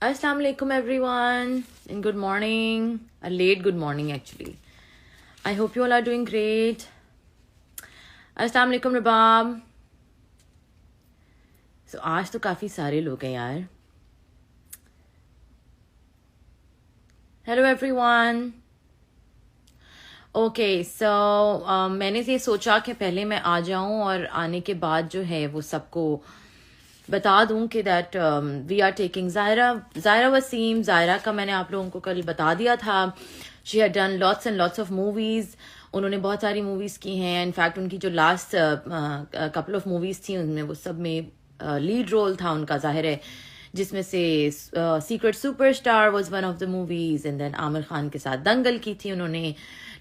Assalamu alaikum everyone and good morning. A late good morning actually. I hope you all are doing great. Assalamu alaikum Rabab. So आज तो काफ़ी सारे लोग हैं यार. Hello everyone. Okay, so मैंने ये सोचा कि पहले मैं आ जाऊं और आने के बाद जो है वो सबको बता दूं कि that we are taking Zaira Wasim. Zaira का मैंने आप लोगों को कल बता दिया था. She had done lots and lots of movies. उन्होंने बहुत सारी मूवीज़ की हैं. इनफैक्ट उनकी जो लास्ट कपल ऑफ मूवीज़ थी उनमें वो सब में लीड रोल था उनका, जाहिर है, जिसमें से secret superstar was one of the movies. And then Aamir Khan के साथ दंगल की थी उन्होंने.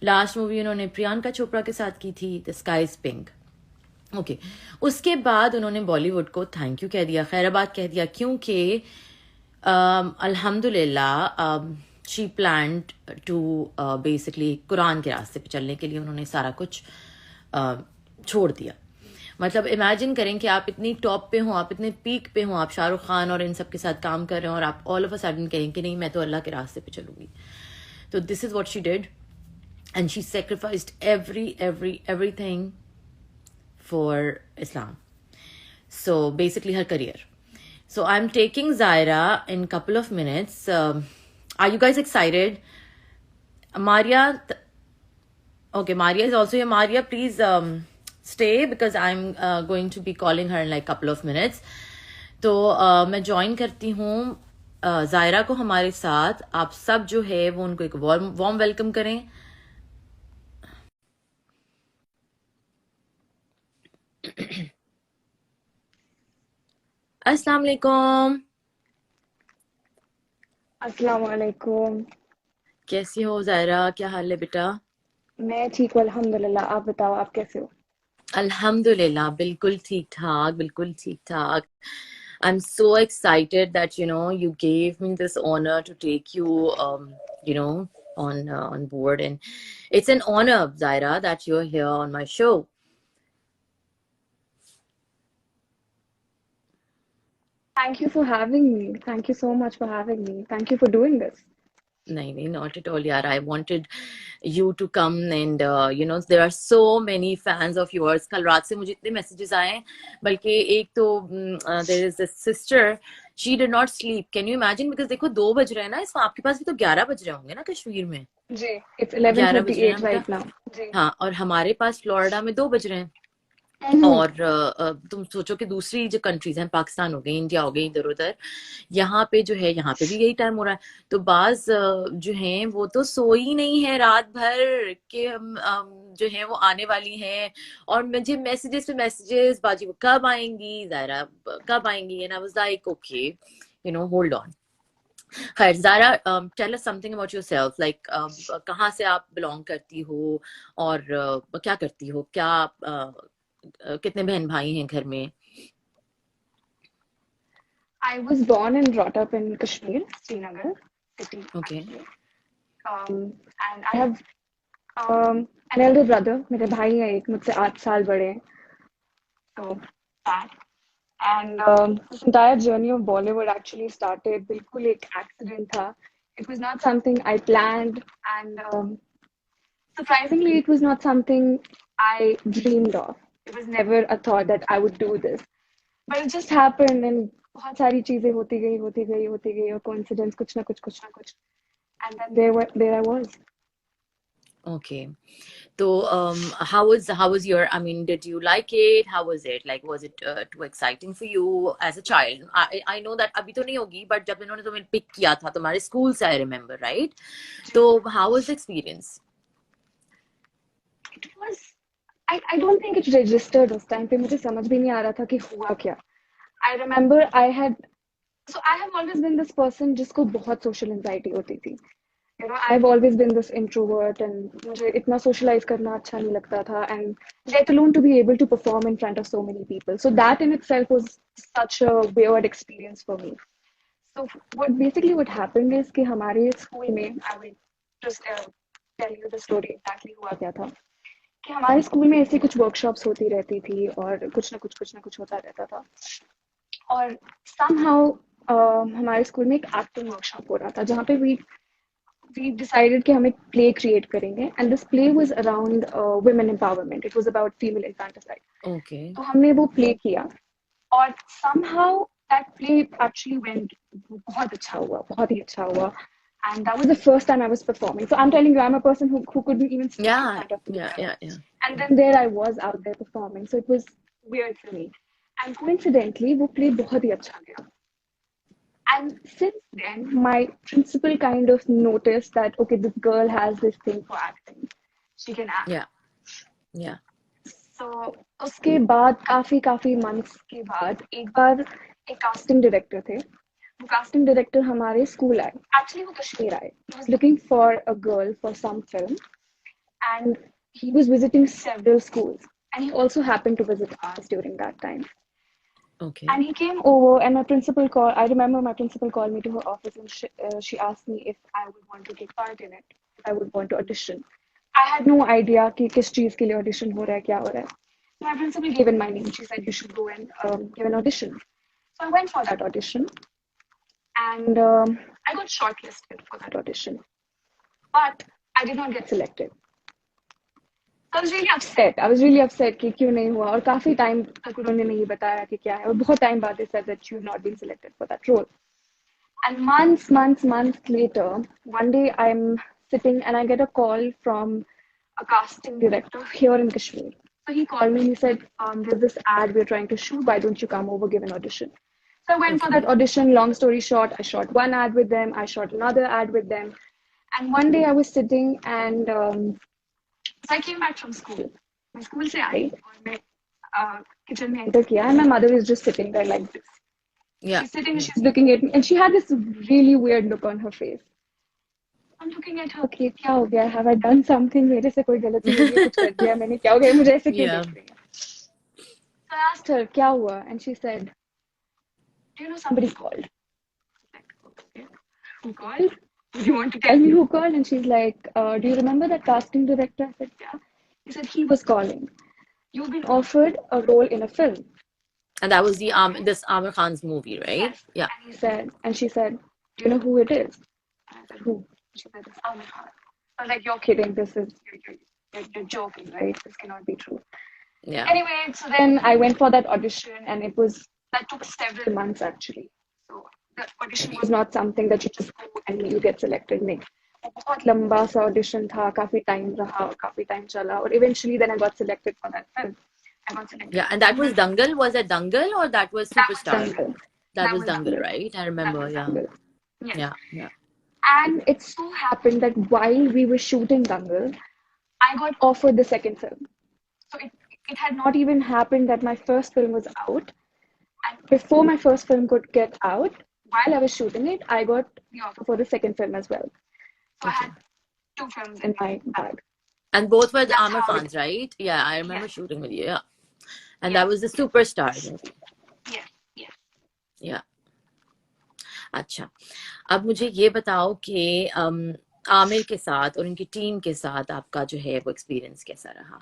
लास्ट मूवी उन्होंने प्रियंका चोपड़ा के साथ की थी, the sky is pink. Okay उसके बाद उन्होंने बॉलीवुड को थैंक यू कह दिया, खैराबाद कह दिया, क्योंकि अल्हम्दुलिल्लाह she planned to basically Quran के रास्ते पे चलने के लिए उन्होंने सारा कुछ छोड़ दिया. मतलब इमेजिन करें कि आप इतनी टॉप पे हो, आप इतने पीक पे हो, आप शाहरुख खान और इन सब के साथ काम कर रहे हो और आप ऑल ऑफ अ सडन कहें कि नहीं मैं तो अल्लाह के रास्ते पे चलूंगी. तो this is what she did and she sacrificed everything for Islam. So basically her career. So I'm taking Zaira in a couple of minutes. Are you guys excited? Maria, okay, Maria is also here. Maria, please stay because I'm going to be calling her in like a couple of minutes. तो मैं join करती हूँ ज़ायरा को हमारे साथ. आप सब जो है वो उनको एक वार्म वेलकम करें. अस्सलाम वालेकुम. अस्सलाम वालेकुम. कैसी हो ज़ायरा, क्या हाल है बेटा? मैं ठीक हूँ अल्हम्दुलिल्लाह. आप बताओ, आप कैसे हो? Alhamdulillah, बिल्कुल ठीक ठाक, बिल्कुल ठीक ठाक. I'm so excited that you gave me this honor to take you on board, and it's an honor, Zaira, that you're here on my show. Thank you for having me. Thank you so much for having me. Thank you for doing this. नहीं, not at all, yaar. I wanted you to come and there are so many fans of yours. कल रात से मुझे इतने messages आए हैं, बल्कि एक तो there is this sister, she did not sleep. Can you imagine? Because देखो 2 बज रहे हैं ना, इसमें आपके पास भी तो 11 बज रहे होंगे ना कश्मीर में. जी, it's 11 बज रहे हैं 11:38 ना बेटा. right now. जी. हाँ, और हमारे पास फ्लोरिडा में 2 बज रहे हैं. हम्म. और तुम सोचो कि दूसरी जो कंट्रीज हैं, पाकिस्तान हो गई, इंडिया हो गई, इधर उधर, यहाँ पे जो है, यहाँ पे भी यही टाइम हो रहा है. तो बाज जो हैं वो तो सोई नहीं है रात भर कि हम जो है वो आने वाली हैं. और मुझे मैसेजेस पे मैसेजेस, बाजी वो कब आएंगी, ज़ायरा कब आएंगी. And I was like okay, hold on. खैर Zara, tell us something about yourself, like कहाँ से आप बिलोंग करती हो और क्या करती हो, क्या कितने बहन भाई हैं घर में? I was born and brought up in Kashmir, Srinagar city okay. actually. And I have an elder brother. मेरे भाई हैं एक, मुझसे 8 साल बड़े हैं. So that. And this entire journey of Bollywood actually started बिल्कुल एक accident था. It was not something I planned, and surprisingly, it was not something I dreamed of. It was never a thought that I would do this. But it just happened, and बहुत सारी चीजें होती गई और coincidence कुछ ना कुछ. And then there I was. Okay. So, how was your? I mean, did you like it? How was it? Like, was it too exciting for you as a child? I know that अभी तो नहीं होगी, but जब इन्होंने तुम्हें pick किया था तुम्हारे school से, I remember, right? So, how was the experience? It was. I don't think it registered उस time पे. मुझे समझ भी नहीं आ रहा था कि हुआ क्या. I remember I have always been this person जिसको बहुत social anxiety होती थी. I've always been this introvert, and मुझे इतना socialize करना अच्छा नहीं लगता था, and let alone to be able to perform in front of so many people. So that in itself was such a weird experience for me. So what happened is कि हमारे school में, I will just tell you the story exactly हुआ क्या था. कि हमारे school में ऐसे कुछ वर्कशॉप्स होती रहती थी और कुछ ना कुछ होता रहता था. और somehow हमारे स्कूल में एक एक्टिंग वर्कशॉप हो रहा था जहाँ पे we decided कि हम एक play create करेंगे and this play was around women empowerment. It was about female infanticide. Okay तो हमने वो play किया और somehow that play actually went बहुत अच्छा हुआ, बहुत ही अच्छा हुआ. And that was the first time I was performing. So I'm telling you, I'm a person who couldn't even speak in या front of या people. या या And then there I was out there performing. So it was weird for me. And coincidentally, वो play बहुत ही अच्छा गया. And since then, my principal kind of noticed that, okay, this girl has this thing for acting. She can act. या या So उसके बाद काफी months के बाद एक बार एक casting director थे. वो casting director हमारे school आए. Actually वो कश्मीर आए. He was looking for a girl for some film, and he was visiting several schools. And he also happened to visit ours during that time. Okay And he came over, and my principal called. I remember my principal called me to her office, and she asked me if I would want to take part in it, if I would want to audition. I had no idea कि किस चीज के लिए audition हो रहा है, क्या हो रहा है. My principal gave in my name. She said you should go and give an audition. So I went for that audition, and I got shortlisted for that audition, but I did not get selected. I was really upset. I was really upset कि क्यों नहीं हुआ और काफी time तक उन्होंने नहीं बताया कि क्या है और बहुत टाइम बाद they said that you've not been selected for that role. And months later, one day I'm sitting and I get a call from a casting director here in Kashmir. So he called me and he said, there's this ad we're trying to shoot. Why don't you come over, give an audition? So I went for okay that audition. Long story short, I shot one ad with them. I shot another ad with them. And one day I was sitting and so I came back from school. मैं school से आई और मैं kitchen में enter किया and my mother is just sitting there like this. या She's sitting and she's looking at me and she had this really weird look on her face. I'm looking at her. Okay, क्या हो गया? Have I done something? मेरे से कोई गलती हो गई? कुछ कर दिया मैंने? क्या हो गया? मुझे ऐसे क्यों या देख रही है? So I asked her क्या हुआ and she said, do you know somebody called? Like, okay, who called? Do you want to tell me who called? And she's like, do you remember that casting director? I said, yeah. He said he was calling. You've been offered a role in a film. and that was the this Amir Khan's movie, right? Yes. Yeah. And she said, do you know who it is? And I said, who? She said, it's Amir Khan. I was like, you're kidding. You're joking, right? This cannot be true. Yeah. Anyway, so then I went for that audition and that took several months actually. So the audition was not something that you just go and you get selected. नहीं. बहुत लंबा सा audition था, काफी time रहा, काफी time चला, और eventually then I got selected for that film. I got selected. Yeah, and that was Dangal. Was that Dangal or that was Superstar? Dangal. That was Dangal, right? I remember. Yeah. Dangal. Yes. Yeah. And it so happened that while we were shooting Dangal, I got offered the second film. So it had not even happened that my first film was out. And before my first film could get out, while I was shooting it, I got the offer for the second film as well. So I had two films in my bag. And both were the That's Amir how it- Khans, right? Yeah, I remember Yes. shooting with you. Yeah. And Yeah. that was the Superstar movie. Yes. Yeah. अच्छा, अब मुझे ये बताओ कि आमिर के साथ और उनकी टीम के साथ आपका जो है वो एक्सपीरियंस कैसा रहा?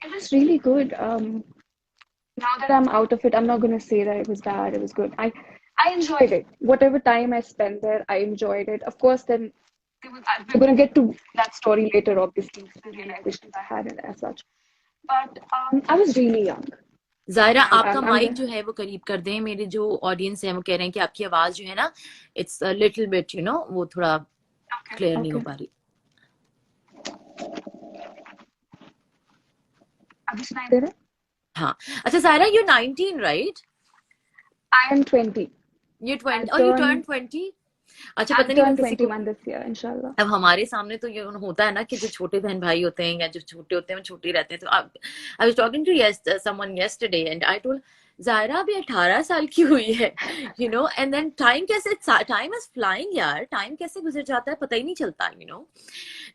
It was really good. Now that I'm out of it, I'm not going to say that it was bad. It was good. I enjoyed it. Whatever time I spent there, I enjoyed it. Of course, then we're going to get to that story later, obviously, the realizations I had and as such. But I was really young. Zaira, आपका mic जो है वो करीब कर दें. मेरे जो audience है वो कह रहे हैं कि आपकी आवाज जो है ना, इट्स अ लिटिल बिट वो थोड़ा क्लियर नहीं हो पा रही. अभी सुनाई दे रहा है? हाँ. अच्छा Zaira, you're 19, right? I am 20. You're 20. Oh, you turned 20? अच्छा, पता नहीं, 21 this year, inshallah. अब हमारे सामने तो ये होता है ना कि जो छोटे बहन भाई होते हैं या जो छोटे होते हैं वो छोटे रहते हैं. तो I was talking to someone yesterday and I told Zaira अभी 18 साल की हुई है, and then time is flying यार. टाइम कैसे गुजर जाता है पता ही नहीं चलता.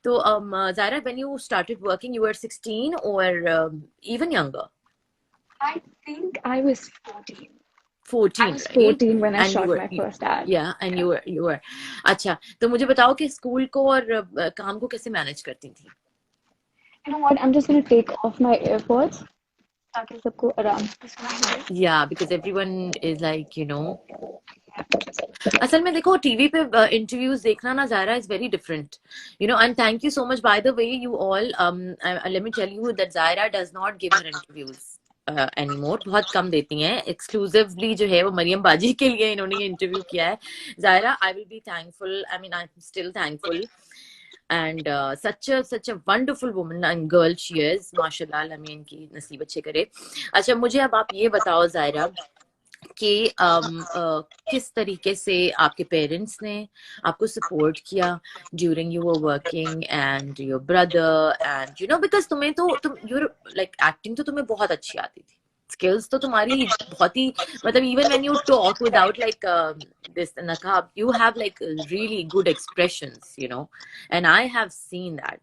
तो Zaira, when you started working you were 16 or even younger? I think I was 14. 14, I was 14 right? when I And shot you were, my first ad. Yeah, and you were. अच्छा, तो मुझे बताओ कि स्कूल को और काम को कैसे मैनेज करती थी? You know what? I'm just going to take off my AirPods. ताकि सबको आराम से सुनाई दे। Yeah, because everyone is like, असल में देखो टीवी पे इंटरव्यूज देखना ना Zaira is very different, and thank you so much by the way you all, let me tell you that Zaira does not give her interviews anymore, बहुत कम देती हैं, एक्सक्लूसिवली जो है वो मरियम बाजी के लिए इन्होंने ये इंटरव्यू किया है। Zaira, I will be thankful, I mean I am still thankful, and such a wonderful woman and girl she is, माशाल्लाह, अल्लाह में इनकी नसीब अच्छे करे। अच्छा, मुझे अब आप ये बताओ ज़ायरा कि किस तरीके से आपके पेरेंट्स ने आपको सपोर्ट किया during you were working and your brother, and because तुम यूर लाइक एक्टिंग तो तुम्हें बहुत अच्छी आती थी, स्किल्स तो तुम्हारी बहुत ही, मतलब even when you talk without like this नकाब, you have like really good expressions, and I have seen that,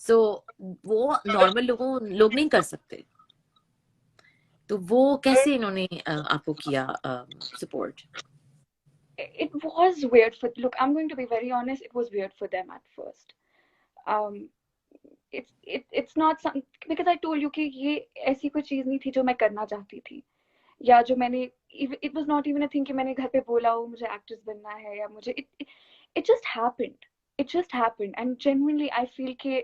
so वो नॉर्मल लोग नहीं कर सकते, तो वो कैसे इन्होंने आपको किया support? It was weird for, look, I'm going to be very honest, it was weird for them at first. um it's not some, because I told you कि ये ऐसी कोई चीज नहीं थी जो मैं करना चाहती थी, या जो मैंने, it was not even a thing कि मैंने घर पे बोला हो मुझे एक्ट्रेस बनना है, या मुझे it just happened, and genuinely I feel कि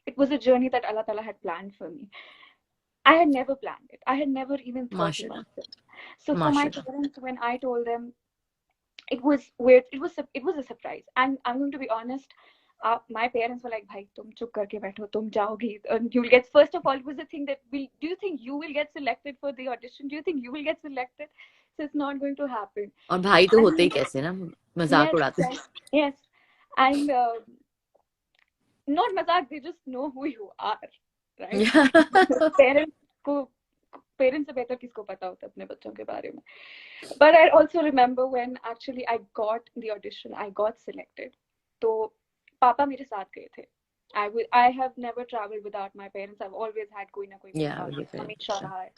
it was a journey that Allah Ta'ala had planned for me. I had never planned it, I had never even thought माशाल्लाह, about it. So for my माशाल्लाह। parents, when I told them, it was weird, it was a surprise, and I'm going to be honest, my parents were like, bhai tum chup karke baitho, tum jaogi and you'll get, first of all it was the thing that, do you think you will get selected for the audition, do you think you will get selected, so it's not going to happen. और भाई तो होते ही And कैसे ना, मजाक yes, उड़ाते yes, yes, and not mazak, they just know who you are, right? हैं। parents को पेरेंट्स से बेहतर किसको पता होता है अपने बच्चों के बारे में. But I also remember when actually I got the audition, I got selected. तो पापा मेरे साथ गए थे. I have never traveled without my parents. I've always had कोई ना कोई मेरे Yeah, साथ ये तो है, हमेशा अच्छा। रहा है.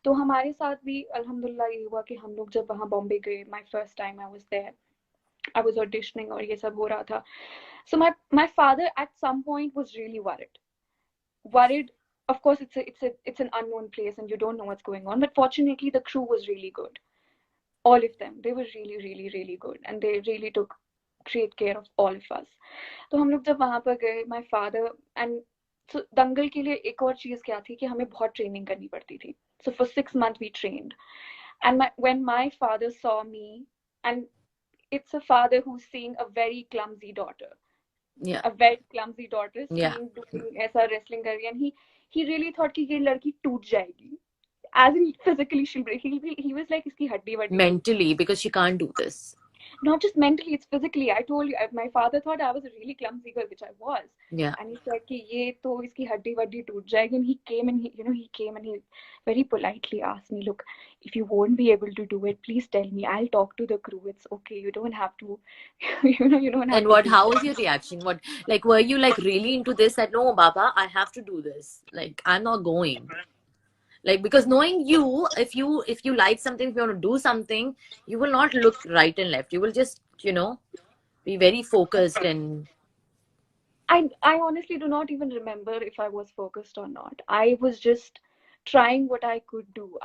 तो हमारे साथ भी अल्हम्दुलिल्लाह ये हुआ कि हम लोग जब वहाँ बॉम्बे गए, my first time I was there, I was auditioning और ये सब हो रहा था. So my father at some point was really worried. Of course, it's an unknown place and you don't know what's going on. But fortunately, the crew was really good. All of them, they were really, really, really good, and they really took great care of all of us. तो हम लोग जब वहाँ पर गए, my father and so दंगल के लिए एक और चीज क्या थी कि हमें बहुत ट्रेनिंग करनी पड़ती थी. So for 6 months we trained, and when my father saw me, and it's a father who's seeing a very clumsy daughter, Yeah, a very clumsy daughter yeah, seeing doing ऐसा wrestling कर रही है, and he really thought कि ये लड़की टूट जाएगी, as in physically she'll break. He was like इसकी हड्डी वड्डी टूट, mentally, because she can't do this. not just mentally, it's physically. I told you, my father thought I was a really clumsy girl, which I was, Yeah, and he said कि ये तो इसकी हड्डी वड्डी टूट जाएगी, and he came and he very politely asked me, look, if you won't be able to do it, please tell me, I'll talk to the crew, it's okay, you don't have to you don't have and to what? do How was it. your reaction? What, like, were you like really into this? That no, Baba, I have to do this. Like, I'm not going. Like, because knowing you, if you like something, if you want to do something, you will not look right and left. You will just, be very focused and I honestly do not even remember if I was focused or not. I was just trying what I could do.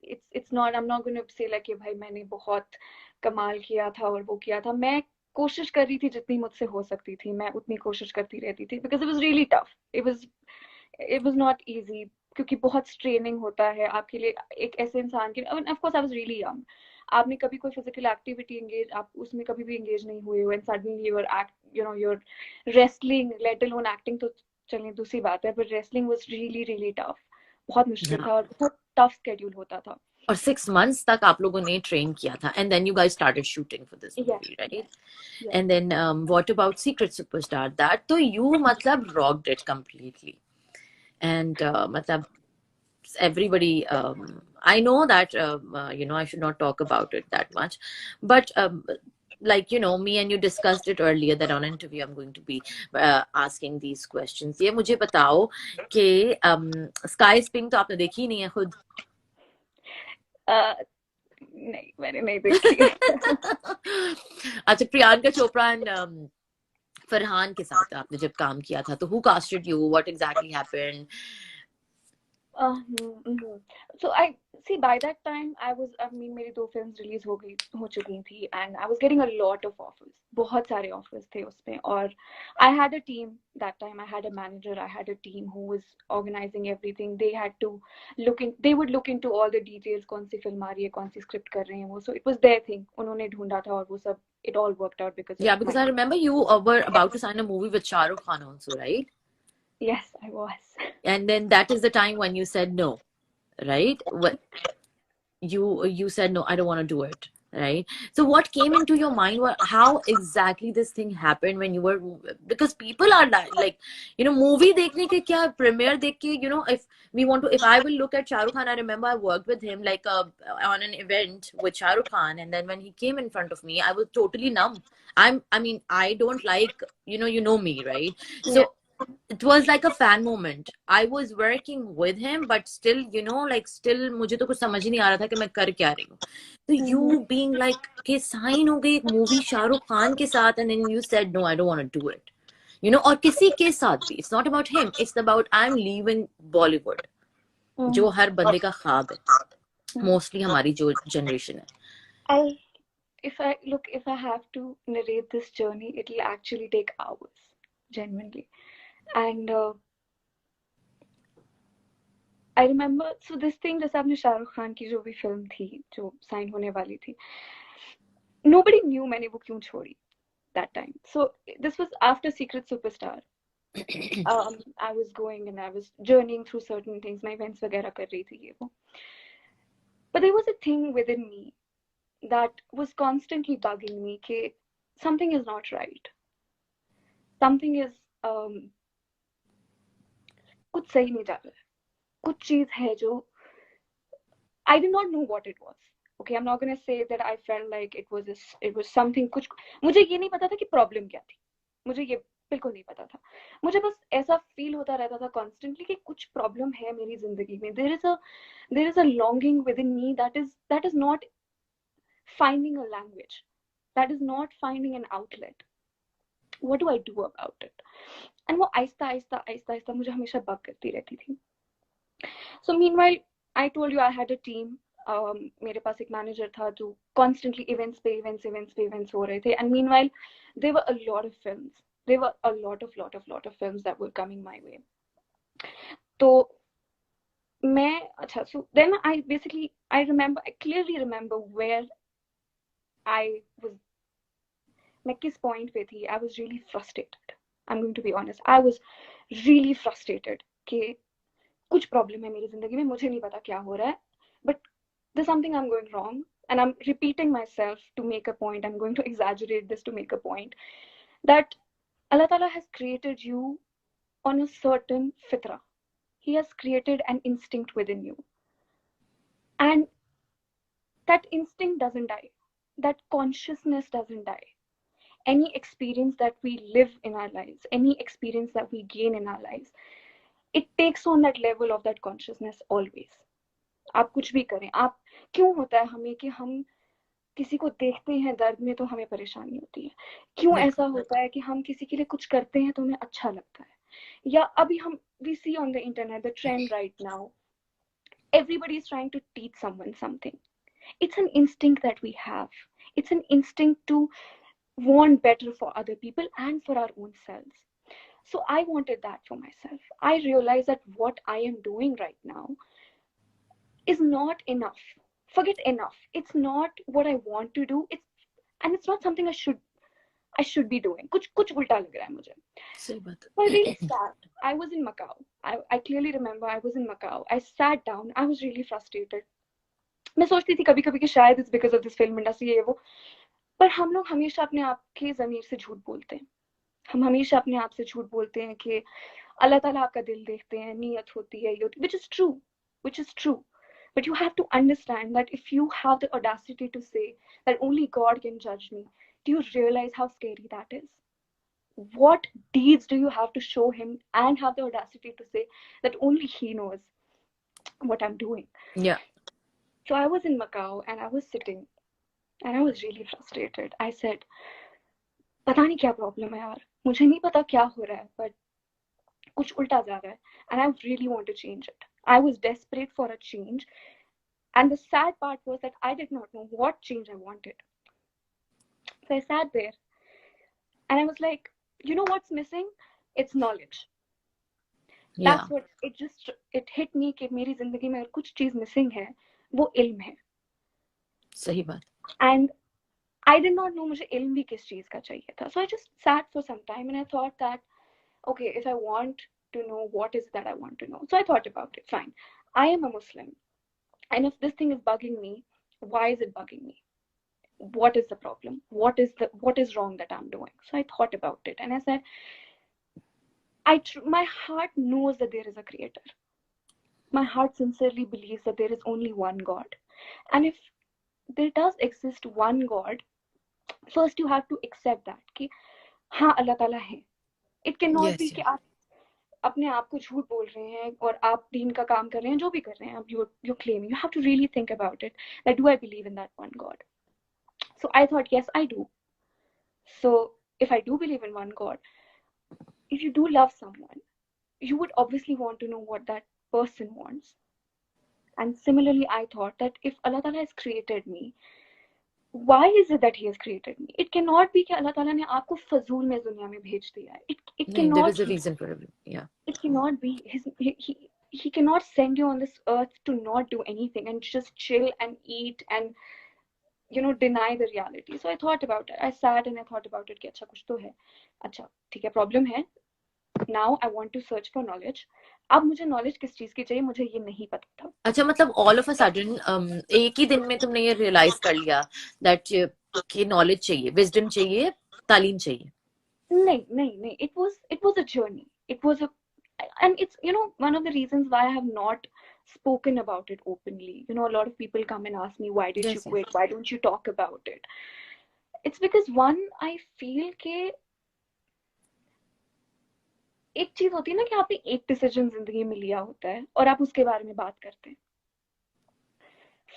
It's not, I'm not going to say like कि भाई मैंने बहुत कमाल किया था और वो किया था. मैं कोशिश कर रही थी जितनी मुझसे हो सकती थी, मैं उतनी कोशिश करती रहती थी, because it was really tough. It was not easy, क्योंकि बहुत स्ट्रेनिंग होता है आपके लिए एक ऐसे इंसान के. Of course I was really young. आपने कभी कोई फिजिकल एक्टिविटी एंगेज, आप उसमें कभी भी एंगेज नहीं हुए हो, and suddenly you're wrestling, let alone acting तो चलिए दूसरी बात है, पर wrestling was really really tough, बहुत मुश्किल हाँ. था और बहुत टफ स्केड्यूल होता था. और 6 months तक आप लोगों ने ट्रेन किया था, and then you guys started shooting for this Yes, movie, right? yes, yes. And then what about Secret Superstar? That तो you मतलब rocked it completely, and मतलब everybody, I know that I should not talk about it that much, but like me and you discussed it earlier that on interview I'm going to be asking these questions. ये मुझे बताओ कि Sky is Pink तो आपने देखी नहीं है खुद? नहीं, मैंने नहीं देखी. अच्छा, प्रियंका चोपड़ा एंड फरहान के साथ आपने जब काम किया था, तो who casted you, what exactly happened? Mhm. So I see by that time I mean मेरी दो films release हो चुकी थी and I was getting a lot of offers, बहुत सारे offers थे उसमें, और I had a team that time. I had a manager, I had a team who was organizing everything. They had to they would look into all the details, कौन सी film आ रही है, कौन सी script कर रहे हैं वो, so it was their thing, उन्होंने ढूंढा था और वो सब, it all worked out because of Yeah, because my I team. remember you were about to sign a movie with Shah Rukh Khan also, right? Yes, I was. And then that is the time when you said no, right? What you said no, I don't want to do it, right? So what came into your mind? How exactly this thing happened when you were, because people are like, movie dekhne ke kya, premiere dekh ke, if we want to, if I will look at Shah Rukh Khan, I remember I worked with him like on an event with Shah Rukh Khan, and then when he came in front of me, I was totally numb. I mean, I don't like, you know me, right? Yeah. So it was like a fan moment. I was working with him, but still, like still मुझे तो कुछ समझ ही नहीं आ रहा था कि मैं कर क्या रही हूँ. So Mhm. you being like कि sign हो गई एक movie शाहरुख खान के साथ, and then you said no, I don't want to do it. और किसी के साथ भी. It's not about him. It's about I'm leaving Bollywood. जो Mhm. हर बंदे का ख्वाब है. Mhm. Mostly हमारी जो generation है. I if I have to narrate this journey, it'll actually take hours, genuinely. And I remember, so this thing, जैसे आपने शाहरुख खान की जो भी फिल्म थी, जो साइन होने वाली थी, nobody knew मैंने वो क्यों छोड़ी that time. So this was after Secret Superstar. I was going and I was journeying through certain things. मैं events वगैरह कर रही थी ये वो. But there was a thing within me that was constantly bugging me कि something is not right. Something is कुछ सही नहीं जा रहा है. कुछ चीज है जो I did not know what it was. Okay, I'm not gonna say that I felt like it was something. कुछ मुझे ये नहीं पता था कि प्रॉब्लम क्या थी. मुझे ये बिल्कुल नहीं पता था. मुझे बस ऐसा फील होता रहता था कॉन्स्टेंटली कि कुछ प्रॉब्लम है मेरी जिंदगी में. There is a longing within me that is not finding a language. That is not finding an outlet. What do I do about it? And वो आहिस्ता आहिस्ता आहिस्ता आहिस्ता मुझे हमेशा बग करती रहती थी. So meanwhile, I told you I had a team. मेरे पास एक manager था जो constantly events हो रहे थे. And meanwhile, there were a lot of films. There were a lot of films that were coming my way. तो so then I clearly remember where I was, मैं किस point पे थी. I was really frustrated. I'm going to be honest. I was really frustrated कि कुछ problem है मेरी जिंदगी में, मुझे नहीं पता क्या हो रहा है, but there's something I'm going wrong, and I'm repeating myself to make a point. I'm going to exaggerate this to make a point that Allah Ta'ala has created you on a certain fitra. He has created an instinct within you, and that instinct doesn't die. That consciousness doesn't die. Any experience that we live in our lives, any experience that we gain in our lives, it takes on that level of that consciousness always. आप कुछ भी करें, आप क्यों होता है हमें कि हम किसी को देखते हैं दर्द में तो हमें परेशानी होती है, क्यों ऐसा होता है कि हम किसी के लिए कुछ करते हैं तो हमें अच्छा लगता है, या अभी हम we see on the internet the trend right now, everybody is trying to teach someone something. It's an instinct that we have. It's an instinct to want better for other people and for our own selves. So I wanted that for myself. I realized that what I am doing right now is not enough. Forget enough. It's not what I want to do. It's not something I should be doing. कुछ उल्टा लग रहा है मुझे. सही बात. So I really sat. I was in Macau. I clearly remember I was in Macau. I sat down. I was really frustrated. मैं सोचती थी कभी कभी कि शायद it's because of this film industry ये वो. पर हम लोग हमेशा अपने आप के ज़मीर से झूठ बोलते हैं. हम हमेशा अपने आप से झूठ बोलते हैं कि अल्लाह ताला आपका दिल देखते हैं, नीयत होती है, which is true. But you have to understand that if you have the audacity to say that only God can judge me, do you realize how scary that is? What deeds do you have to show him and have the audacity to say that only he knows what I'm doing? Yeah. So I was in Macau and I was sitting and I was really frustrated. I said, पता नहीं क्या problem है यार, मुझे नहीं पता क्या हो रहा है, but कुछ उल्टा जा रहा है, and I really want to change it. I was desperate for a change, and the sad part was that I did not know what change I wanted. So I sat there and I was like, you know what's missing? It's knowledge. Yeah. That's what it hit me कि मेरी जिंदगी में अगर कुछ चीज missing है वो इल्म है. सही बात. And I did not know मुझे इल्म भी किस चीज का चाहिए था. So I just sat for some time and I thought that, okay, if I want to know what is that I want to know. So I thought about it. Fine. I am a Muslim. And if this thing is bugging me, why is it bugging me? What is the problem? What is wrong that I'm doing? So I thought about it and I said, my heart knows that there is a creator. My heart sincerely believes that there is only one God. And if there does exist one God, first you have to accept that कि हाँ अल्लाह ताला है. It cannot be कि आप अपने आप को झूठ बोल रहे हैं और आप दीन का काम कर रहे हैं, जो भी कर रहे हैं, you're claiming. You have to really think about it. Like, do I believe in that one God? So I thought, yes, I do. So if I do believe in one God, if you do love someone, you would obviously want to know what that person wants. And similarly, I thought that if Allah Ta'ala has created me, why is it that He has created me? It cannot be कि Allah Ta'ala ने आपको फजूल में दुनिया में भेज दिया है. It cannot. There is a reason for it. Yeah. It cannot be. He cannot send you on this earth to not do anything and just chill and eat and deny the reality. So I thought about it. I sat and I thought about it कि अच्छा कुछ तो है. अच्छा ठीक है, problem है. Now I want to search for knowledge. अब मुझे knowledge किस चीज की चाहिए मुझे ये नहीं पता था. अच्छा मतलब all of a sudden एक ही दिन में तुमने ये realize कर लिया that कि knowledge चाहिए, wisdom चाहिए, तालीम चाहिए? नहीं. It was a journey. And it's one of the reasons why I have not spoken about it openly. A lot of people come and ask me, why did you quit? Why don't you talk about it? It's because one, I feel कि एक चीज होती है ना कि आपने एक decision जिंदगी में लिया होता है और आप उसके बारे में बात करते हैं.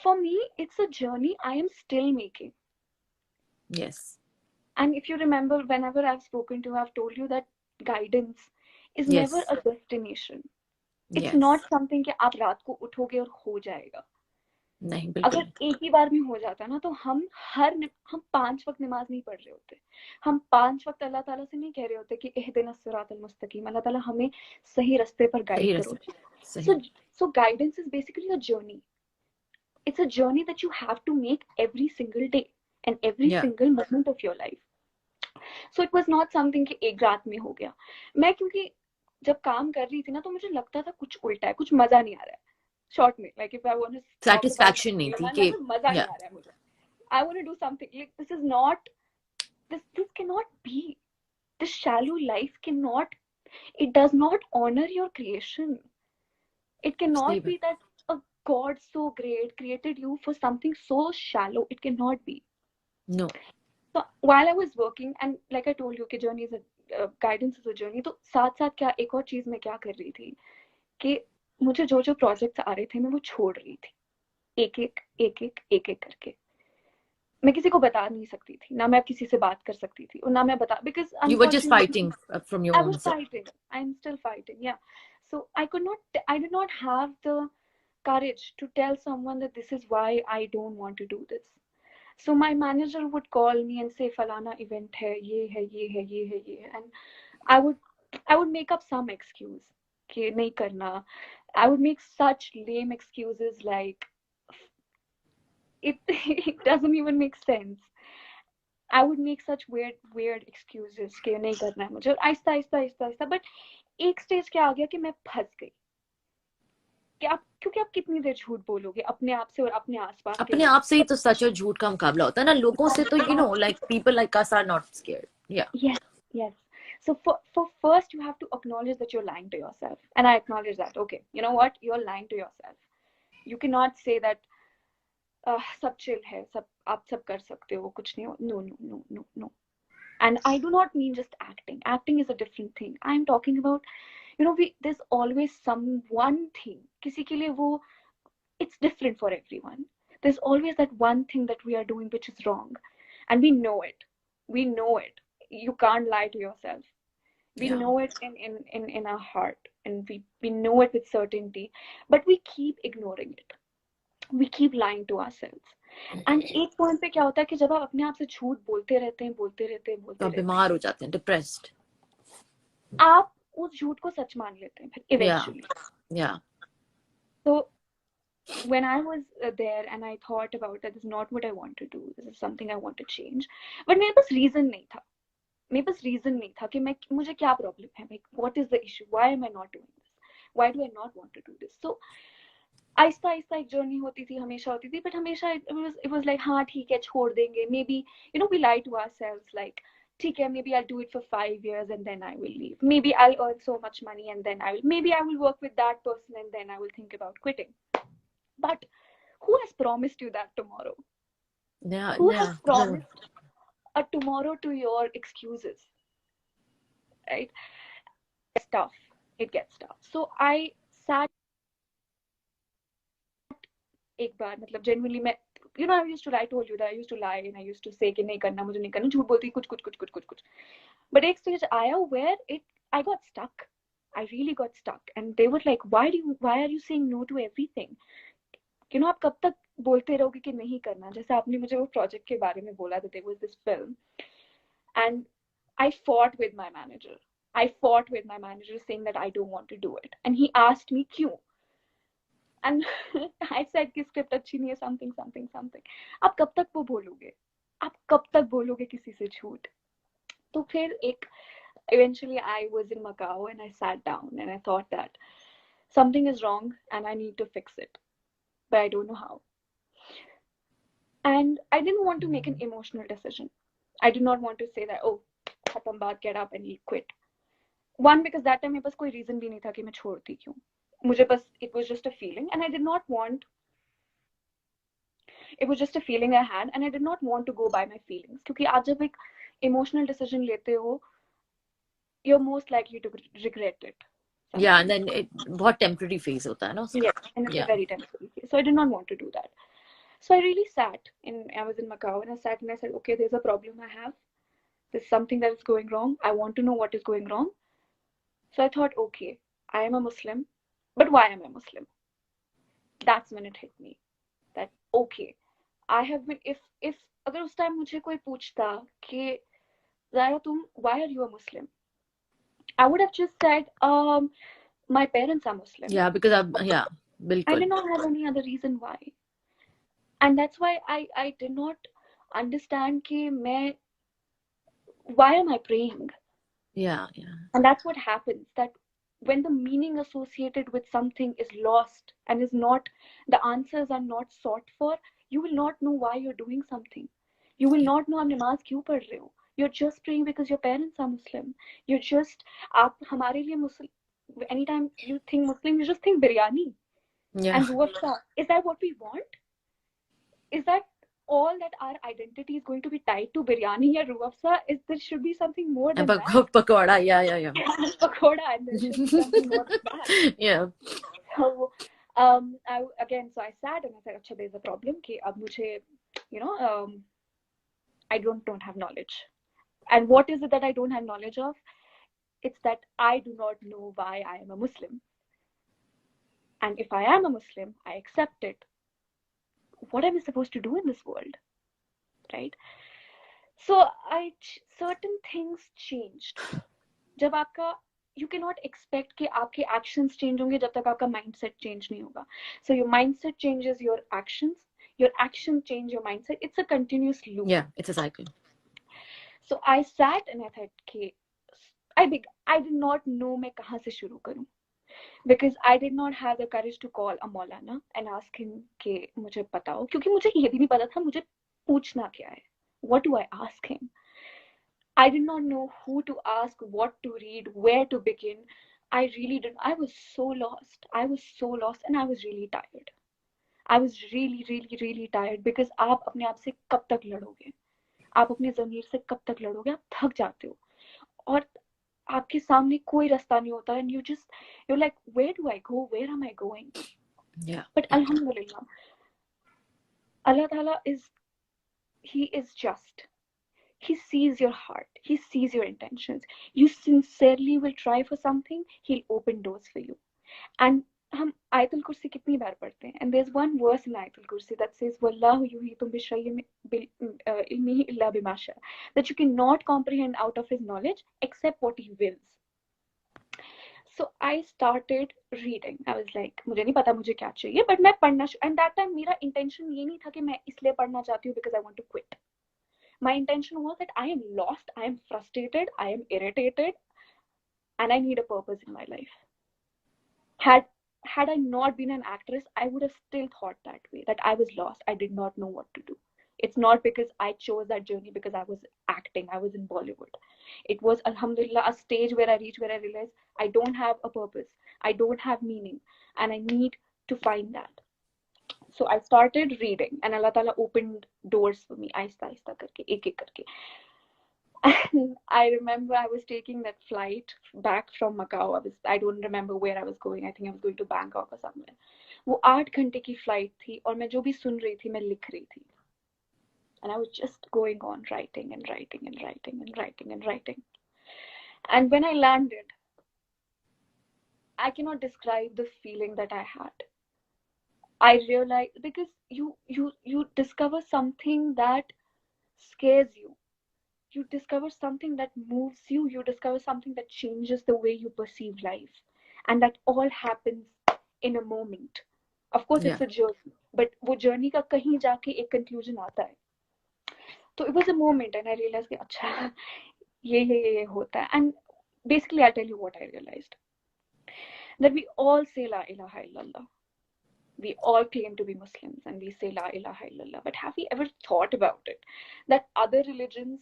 For me, it's a journey I am still making. Yes. And if you remember, whenever I've spoken to you, I've told you that guidance is never a destination. It's not something कि आप रात को उठोगे और हो जाएगा. नहीं बिल्कुल. अगर एक ही बार में हो जाता ना तो हम 5 वक्त नमाज नहीं पढ़ रहे होते. हम 5 वक्त अल्लाह ताला से नहीं कह रहे होते कि इहदिना सिरातल मुस्तकीम, अल्लाह ताला हमें सही रास्ते पर गाइड करो. So guidance is basically a journey. It's a journey that you have to make every single day and every single moment of your life. So it was not something कि एक रात में हो गया. मैं क्योंकि जब काम कर रही थी ना तो मुझे लगता था कुछ उल्टा है, कुछ मजा नहीं आ रहा है. Short में, like if I want to satisfaction नहीं थी कि मजा नहीं आ रहा है मुझे. I want to do something like this is not this cannot be. This shallow life cannot. It does not honor your creation. It cannot be that a God so great created you for something so shallow. It cannot be. No. So while I was working and like I told you कि journey is a guidance is a journey, तो साथ साथ क्या एक और चीज मैं क्या कर रही थी कि मुझे जो प्रोजेक्ट्स आ रहे थे मैं वो छोड़ रही थी एक एक करके. मैं किसी को बता नहीं सकती थी, ना मैं किसी से बात कर सकती थी और ना मैं बता because you were just fighting from your own self. I'm still fighting. Yeah. So I did not have the courage to tell someone that this is why I don't want to do this. So my manager would call me and say falana event hai, ye hai, and I would make up some excuse कि नहीं करना. I would make such lame excuses like it doesn't even make sense. I would make such weird excuses कि नहीं करना है मुझे. आहिस्ता but एक स्टेज क्या आ गया कि मैं फंस गई कि क्योंकि आप कितनी देर झूठ बोलोगे अपने आप से और अपने आसपास के. अपने आप से ही तो सच और झूठ का मुकाबला होता है ना. लोगों से तो like people like us are not scared. Yes. So for first you have to acknowledge that you're lying to yourself, and I acknowledge that. Okay, you know what, you're lying to yourself. You cannot say that सब chill है, सब आप सब कर सकते हो, कुछ नहीं हो. No. And I do not mean just acting. Acting is a different thing. I'm talking about there's always one thing किसी के लिए वो it's different for everyone. There's always that one thing that we are doing which is wrong, and we know it. You can't lie to yourself. We Yeah. know it in our heart, and we know it with certainty, but we keep ignoring it. We keep lying to ourselves. And एक point पे क्या होता है कि जब आप अपने आप से झूठ बोलते रहते हैं तो आप बीमार हो जाते हैं, डिप्रेस्ड. आप उस झूठ को सच मान लेते हैं फिर eventually. Yeah. So when I was there and I thought about that, this is not what I want to do, this is something I want to change, but मेरे पास reason नहीं था. मेरे पास रीजन नहीं था कि मुझे क्या प्रॉब्लम है, what is the issue, why am I not doing this, why do I not want to do this. So आहिस्ता आहिस्ता एक जर्नी होती थी, हमेशा होती थी, बट हमेशा इट वाज लाइक हाँ ठीक है छोड़ देंगे, maybe you know we lie to ourselves like ठीक है, maybe I'll do it for 5 years and then I will leave, maybe I'll earn so much money and then maybe I will work with that person and then I will think about quitting. But who has promised you that tomorrow? Who has promised a tomorrow to your excuses? Right? It's tough. It gets tough. So I sat एक बार, मतलब genuinely मैं, you know, I told you that I used to lie and I used to say कि नहीं करना, मुझे नहीं करना, झूठ बोलती कुछ. But एक stage आया where I got stuck. I really got stuck, and they were like, why are you saying no to everything? You know, आप कब तक बोलते रहोगे कि नहीं करना? जैसे आपने मुझे वो प्रोजेक्ट के बारे में बोला, that there was this film, and I fought with my manager. Saying that I don't want to do it, and he asked me क्यों, and I said कि स्क्रिप्ट अच्छी नहीं है, something. आप कब तक वो बोलोगे? आप कब तक बोलोगे किसी से झूठ? तो फिर eventually I was in Macau and I sat down and I thought that something is wrong and I need to fix it, but I don't know how. And I didn't want to make an emotional decision. I did not want to say that, oh, khatam baat, get up and quit. One, because that time मेरे पास कोई reason भी नहीं था कि मैं छोड़ती क्यों. मुझे बस, it was just a feeling and I did not want, it was just a feeling I had and I did not want to go by my feelings. क्योंकि आप जब एक emotional decision लेते हो, you're most likely to regret it. Sometimes. Yeah, and then बहुत temporary phase होता है ना उसका. Yeah, and it's a very temporary phase. So I did not want to do that. So I really sat I was in Macau and I sat and I said, okay, there's a problem I have. There's something that is going wrong. I want to know what is going wrong. So I thought, okay, I am a Muslim, but why am I Muslim? That's when it hit me. That, okay, I have been, if अगर उस time मुझे कोई पूछता कि Zaira, why are you a Muslim? I would have just said, my parents are Muslim. Yeah, because बिल्कुल. I did not have any other reason why. And that's why I did not understand कि why am I praying? Yeah. And that's what happens, that when the meaning associated with something is lost and is not, the answers are not sought for, you will not know why you're doing something. You will not know आप नमाज क्यों पढ़ रहे हो. You're just praying because your parents are Muslim. You're just, आप हमारे लिए Muslim, anytime you think Muslim, you just think biryani. Yeah. And ruafsa. Is that what we want? Is that all that our identity is going to be tied to biryani or ruafsa? There should be something more than that. Pakoda, yeah. Pakoda, and there should be something more than that. Yeah. So, I sat and I said, "Acha, there's a problem. कि अब मुझे, you know, I don't have knowledge. And what is it that I don't have knowledge of? It's that I do not know why I am a Muslim. And if I am a Muslim, I accept it. What am I supposed to do in this world?" Right? So certain things changed. जब आपका, you cannot expect कि आपके actions change होंगे जब तक आपका mindset change नहीं होगा. So your mindset changes your actions change your mindset. It's a continuous loop. Yeah, it's a cycle. So I sat and I thought कि I did not know मैं कहाँ से शुरू करूँ. Because I did not have the courage to call a Maulana and ask him कि मुझे बताओ, क्योंकि मुझे ये भी नहीं पता था मुझे पूछना क्या है. What do I ask him? I did not know who to ask, what to read, where to begin. I really didn't. I was so lost, and I was really tired. I was really tired because आप अपने आप से कब तक लड़ोगे? आप अपने ज़मीर से कब तक लड़ोगे? आप थक जाते हो और आपके सामने कोई रास्ता नहीं होता, and you're like, where do I go? Where am I going? Yeah. But Alhamdulillah, Allah Ta'ala He is just. He sees your heart. He sees your intentions. You sincerely will try for something, he'll open doors for you. And हम आयतुल कुर्सी कितनी बार पढ़ते हैं? And there's one verse in आयतुल कुर्सी that says वल्लाहु युहीतु बिइल्मिही इल्ला बिमा शाअ, that you cannot comprehend out of his knowledge except what he wills. So I started reading. I was like, मुझे नहीं पता मुझे क्या चाहिए, but मैं पढ़ना, and that time मेरा intention ये नहीं था कि मैं इसलिए पढ़ना चाहती हूँ because I want to quit. My intention was that I am lost, I am frustrated, I am irritated, and I need a purpose in my life. Had I not been an actress, I would have still thought that way, that I was lost. I did not know what to do. It's not because I chose that journey because I was acting, I was in Bollywood. It was, alhamdulillah, a stage where I reached, where I realized I don't have a purpose, I don't have meaning, and I need to find that. So I started reading, and Allah Ta'ala opened doors for me, aista aista karke, ek ek karke. And I remember I was taking that flight back from Macau. I don't remember where I was going. I think I was going to Bangkok or somewhere. वो 8 घंटे की flight थी, और मैं जो भी सुन रही थी, मैं लिख रही थी. And I was just going on writing and writing and writing and writing and writing. And when I landed, I cannot describe the feeling that I had. I realized, because you discover something that scares you. You discover something that moves you. You discover something that changes the way you perceive life. And that all happens in a moment. Of course, Yeah. it's a journey. But वो journey का कहीं जाके एक conclusion आता है. So it was a moment, and I realized कि अच्छा ये होता है. And basically, I'll tell you what I realized. That we all say La ilaha illallah. We all claim to be Muslims and we say La ilaha illallah. But have we ever thought about it? That other religions,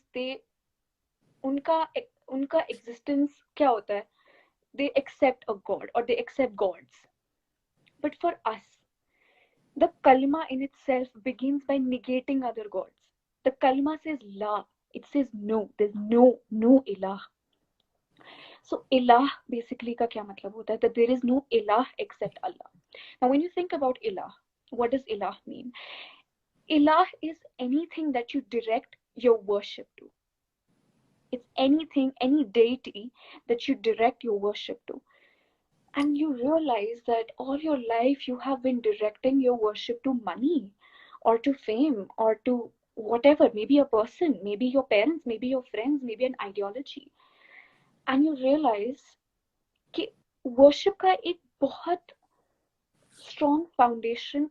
उनका existence क्या होता है? They accept a god, or they accept gods. But for us, the kalima in itself begins by negating other gods. The kalima says La. It says no. There's no ilah. So ilah basically का क्या मतलब होता है? That there is no ilah except Allah. Now when you think about ilah, what does ilah mean? Ilah is anything that you direct your worship to. It's anything, any deity that you direct your worship to. And you realize that all your life you have been directing your worship to money, or to fame, or to whatever, maybe a person, maybe your parents, maybe your friends, maybe an ideology. And you realize कि worship का एक बहुत strong foundation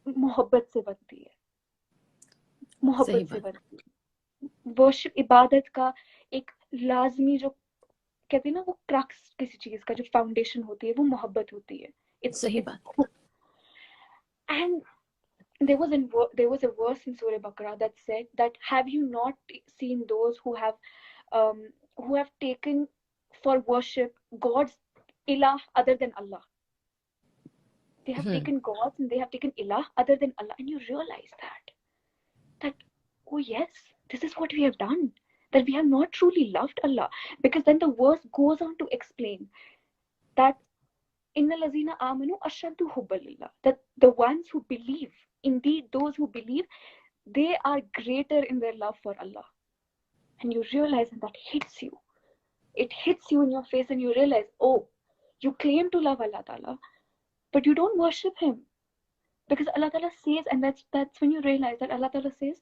मोहब्बत से बनती है. मोहब्बत से बनती है. Worship, इबादत का एक लाजमी जो कहते हैं ना, वो क्रक्स किसी चीज का जो फाउंडेशन होती है, वो मोहब्बत होती है. सही बात. And there was a verse in Surah Baqarah that said that, have you not seen those who have taken for worship gods ilah other than Allah? They have taken gods and they have taken ilah other than Allah. And you realize that oh yes, this is what we have done, that we have not truly loved Allah. Because then the verse goes on to explain that innal lazina amanu ashaddu hubban lillah, that the ones who believe, indeed those who believe, they are greater in their love for Allah. And you realize that hits you. It hits you in your face, and you realize, oh, you claim to love Allah Ta'ala, but you don't worship Him. Because Allah Ta'ala says, and that's when you realize that Allah Ta'ala says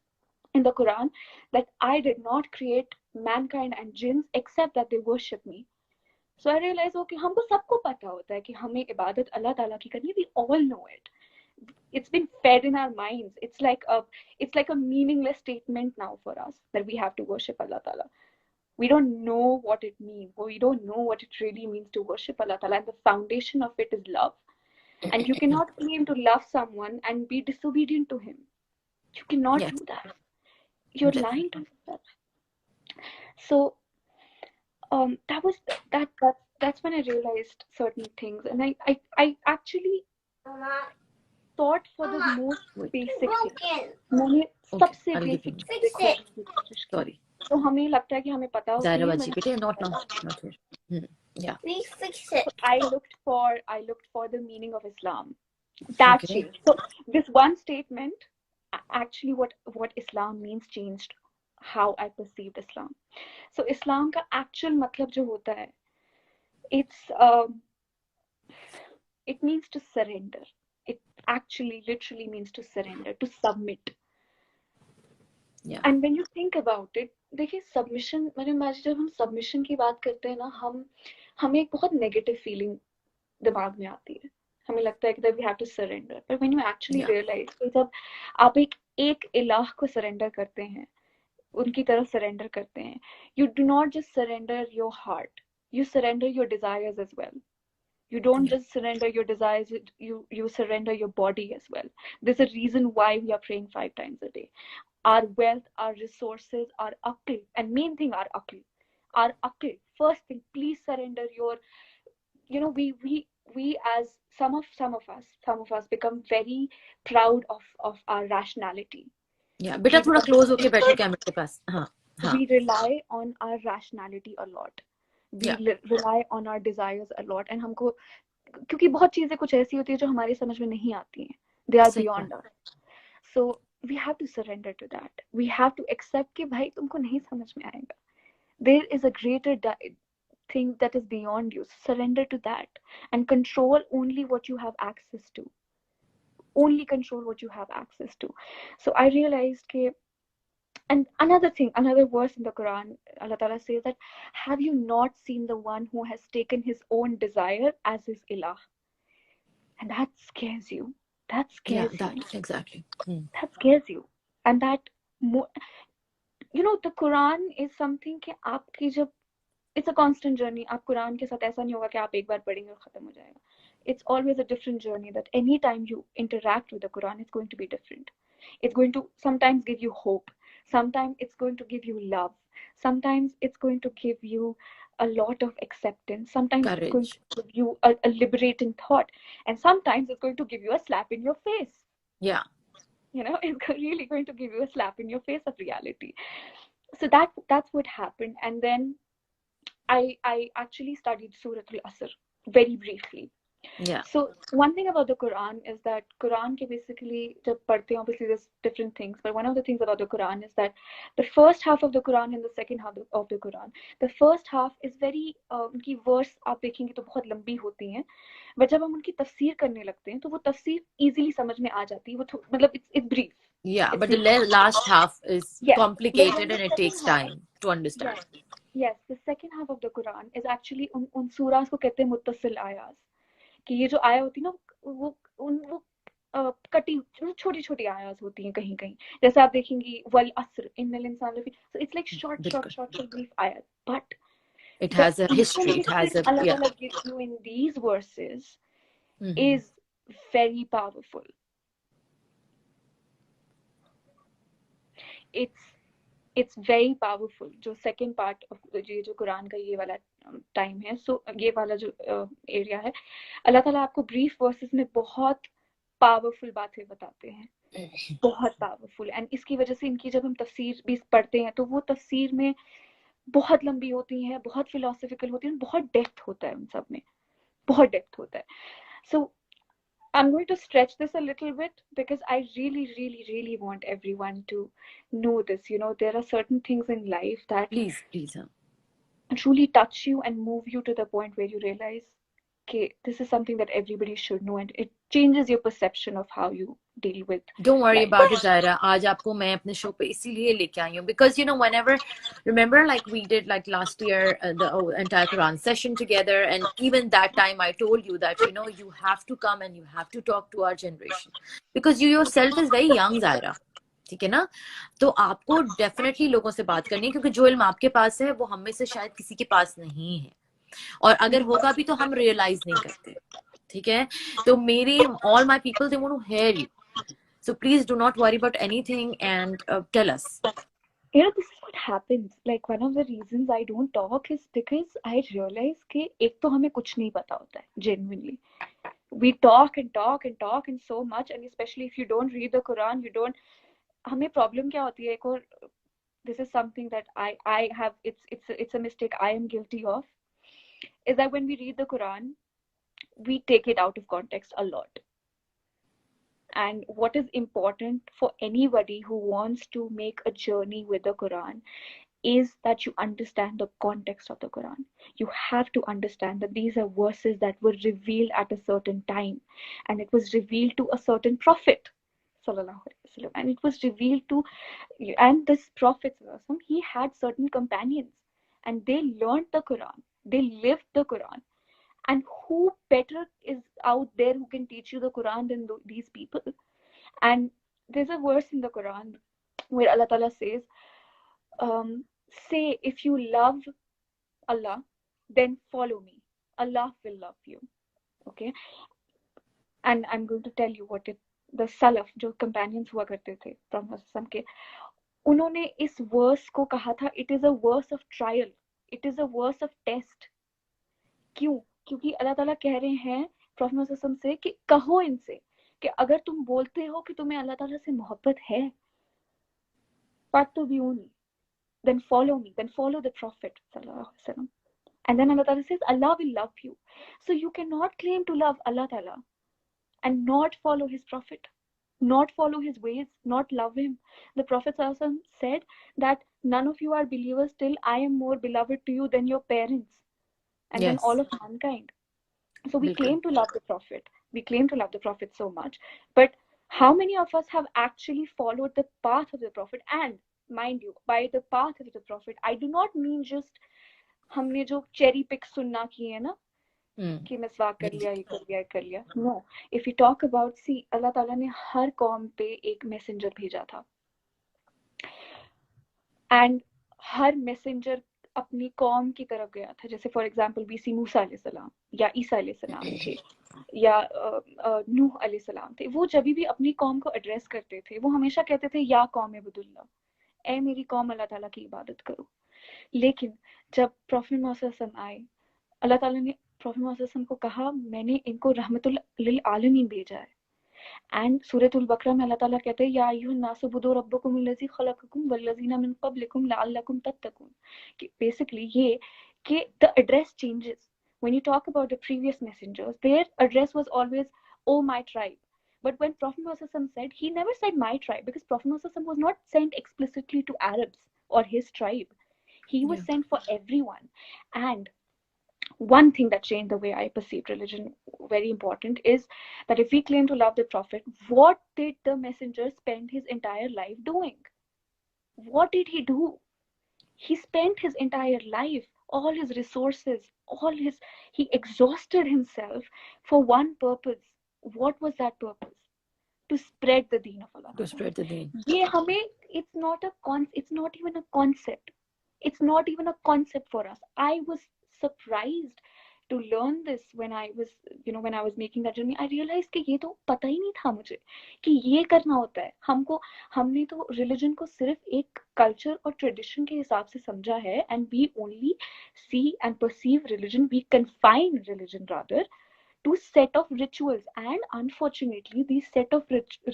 in the Quran that I did not create mankind and jinns except that they worship me. So I realize, okay, हमको सबको पता होता है कि हमें इबादत अल्लाह ताला की करनी है. We all know it. It's been fed in our minds. It's like a meaningless statement now for us that we have to worship Allah Ta'ala. We don't know what it means. We don't know what it really means to worship Allah Ta'ala. And the foundation of it is love. And you cannot claim to love someone and be disobedient to him. You cannot do that. You're lying to yourself. So that's when I realized certain things, and I actually thought for the most basic thing. मैंने सबसे basic चीजें Sorry. तो हमें लगता है कि हमें पता होती है. Zaira bachi, bete, not here. Yeah. We fix it. So I looked for the meaning of Islam. That changed. So this one statement, actually what Islam means changed how I perceived Islam. So Islam का actual मतलब जो होता है, it's it means to surrender. It actually literally means to surrender, to submit. Yeah. And when you think about it, देखिए submission, मैंने imagine जब हम submission की बात करते हैं ना, हमें एक बहुत negative feeling दिमाग में आती है. हमें लगता है कि that we have to surrender. But when you actually Yeah. realize कि जब आप एक इलाह को surrender करते हैं, उनकी तरफ surrender करते हैं, you do not just surrender your heart, you surrender your desires as well. You don't Yeah. just surrender your desires, you surrender your body as well. There's a reason why we are praying 5 times a day. Our wealth, our resources, our akil, and main thing, our akil. First thing, please surrender your. You know, we as some of us become very proud of our rationality. Yeah. बेटा We थोड़ा become close होके बैठो कैमरे के पास. हाँ. हाँ. we rely on our rationality a lot. We Yeah. rely on our desires a lot, and हमको क्योंकि बहुत चीजें कुछ ऐसी होती है जो हमारे समझ में नहीं आती हैं. They are सही beyond बात. us. So we have to surrender to that. We have to accept कि भाई तुमको नहीं समझ में आएगा. There is a greater thing that is beyond you. So surrender to that and control only what you have access to. Only control what you have access to. So I realized that, and another thing, another verse in the Quran, Allah Ta'ala says that, have you not seen the one who has taken his own desire as his ilah? And that scares you. That Yeah. scares you. That exactly. That scares you. And that, the Quran is something कि आपकी जब it's a constant journey. आप कुरान के साथ ऐसा नहीं होगा कि आप एक बार पढ़ेंगे और खत्म हो जाएगा. It's always a different journey that any time you interact with the Quran, it's going to be different. It's going to sometimes give you hope. Sometimes it's going to give you love. Sometimes it's going to give you a lot of acceptance. Sometimes it's going Courage. to give you a liberating thought. And sometimes it's going to give you a slap in your face. Yeah. It's really going to give you a slap in your face of reality. So that's what happened. And then I actually studied Surah Al-Asr very briefly. Yeah. So one thing about the Quran is that Quran ke basically jab padhte hain, obviously there's different things, but one of the things about the Quran is that the first half of the Quran and the second half of the Quran, the first half is very उनकी verse आप देखेंगे तो बहुत लंबी होती हैं, but जब हम उनकी तफसीर करने लगते हैं तो वो तफसीर easily समझ में आ जाती है. वो मतलब it's brief. Yeah. It's But the brief. last half is Yes, but complicated then the and it second takes half, time to understand. yes, the second half of the Quran is actually उन सूरास को कहते हैं मुत्तसिल आयास. कि ये जो आया होती है ना, वो कटी छोटी छोटी आयास होती हैं कहीं कहीं. जैसे आप देखेंगी वल अस्र इन्नल इंसान लफी, so it's like बिल्कुल. short brief ayat, but It the has a history. It has information a Allah yeah. Ta'ala gives you in these verses Mm-hmm. is very powerful. It's very powerful. जो second part of ये जो कुरान का ये वाला time है, so ये वाला जो area है, अल्लाह ताला आपको brief verses में बहुत powerful बातें बताते हैं, बहुत powerful. and इसकी वजह से इनकी जब हम तफसीर भी पढ़ते हैं तो वो तफसीर में बहुत लंबी होती हैं, बहुत philosophical होती हैं, बहुत depth होता है उन सब में, बहुत depth होता है. So I'm going to stretch this a little bit because I really want everyone to know this. There are certain things in life that Please. truly touch you and move you to the point where you realize, okay, this is something that everybody should know, and it changes your perception of how you deal with Don't worry life. about it, Zaira. आज आपको मैं अपने show पे इसीलिए लेके आई हूँ because whenever, remember like we did like last year the entire Quran session together, and even that time I told you that you have to come and you have to talk to our generation because you yourself is very young, Zaira. ठीक है ना? तो आपको definitely लोगों से बात करनी है क्योंकि जो इल्म आपके पास है वो हम में से शायद किसी के पास नहीं है, और अगर होगा भी तो हम रियलाइज नहीं करते. ठीक है? तो मेरे all my people, they want to hear you. So please do not worry about anything and tell us. This is what happens. Like one of the reasons I don't talk is because I realize कि एक तो हमें कुछ नहीं पता होता है, genuinely. We talk and so much, and especially if you don't read the Quran, हमें problem क्या होती है एक और, this is something that I have, it's a mistake I am guilty of, is that when we read the Quran, we take it out of context a lot. And what is important for anybody who wants to make a journey with the Quran is that you understand the context of the Quran. You have to understand that these are verses that were revealed at a certain time, and it was revealed to a certain prophet, sallallahu alaihi wasallam, and it was revealed to, and this prophet, sallallahu alaihi wasallam, he had certain companions, and they learned the Quran, they lived the Quran, and who better is out there who can teach you the Quran than these people? And there's a verse in the Quran where Allah Ta'ala says, say if you love Allah, then follow me. Allah will love you. Okay? And I'm going to tell you what it, the Salaf, जो companions हुआ करते थे Prophet के, उन्होंने इस verse को कहा था, it is a verse of trial, it is a verse of test. क्यों? क्योंकि अल्लाह ताला कह रहे हैं Prophet से कि कहो इनसे कि अगर तुम बोलते हो कि तुम्हें अल्लाह ताला से मोहब्बत है, fattabi'uni, then follow me, then follow the Prophet sallallahu alaihi wasallam. And then Allah Ta'ala says, Allah will love you. So you cannot claim to love Allah Ta'ala and not follow his Prophet, not follow his ways, not love him. The Prophet said that none of you are believers till I am more beloved to you than your parents and then all Yes, of mankind. So we बिल्कुल. claim to love the Prophet. We claim to love the Prophet so much. But how many of us have actually followed the path of the Prophet? And mind you, by the path of the Prophet, I do not mean just हमने जो cherry pick सुनना किए है ना कि मिसवाक कर लिया, ये कर लिया, ये कर लिया. No. If you talk about, see, अल्लाह ताला ने हर कौम पे एक मैसेंजर भेजा था. And हर मैसेंजर अपनी कौम की तरफ गया था. जैसे फॉर एग्जांपल बीसी मूसा अलैहिस्सलाम या ईसा अलैहिस्सलाम थे या नूह अलैहिस्सलाम थे. वो जब भी अपनी कौम को एड्रेस करते थे, वो हमेशा कहते थे या कौम इबुदुल्लाह, ए मेरी कौम अल्लाह ताला की इबादत करो. लेकिन जब प्रॉफिट मोहम्मद आए, अल्लाह ताला ने प्रॉफिट मोहम्मद को कहा मैंने इनको रहमतुल लिल आलमीन भेजा है. एंड सूरतुल बकरा में अल्लाह ताला कहते हैं या अय्युहन नासु बुदू रब्बकुम अल्लज़ी खलक़कुम वल्लज़ीना मिन क़ब्लिकुम लअल्लकुम तत्तक़ून. कि बेसिकली ये कि the address changes. When you talk about the previous messengers, their address was always, oh my tribe. But when Prophet Muhammad said, he never said my tribe, because Prophet Muhammad was not sent explicitly to Arabs or his tribe. He was Yeah. sent for everyone. And one thing that changed the way I perceived religion, very important, is that if we claim to love the Prophet, what did the messenger spend his entire life doing? What did he do? He spent his entire life, all his resources, he exhausted himself for one purpose. What was that purpose? To spread the deen of Allah. To spread the deen. It's not even a concept. It's not even a concept for us. I was surprised to learn this when I was making that journey. I realized कि ये तो पता ही नहीं था मुझे कि ये करना होता है. हमने तो religion को सिर्फ एक culture और tradition के हिसाब से समझा है, and we only see and perceive religion, we confine religion rather to set of rituals, and unfortunately these set of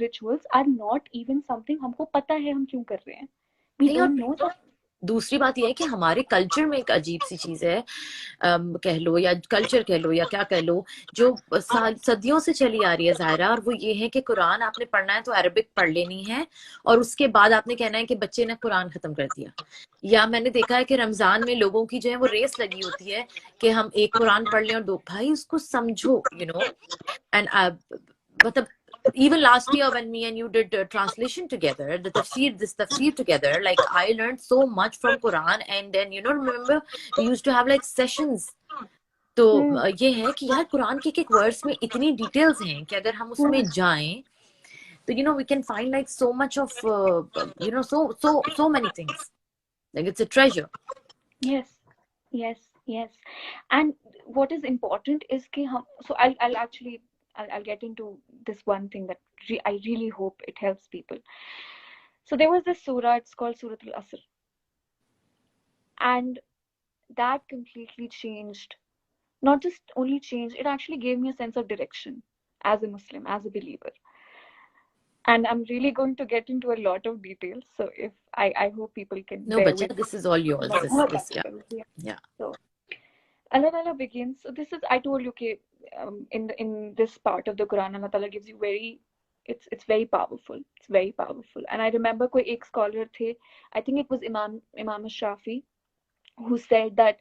rituals are not even something हमको पता है हम क्यों कर रहे हैं. We don't know that. दूसरी बात यह है कि हमारे कल्चर में एक अजीब सी चीज है, कह लो या कल्चर कह लो या क्या कह लो, जो सदियों से चली आ रही है ज़ायरा, और वो ये है कि कुरान आपने पढ़ना है तो अरबिक पढ़ लेनी है और उसके बाद आपने कहना है कि बच्चे ने कुरान खत्म कर दिया. या मैंने देखा है कि रमजान में लोगों की जो है वो रेस लगी होती है कि हम एक कुरान पढ़ लें और दो. भाई उसको समझो, एंड मतलब even last year when me and you did translation together, this tafsir together, like I learned so much from Quran, and then remember we used to have like sessions. तो ये है कि यार कुरान के एक वर्स में इतनी डिटेल्स हैं कि अगर हम उसमें जाएं तो we can find like so much of so many things, like it's a treasure. Yes. And what is important is कि हम, so I'll get into this one thing that I really hope it helps people. So there was this surah, it's called Surah Al-Asr, and that completely changed, not just only changed, it actually gave me a sense of direction as a Muslim, as a believer. And I'm really going to get into a lot of details, so if I hope people can no bear but with this is all yours, this yeah. So Allah Ta'ala begins. So this is, I told you, okay, in this part of the Quran, Allah Ta'ala gives you very It's very powerful. It's very powerful. And I remember कोई एक scholar थे, I think it was Imam Shafi, who said that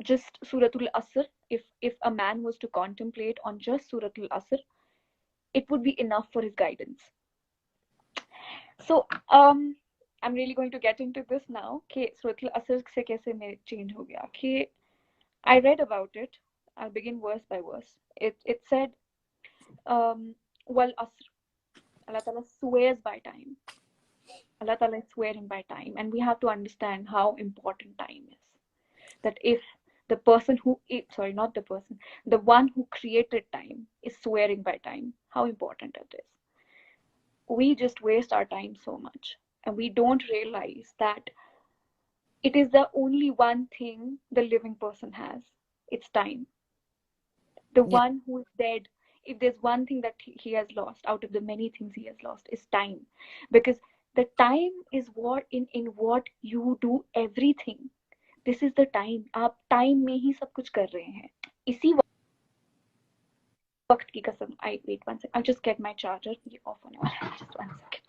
just Suratul Asr, if a man was to contemplate on just Suratul Asr, it would be enough for his guidance. So I'm really going to get into this now. कि Suratul Asr से कैसे मैं change हो गया. कि I read about it. I'll begin verse by verse. It said, wal asr. Allah Ta'ala swears by time. Allah Ta'ala is swearing by time, and we have to understand how important time is. That if the person who, sorry, not the person, the one who created time is swearing by time, how important it is. We just waste our time so much, and we don't realize that it is the only one thing the living person has. It's time. The one who is dead, if there's one thing that he has lost out of the many things he has lost, is time. Because the time is what in what you do everything. This is the time. आप time में ही सब कुछ कर रहे हैं. इसी वक्त की कसम. Wait 1 second. I'll just get my charger. ये off होने वाला है. Just 1 second.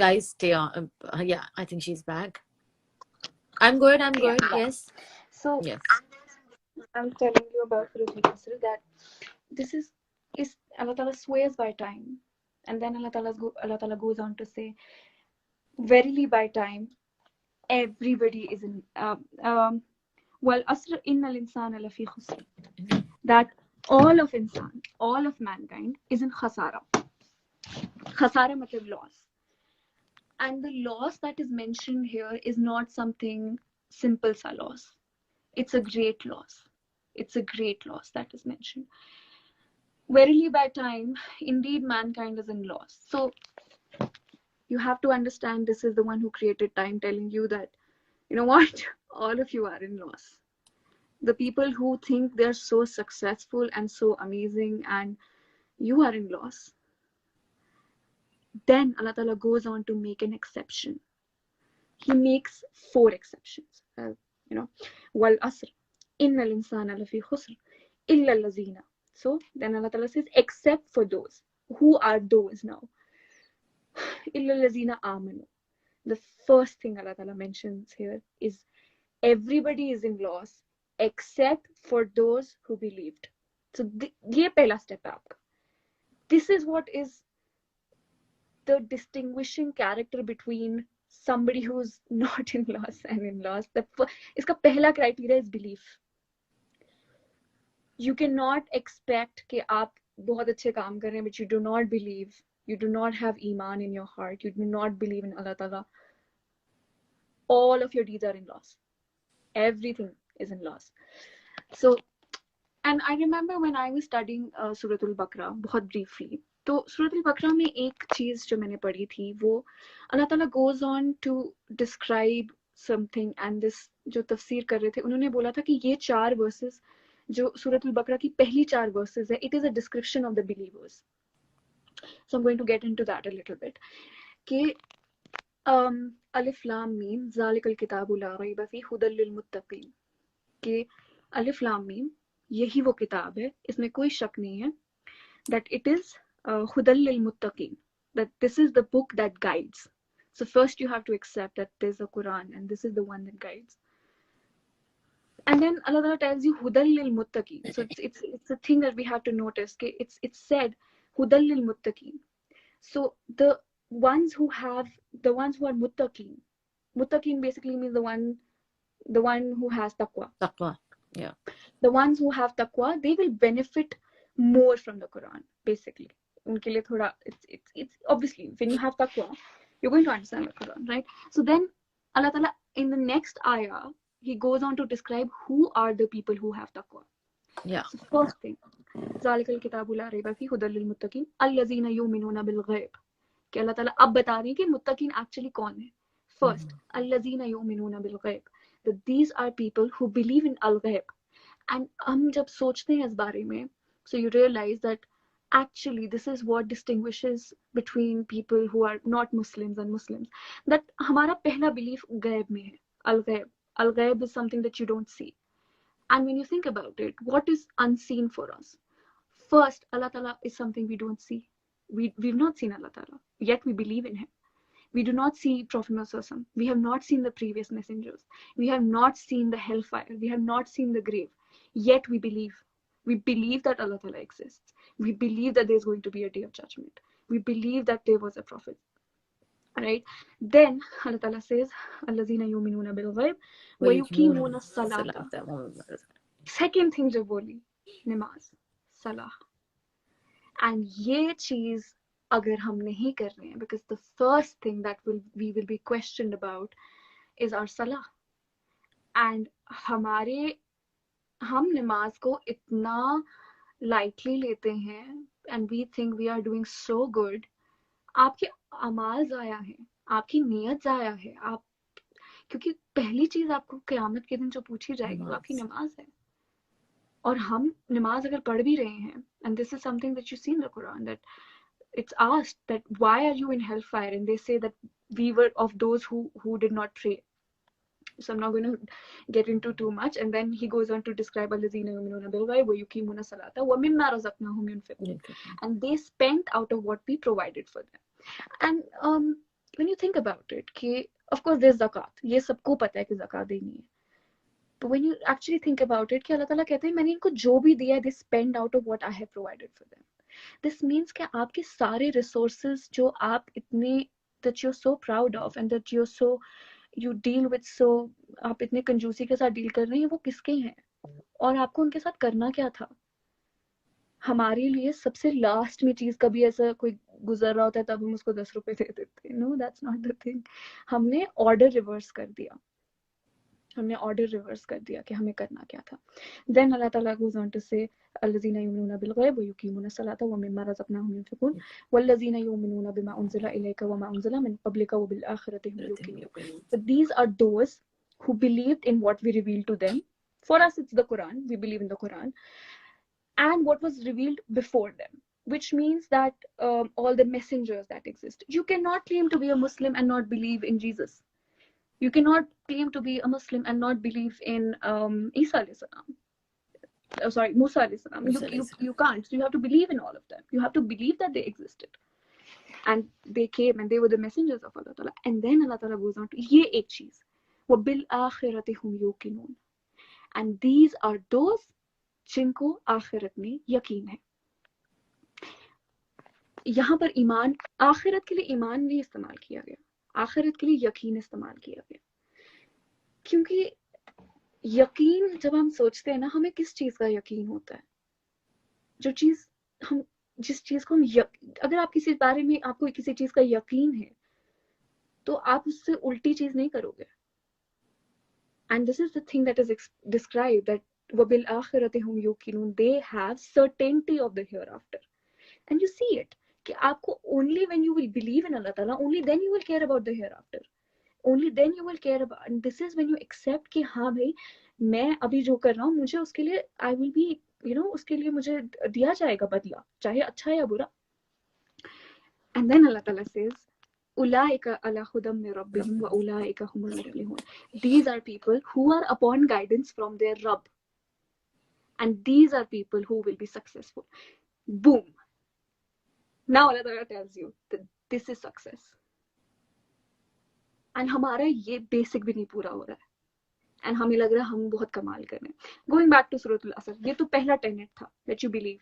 Guys, stay on. Yeah, I think she's back. I'm good. Yes. So Yes. I'm telling you about Suratul Asr that this is Allah Ta'ala swears by time, and then Allah Ta'ala goes on to say, verily by time, everybody is in wal asr innal insana lafi khusr, that all of mankind is in khasara. Khasara matlab loss. And the loss that is mentioned here is not something simple sa loss. It's a great loss. It's a great loss that is mentioned. Verily by time, indeed mankind is in loss. So you have to understand this is the one who created time telling you that, you know what, all of you are in loss. The people who think they're so successful and so amazing, and you are in loss. Then Allah Ta'ala goes on to make an exception. He makes 4 exceptions. Wal asr, innal insana lafi khusr, illa allazina. So then Allah Ta'ala says, except for those. Who are those now? Illa allazina amanu. The first thing Allah Ta'ala mentions here is everybody is in loss except for those who believed. So ye pehla step hai aapka. This is what is the distinguishing character between somebody who's not in loss and in loss. Iska pehla criteria is belief. You cannot expect कि आप बहुत अच्छे काम कर रहे हैं, but you do not believe, you do not have iman in your heart, you do not believe in Allah Ta'ala. All of your deeds are in loss. Everything is in loss. So, and I remember when I was studying Suratul Baqarah, बहुत briefly, तो सूरत बकरा में एक चीज जो मैंने पढ़ी थी वो अल्लाह ताला goes on to describe something, and this जो तफसीर कर रहे थे उन्होंने बोला था कि ये 4 verses जो सूरत बकरा की पहली 4 verses है, it is a description of the believers. So I'm going to get into that a little bit. कि अलिफ लाम मीम ज़ालिकल किताबु ला रैब फीह हुदल लिल मुत्तकीन, कि अलिफ लाम मीम यही वो किताब है, इसमें कोई शक नहीं है, that it is Hudal lil Muttaqin, that this is the book that guides. So first you have to accept that there's a Quran and this is the one that guides. And then Allah tells you Hudal lil Muttaqin. So it's a thing that we have to notice. Okay? It's said Hudal lil Muttaqin. So the ones who are Muttaqin. Muttaqin basically means the one who has taqwa. Taqwa, yeah. The ones who have taqwa, they will benefit more from the Quran, basically. उनके लिए थोड़ा it's obviously when you have taqwa you're going to understand the Quran, right? So then Allah Ta'ala in the next ayah he goes on to describe who are the people who have taqwa. Yeah. So first thing, ذَلِكَ الْكِتَابُ لَا رَيْبَ فِيهِ هُدًى لِلْمُتَّقِينَ الَّذِينَ يُؤْمِنُونَ بِالْغَيْبِ, कि अल्लाह ताला अब बता रहे हैं कि मुत्तकीन actually कौन है. First, अल्लज़ीना युमिनूना bill गैब, that these are people who believe in al-ghaib. And हम जब सोचते हैं इस बारे में, so you realize that actually this is what distinguishes between people who are not Muslims and Muslims. That हमारा पहला belief गैब में है, al-ghaib. Al-ghaib is something that you don't see. And when you think about it, what is unseen for us? First, Allah Ta'ala is something we don't see. We've not seen Allah Ta'ala, yet we believe in Him. We do not see Prophet Muhammad. We have not seen the previous messengers. We have not seen the hellfire. We have not seen the grave. Yet we believe. We believe that Allah Ta'ala exists. We believe that there's going to be a day of judgment. We believe that there was a prophet. Right? Then Allah Ta'ala says, Allazina yuminuna bil ghaib wa yuqimuna salata. Second thing जो बोली, नमाज, सलाह. And ये चीज अगर हम नहीं कर रहे हैं, because the first thing that we will be questioned about is our salah. And हम नमाज को इतना lightly लेते हैं and we think we are doing so good. आपके अमाल जाया है, आपकी नियत जाया है, आप, क्योंकि पहली चीज आपको क़यामत के दिन जो पूछी जाएगी वो आपकी नमाज है. और हम नमाज अगर पढ़ भी रहे हैं, and this is something that you see in the Quran, that it's asked that why are you in hellfire, and they say that we were of those who did not pray. So I'm not going to get into too much. And then he goes on to describe allazina yu'minuna bil ghaib wa yuqimuna salata wa mimma razaqnahum yunfiqun, and they spent out of what we provided for them. And when you think about it, कि of course there's zakat, ये सबको पता है कि zakat देनी है. But when you actually think about it, कि अल्लाह ताला कहते हैं मैंने इनको जो भी दिया है, they spend out of what I have provided for them. This means कि आपके सारे resources जो आप इतने, that you're so proud of and that you're so, you deal with, so आप इतने कंजूसी के साथ डील कर रहे हैं, वो किसके हैं और आपको उनके साथ करना क्या था. हमारे लिए सबसे लास्ट में चीज कभी ऐसा कोई गुजर रहा होता है तब हम उसको 10 रुपए दे देते हैं. No, that's not the thing. हमने ऑर्डर रिवर्स कर दिया. हमने ऑर्डर रिवर्स कर दिया कि हमें करना क्या था. देन अल्लाह ताला goes on to say allazina yu'minuna bil ghaib wa yuqimuna salata wa mimma razaqnahum yunfiqun wallazina yu'minuna bima unzila ilayka wa ma unzila min qablika wa bil akhirati hum yuqinun. But these are those who believed in what we revealed to them. For us it's the Quran. We believe in the Quran and what was revealed before them, which means that all the messengers that exist. You cannot claim to be a Muslim and not believe in Jesus. You cannot claim to be a Muslim and not believe in Isa alayhi salam. Musa alayhi salam. You can't. So you have to believe in all of them. You have to believe that they existed. And they came and they were the messengers of Allah Ta'ala. And then Allah Ta'ala goes on to, ye ek cheez. وَبِالْآخِرَةِ هُمْ يُوقِنُونَ. And these are those जिनको आखिरत में यकीन है. यहाँ पर ईमान, आखिरत के लिए ईमान नहीं इस्तेमाल किया गया, आखिरत के लिए यकीन इस्तेमाल किया गया. क्योंकि यकीन जब हम सोचते हैं ना, हमें किस चीज का यकीन होता है, जो चीज हम, जिस चीज को हम अगर आप किसी बारे में, आपको किसी चीज का यकीन है तो आप उससे उल्टी चीज नहीं करोगे. And this is the thing that is described, that وَبِالْآخِرَةِ هُمْ يُوقِنُونَ, they have certainty of the hereafter. And you see it, कि आपको only when you will believe in Allah Ta'ala, only then you will care about the hereafter. Only then you will care about, and this is when you accept कि हाँ भाई मैं अभी जो कर रहा हूँ मुझे उसके लिए I will be, उसके लिए मुझे दिया जाएगा बदला, चाहे अच्छा या बुरा. And then Allah Ta'ala says Ulaika ala hudam min rabbihim wa ulaika humul muflihun. These are people who are upon guidance from their Rabb, and these are people who will be successful. Boom. Now Allah Ta'ala tells you that this is success. And हमारा ये basic भी नहीं पूरा हो रहा है. And हमें लग रहा है हम बहुत कमाल कर रहे हैं. Going back to Suratul Asr, ये तो पहला tenet था, that you believe,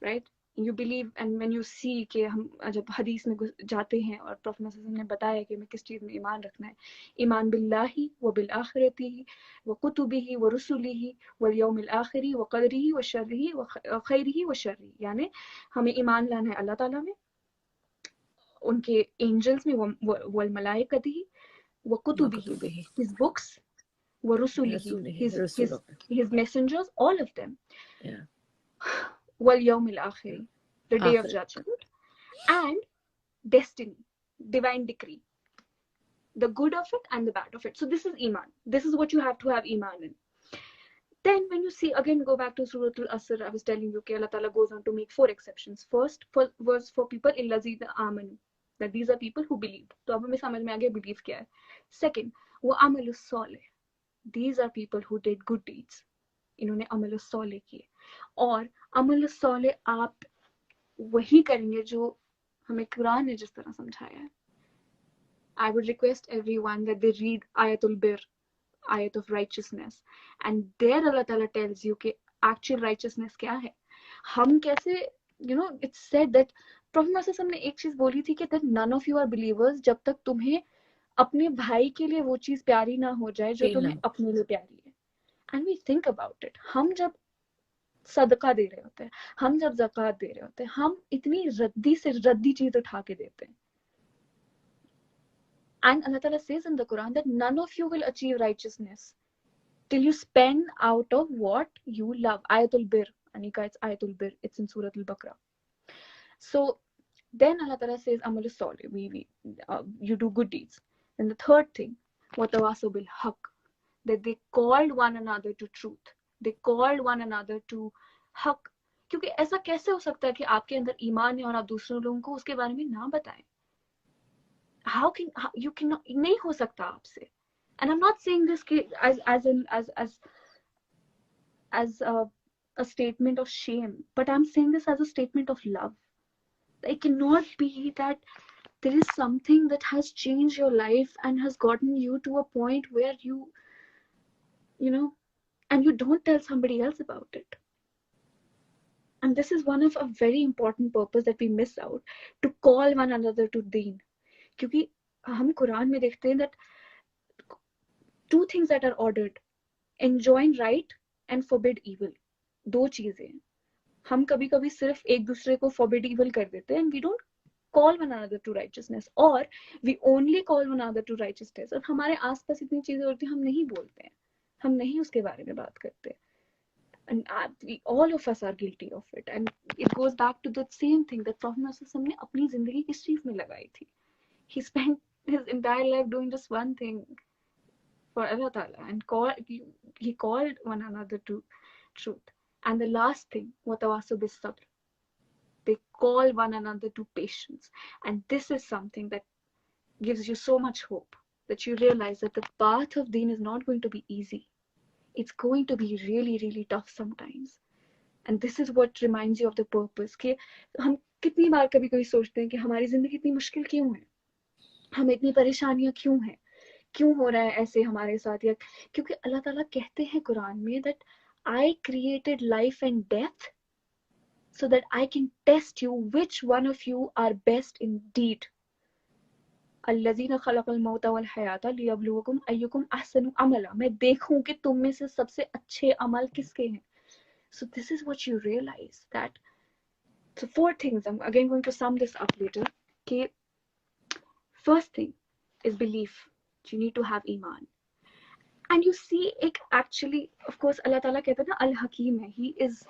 right? You believe, and when you see कि हम जब हदीस में जाते हैं और प्रॉफेट मोहम्मद ने बताया कि हमें किस चीज में ईमान रखना है, ईमान बिल्लाही व बिल आखिरती व कुतुबिही व रुसुलिही व यौमिल आखिरी व क़दरिही व शर्रिही व खैरिही व शर्रिही. यानी हमें ईमान लाना है अल्लाह ताला में, उनके एंजल्स में, वल मलाइकतिही व कुतुबिही, his books, व रुसुलिही, his messengers, all of them. Wal yawmil akhir, the day of judgment, and destiny, divine decree, the good of it and the bad of it. So this is iman. This is what you have to have iman in. Then when you see, again go back to Surah Al-Asr, I was telling you that Allah Ta'ala goes on to make 4 exceptions. First was for people illazina amanu, that these are people who believed. तो अब हमें समझ में आ गया belief क्या है. Second, वो अमल Saleh, these are people who did good deeds. इन्होंने अमल सालेह किए. और अमल सालेह आप वही करेंगे जो हमें कुरान ने जिस तरह समझाया है. I would request everyone that they read Ayatul Bir, ayat of righteousness, and there Allah Ta'ala tells you कि actual righteousness क्या है. हम कैसे, it's said that Prophet Muhammad ने एक चीज बोली थी कि that none of you are believers जब तक तुम्हें अपने भाई के लिए वो चीज प्यारी ना हो जाए जो तुम्हें अपने लिए प्यारी है. And we think about it, हम जब सदका दे रहे होते हैं, हम जब ज़कात दे रहे होते हैं, हम इतनी रद्दी से रद्दी चीज उठा के देते हैं. And Allah Ta'ala says in the Quran that none of you will achieve righteousness till you spend out of what you love. Ayatul Bir. Anika, it's Ayatul Bir. It's in Surah Al-Baqarah. So then Allah Ta'ala says, Amal Salih, you do good deeds. And the third thing, Watawasaw bil Haqq, that they called one another to truth. They called one another to Haqq. क्योंकि ऐसा कैसे हो सकता है कि आपके अंदर ईमान है और आप दूसरों लोगों को उसके बारे में ना बताएं? How you cannot, नहीं हो सकता आपसे. And I'm not saying this as a statement of shame, but I'm saying this as a statement of love. It cannot be that there is something that has changed your life and has gotten you to a point where you and you don't tell somebody else about it. And this is one of a very important purpose that we miss out, to call one another to deen. क्योंकि हम कुरान में देखते हैं that 2 things that are ordered, enjoin right and forbid evil. 2 चीजें हैं. हम कभी कभी सिर्फ एक दूसरे को forbid evil कर देते हैं, and we don't call one another to righteousness, or we only call one another to righteousness. और हमारे आसपास इतनी चीजें होती हैं, हम नहीं बोलते हैं, हम नहीं उसके बारे में बात करते. And all of us are guilty of it. And it goes back to the same thing that Prophet Muhammad ने अपनी जिंदगी किस चीज में लगाई थी. He spent his entire life doing just one thing for Allah Ta'ala, and he called one another to truth. And the last thing, وَتَوَاصَوْا بِالصَّبْرِ, they call one another to patience. And this is something that gives you so much hope, that you realize that the path of deen is not going to be easy. It's going to be really, really tough sometimes. And this is what reminds you of the purpose. कि हम कितनी बार कभी कभी सोचते हैं कि हमारी जिंदगी इतनी मुश्किल क्यों है, हमें इतनी परेशानियां क्यों हैं, क्यों हो रहा है ऐसे हमारे साथ. या क्योंकि अल्लाह ताला कहते हैं कुरान में that I created life and death so that I can test you which one of you are best indeed. الذين خلق الموت والحياة ليبلوكم أيكم أحسن عملا. मैं देखूं कि तुम में से सबसे अच्छे अमल किसके हैं. So this is what you realize, that so 4 things. I'm again going to sum this up later. Okay, first thing is belief. You need to have iman. And you see, actually, of course, Allah Ta'ala कहता है ना, Al-Hakim है, He is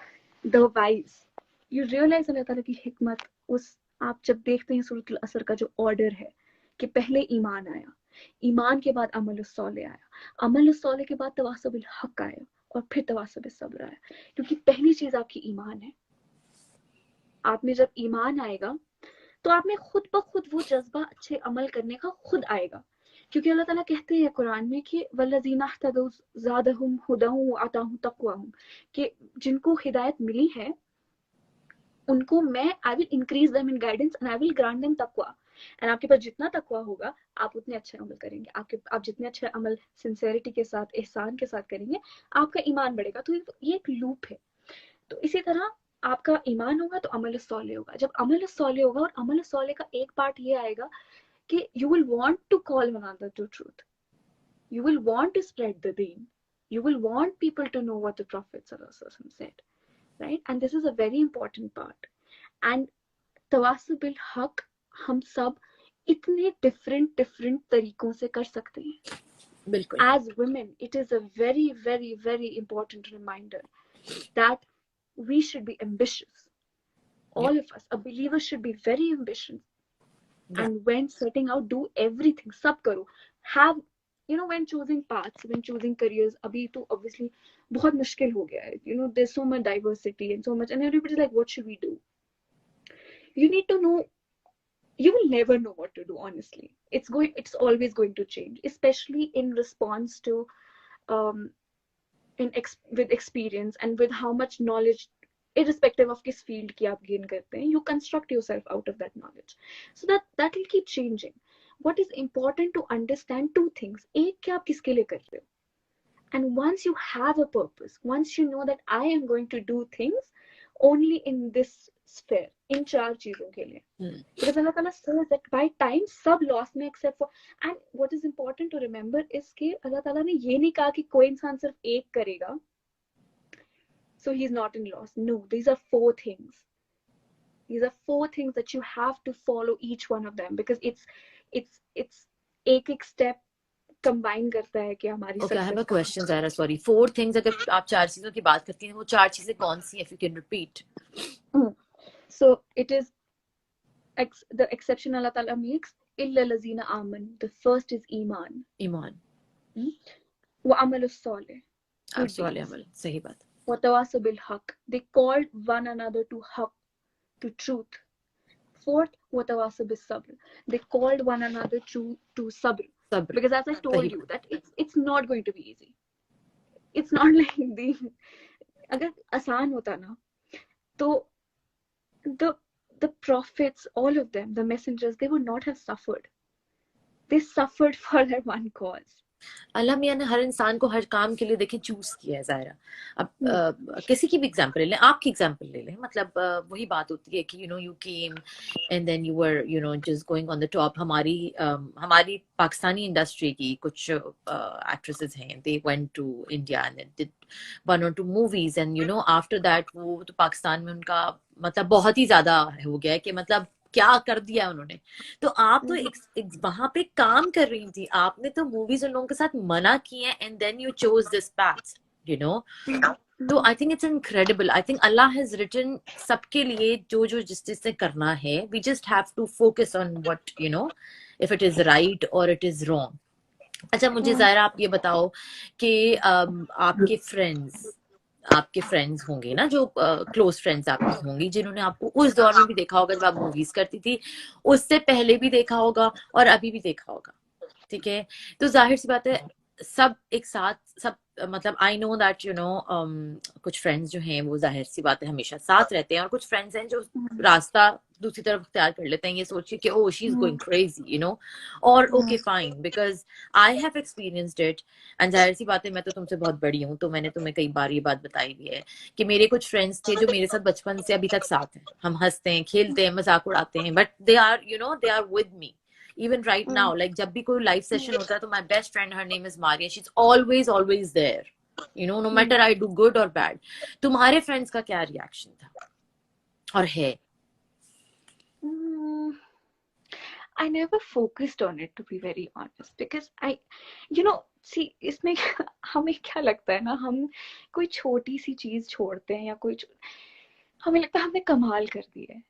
the wise. You realize Allah Ta'ala की हिकमत उस, आप जब देखते हैं सूरत अल-असर का जो ऑर्डर है कि पहले ईमान आया, ईमान के बाद अमल सॉलेह आया, अमल सॉलेह के बाद तवासौ बिल हक आया, और फिर तवासौ बिस सब्र आया. क्योंकि पहली चीज आपकी ईमान है. आप में जब ईमान आएगा तो आप में खुद ब खुद वो जज्बा अच्छे अमल करने का खुद आएगा. क्योंकि अल्लाह ताला कहते हैं कुरान में कि वल्लज़ीना इह्तदौ ज़ादहुम हुदन व अताहुम तक़वाहुम, कि जिनको हिदायत मिली है उनको मैं I will increase them in guidance and I will grant them तक़वा. एंड आपके पास जितना तक़वा होगा आप उतने अच्छे अमल करेंगे. आप जितने अच्छे अमल सिंसेरिटी के साथ, एहसान के साथ करेंगे, आपका ईमान बढ़ेगा. तो ये एक लूप है. तो इसी तरह आपका ईमान होगा तो अमल सॉलेह होगा. जब अमल सॉलेह होगा, और अमल सॉलेह का एक पार्ट ये आएगा कि you will want to call one another to truth. You will want to spread the deen. You will want people to know what the Prophet ﷺ said, right? And this is a very important part. And तवासुब bil हक हम सब इतने different तरीकों से कर सकते हैं. बिल्कुल. As women, it is a very, very, very important reminder that we should be ambitious. All of us, a believer should be very ambitious. Yeah. And when setting out, do everything, sab karo. Have, you know, when choosing paths, when choosing careers, abhi to obviously बहुत मुश्किल हो गया है. You know, there's so much diversity and so much, and everybody's like, what should we do? You need to know. You will never know what to do, honestly. It's always going to change, especially in response to um with experience and with how much knowledge, irrespective of किस field की आप gain करते हैं, you construct yourself out of that knowledge. So that will keep changing. What is important to understand two things. एक, कि आप किसके लिए कर रहे हो. And once you have a purpose, once you know that I am going to do things only in this sphere, in चार चीजों के लिए. Because Allah Ta'ala says that by time सब loss में except for, and what is important to remember is कि Allah Ta'ala ने ये नहीं कहा कि कोई इंसान सिर्फ एक करेगा, so he's not in loss. No, these are four things. These are four things that you have to follow each one of them, because it's एक step combine करता है कि हमारी Okay, I have a success. question, Zaira. Sorry. 4 things अगर आप 4 चीजों की बात करती हैं, वो 4 चीजें कौन सी हैं? If you can repeat. So it is the exception Allah Ta'ala makes. إِلَّا الَّذِينَ آمَنُوا. The first is iman. Iman. وَعَمَلُ الصَّالِحِ. Absolutely, amal. सही बात. وَتَوَاصَوْا بِالْحَقِّ. They called one another to haqq, to truth. Fourth, وَتَوَاصَوْا بِالصَّبْرِ. They called one another to sabr. Sabr. Because as I told you, that it's not going to be easy. It's not like the अगर आसान होता ना, तो the prophets, all of them, the messengers, they would not have suffered. They suffered for their one cause. अल्लाह मियाँ ने हर इंसान को हर काम के लिए देखें चूज किया है ज़ाहिरा. अब किसी की भी एग्जांपल ले लें, आपकी एग्जांपल ले लें, मतलब वही बात होती है कि you know you came and then you were you know just going on the top. हमारी पाकिस्तानी इंडस्ट्री की कुछ एक्ट्रेसेस हैं, they went to India and did 1 or 2 movies and you know after that वो तो पाकिस्तान में उनका मतलब बहुत ही ज्यादा हो गया है कि मतलब क्या कर दिया उन्होंने. तो आप तो वहां पे काम कर रही थी, आपने तो मूवीज उन लोगों के साथ मना की है and then you chose this path, you know. तो I think it's incredible. I think Allah has written सबके लिए जो जो जिस चीज से करना है. We just have to focus on what you know, if it is right और इट इज रॉन्ग. अच्छा, मुझे ज़ाहिरा आप ये बताओ कि आपके फ्रेंड्स होंगे ना, जो क्लोज फ्रेंड्स आपकी होंगी, जिन्होंने आपको उस दौर में भी देखा होगा जब आप मूवीज करती थी, उससे पहले भी देखा होगा और अभी भी देखा होगा. ठीक है, तो जाहिर सी बात है सब एक साथ सब मतलब I know that you know कुछ फ्रेंड्स जो हैं वो जाहिर सी बात है हमेशा साथ रहते हैं, और कुछ फ्रेंड्स हैं जो रास्ता दूसरी तरफ इख्तियार कर लेते हैं ये सोच के कि oh she is going crazy you know, और okay fine, because I have experienced it. And जाहिर सी बात है मैं तो तुमसे बहुत बड़ी हूँ, तो मैंने तुम्हें कई बार ये बात बताई भी है कि मेरे कुछ फ्रेंड्स थे जो मेरे साथ बचपन से अभी तक साथ हैं. हम हंसते हैं, खेलते हैं, मजाक उड़ाते हैं, but they are you know they are with me even right now. Like जब भी कोई लाइव सेशन होता है तो my best friend, her name is Maria, she's always there, you know, no matter I do good or bad. तुम्हारे friends का क्या reaction था और है? I never focused on it, to be very honest, because you know, see, इसमें हमें क्या लगता है ना, हम कोई छोटी सी चीज छोड़ते हैं या हमें लगता है हमने कमाल कर दी है.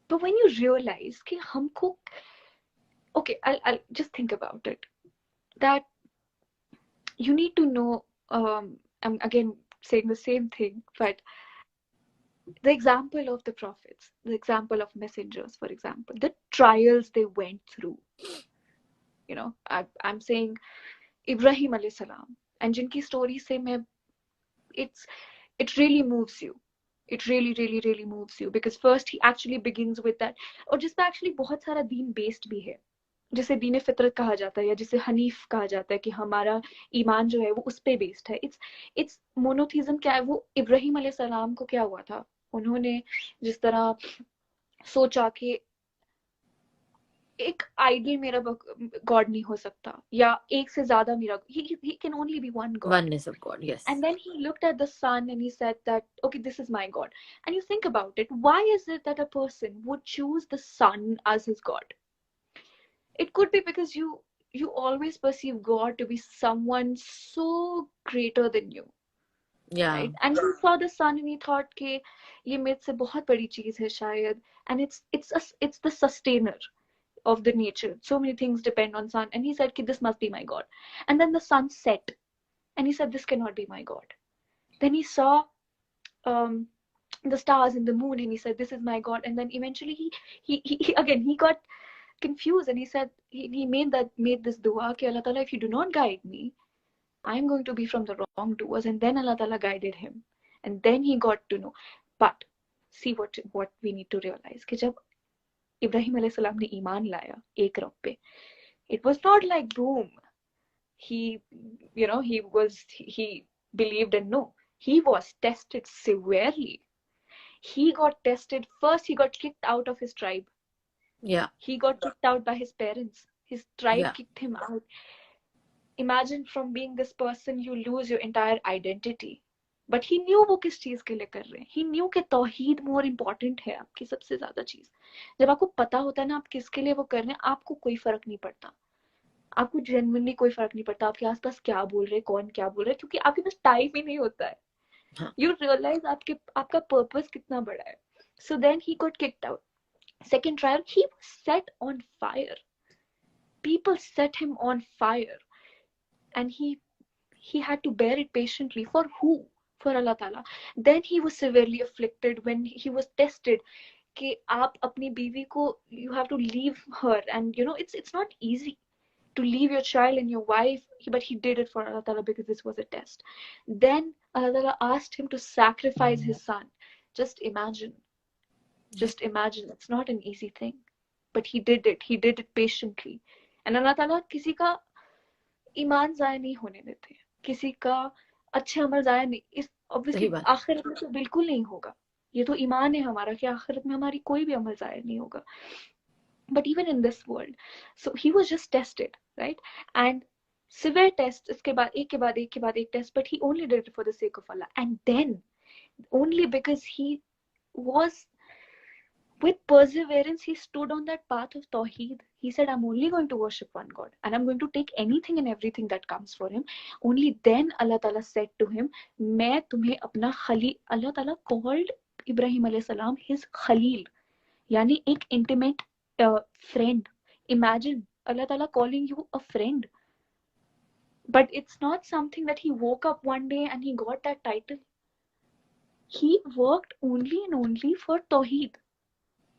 But when you realize कि हमको, okay, I'll just think about it, that you need to know, I'm again saying the same thing, but the example of the prophets, the example of messengers, for example, the trials they went through, you know, I'm saying Ibrahim alayhi salam, and jinki story se main, it really moves you. It really moves you, because first he actually begins with that, और जिसपे actually बहुत सारा दीन based भी है, जिसे दीन फितरत कहा जाता है या जिसे हनीफ कहा जाता है, कि हमारा ईमान जो है वो उस पे बेस्ड है. It's monotheism. क्या है वो? इब्राहिम अलैहिस्सलाम को क्या हुआ था, उन्होंने जिस तरह सोचा कि एक आइडल मेरा गॉड नहीं हो सकता, या एक से ज्यादा मेरा, he can only be one god. Oneness of God, yes. And then he looked at the sun and he said that, okay, this is my god. And you think about it, why is it that a person would choose the sun as his god? It could be because you always perceive God to be someone so greater than you. Yeah. Right? And he saw the sun and he thought कि ये मेरे से बहुत बड़ी चीज है शायद, and it's the sustainer. of the nature. So many things depend on sun. And he said, this must be my God. And then the sun set. And he said, this cannot be my God. Then he saw um, the stars and the moon, and he said, this is my God. And then eventually he got confused, and he said, he made this dua, कि Allah Ta'ala, if you do not guide me, I'm going to be from the wrongdoers. And then Allah Ta'ala guided him. And then he got to know. But see what we need to realize, कि जब इब्राहिम अलैहि सलाम ने ईमान लाया एक रब पे, it was not like boom, he believed, and no, he was tested severely. He got tested. First, he got kicked out of his tribe. Yeah. He got kicked out by his parents. His tribe Yeah. kicked him out. Imagine, from being this person, you lose your entire identity. But he knew वो किस चीज के लिए कर रहे हैं. He knew कि तौहीद more important है आपकी सबसे ज्यादा चीज. जब आपको पता होता है ना आप किसके लिए वो कर रहे हैं, आपको कोई फर्क नहीं पड़ता. आपको जेन्युइनली कोई फर्क नहीं पड़ता आपके आसपास क्या बोल रहे, कौन क्या बोल रहे, क्योंकि आपके पास टाइम ही नहीं होता है. You realize आपका पर्पस कितना बड़ा है. So then he got kicked out. Second trial, he was set on fire. People set him on fire, and he had to bear it patiently. For who? For Allah Ta'ala. Then he was severely afflicted when he was tested. कि आप अपनी बीवी को, you have to leave her, and it's not easy to leave your child and your wife, but he did it for Allah Ta'ala because this was a test. Then Allah Ta'ala asked him to sacrifice his son. Just imagine, it's not an easy thing, but he did it patiently. And Allah Ta'ala किसी का ईमान ज़ाया नहीं होने देते, किसी का अच्छे अमल ज़ाया नहीं. इस obviously आखिरत में तो बिल्कुल नहीं होगा. ये तो ईमान है हमारा कि आखिरत में हमारी कोई भी अमल ज़ाया नहीं होगा. But even in this world, so he was just tested, right? And severe tests, इसके बाद एक test, but he only did it for the sake of Allah. And then only because he was with perseverance, he stood on that path of Tawheed. He said, I'm only going to worship one God, and I'm going to take anything and everything that comes for him. Only then Allah Ta'ala said to him, मैं तुम्हें अपना Khalil. Allah Ta'ala called Ibrahim alayhi salam his Khalil, यानी एक intimate friend. Imagine Allah Ta'ala calling you a friend. But it's not something that he woke up one day and he got that title. He worked only and only for Tawheed.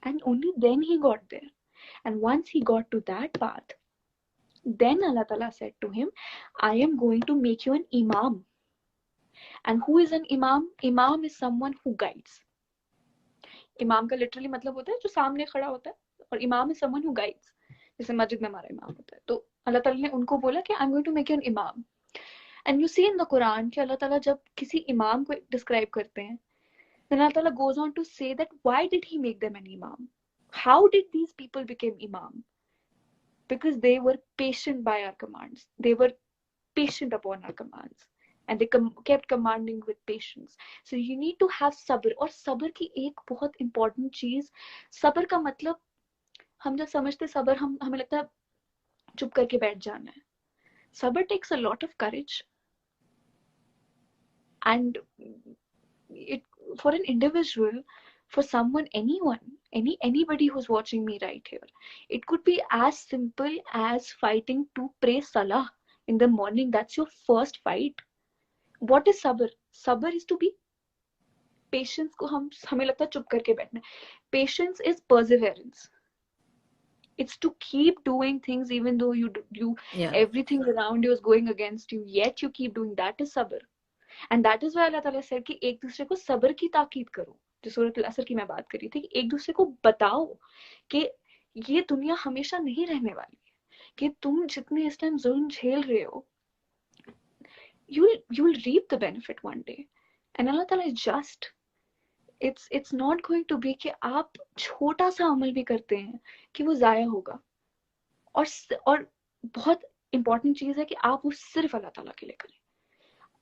And only then he got there. And once he got to that path, then Allah Ta'ala said to him, I am going to make you an imam. And who is an imam? Imam is someone who guides. Imam का literally मतलब होता है जो सामने खड़ा होता है, और imam is someone who guides. जैसे मस्जिद में हमारा imam होता है, तो अल्लाह ताला ने उनको बोला कि I'm going to make you an imam. And you see in the Quran कि अल्लाह ताला जब किसी imam को describe करते हैं, then Allah Ta'ala goes on to say that why did he make them an imam? How did these people become imam? Because they were patient by our commands. They were patient upon our commands. And they kept commanding with patience. So you need to have sabr. और sabr की एक बहुत important चीज, sabr का मतलब हम जब समझते sabr, हमें लगता है चुप करके बैठ जाना है. Sabr takes a lot of courage. And for an individual, for someone, anyone, anybody who's watching me right here, it could be as simple as fighting to pray salah in the morning. That's your first fight. What is sabr? Sabr is to be patience. को हमें लगता है चुप करके बैठना. Patience is perseverance. It's to keep doing things even though everything around you is going against you, yet you keep doing. That is sabr. And that is why Allah Ta'ala said कि एक दूसरे को सब्र की ताकीद करो. जो सूरत अल-असर की मैं बात कर रही थी कि एक दूसरे को बताओ कि ये दुनिया हमेशा नहीं रहने वाली है, कि तुम जितने इस टाइम जुल्म झेल रहे हो, you will reap the benefit one day. And Allah Ta'ala is just. It's not going to be कि आप छोटा सा अमल भी करते हैं कि वो जाया होगा. और बहुत इंपॉर्टेंट चीज है कि आप वो सिर्फ अल्लाह ताला के लिए करें.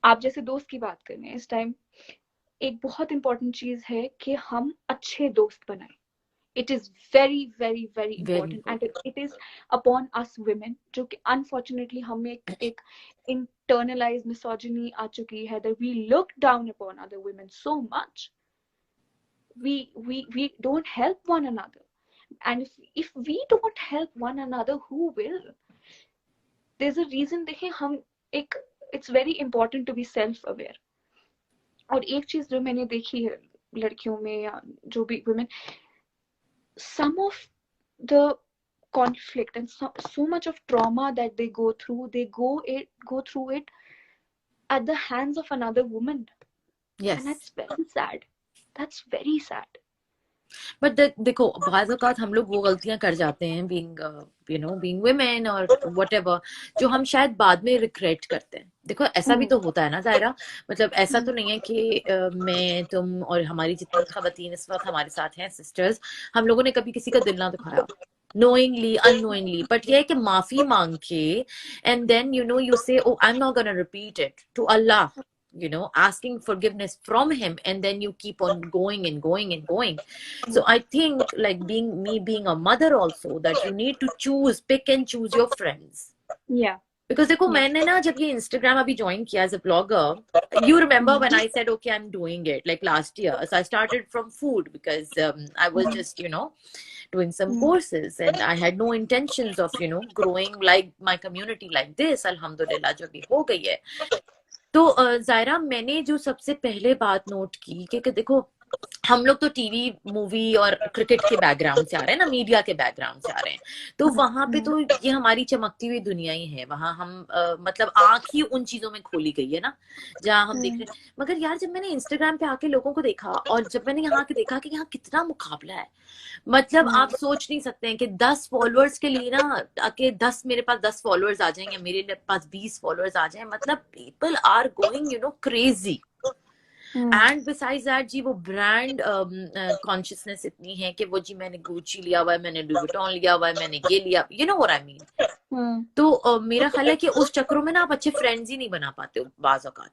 आप जैसे दोस्त की बात कर रहे हैं इस टाइम, एक बहुत इंपॉर्टेंट चीज है कि हम अच्छे दोस्त बनाएं. It is very, very, very important. And it is upon us women, जो कि unfortunately हमें एक internalized misogyny आ चुकी है, that we look down upon other women so much. We don't help one another. And if we don't help one another, who will? There's a reason. देखें हम एक, it's very important to be self aware. और एक चीज जो मैंने देखी है लड़कियों में या जो भी women, some of the conflict and so much of trauma that they go through, they go through it at the hands of another woman. Yes. And that's very sad. That's very sad. But देखो बाज़ औक़ात हम लोग वो गलतियां कर जाते हैं बीइंग बीइंग वुमेन और व्हाटएवर, जो हम शायद बाद में रिग्रेट करते हैं. देखो ऐसा भी तो होता है ना ज़ायरा, मतलब ऐसा तो नहीं है कि मैं तुम और हमारी जितनी ख़वातीन इस वक्त हमारे साथ हैं सिस्टर्स, हम लोगों ने कभी किसी का दिल ना दुखाया knowingly unknowingly, but ये है कि माफी मांग के and then you say, oh, I'm not gonna repeat it to Allah, asking forgiveness from him, and then you keep on going and going and going. So I think like being a mother also, that you need to pick and choose your friends. Yeah. Because देखो मैंने ना जब ये Instagram अभी join किया as a blogger, you remember when I said okay I'm doing it like last year, so I started from food because I was just doing some courses and I had no intentions of growing like my community like this. अल्हम्दुलिल्लाह जो भी हो गई है. तो ज़ायरा मैंने जो सबसे पहले बात नोट की कि देखो हम लोग तो टीवी मूवी और क्रिकेट के बैकग्राउंड से आ रहे हैं ना, मीडिया के बैकग्राउंड से आ रहे हैं, तो वहां पे तो ये हमारी चमकती हुई दुनिया ही है. वहां हम मतलब आंख ही उन चीजों में खोली गई है ना जहां हम देख रहे हैं. मगर यार जब मैंने इंस्टाग्राम पे आके लोगों को देखा और जब मैंने यहाँ के देखा कि यहाँ कितना मुकाबला है, मतलब आप सोच नहीं सकते हैं कि 10 फॉलोअर्स के लिए ना कि 10 मेरे पास 10 फॉलोअर्स आ जाएंगे, मेरे पास 20 फॉलोअर्स आ जाए, मतलब people are going crazy. And besides that जी वो ब्रांड कॉन्शियसनेस इतनी है कि वो जी मैंने गुची लिया हुआ है, मैंने लुई वुइटन लिया हुआ है, मैंने ये लिया, व्हाट आई मीन. तो मेरा ख्याल है कि उस चक्रों में ना आप अच्छे फ्रेंड्स ही नहीं बना पाते हो बाज़ औक़ात,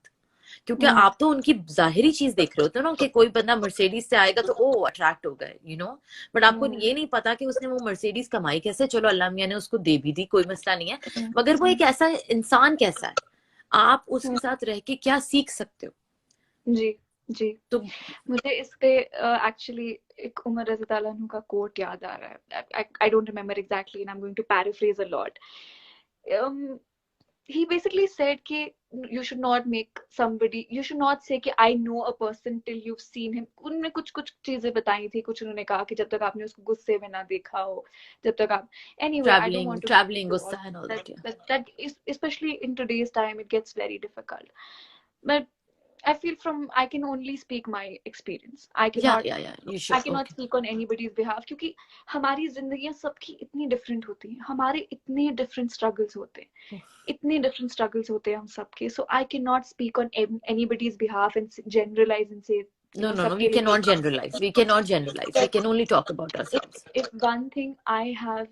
क्योंकि आप तो उनकी जाहिरी चीज देख रहे होते हो ना कि कोई बंदा मर्सिडीज से आएगा तो ओ अट्रैक्ट हो गए बट आपको ये नहीं पता कि उसने वो मर्सिडीज कमाई कैसे. चलो अल्लाह मियां ने उसको दे भी दी, कोई मसला नहीं है, मगर वो एक ऐसा इंसान कैसा है, आप उसके साथ रह के क्या सीख सकते हो. जी जी. तो मुझे इस पे एक्चुअली एक उमर रज़ी ताला अन्हु का कोट याद आ रहा है. I don't remember exactly and I'm going to paraphrase a lot. He basically said कि you should not say कि I know a person till you've seen him. उन्होंने कुछ चीजें बताई थी, कुछ उन्होंने कहा कि जब तक आपने उसको गुस्से में ना देखा हो, जब तक आप anyway I don't want to traveling गुस्सा and all that is, especially in today's time it gets very difficult. But I feel I can only speak my experience. I cannot speak on anybody's behalf क्योंकि हमारी जिंदगियां सबकी इतनी different होती हैं, हमारे इतने different struggles होते हैं, हम सबके. So I cannot speak on anybody's behalf and generalize and say no, we cannot generalize. We can only talk about ourselves. If one thing I have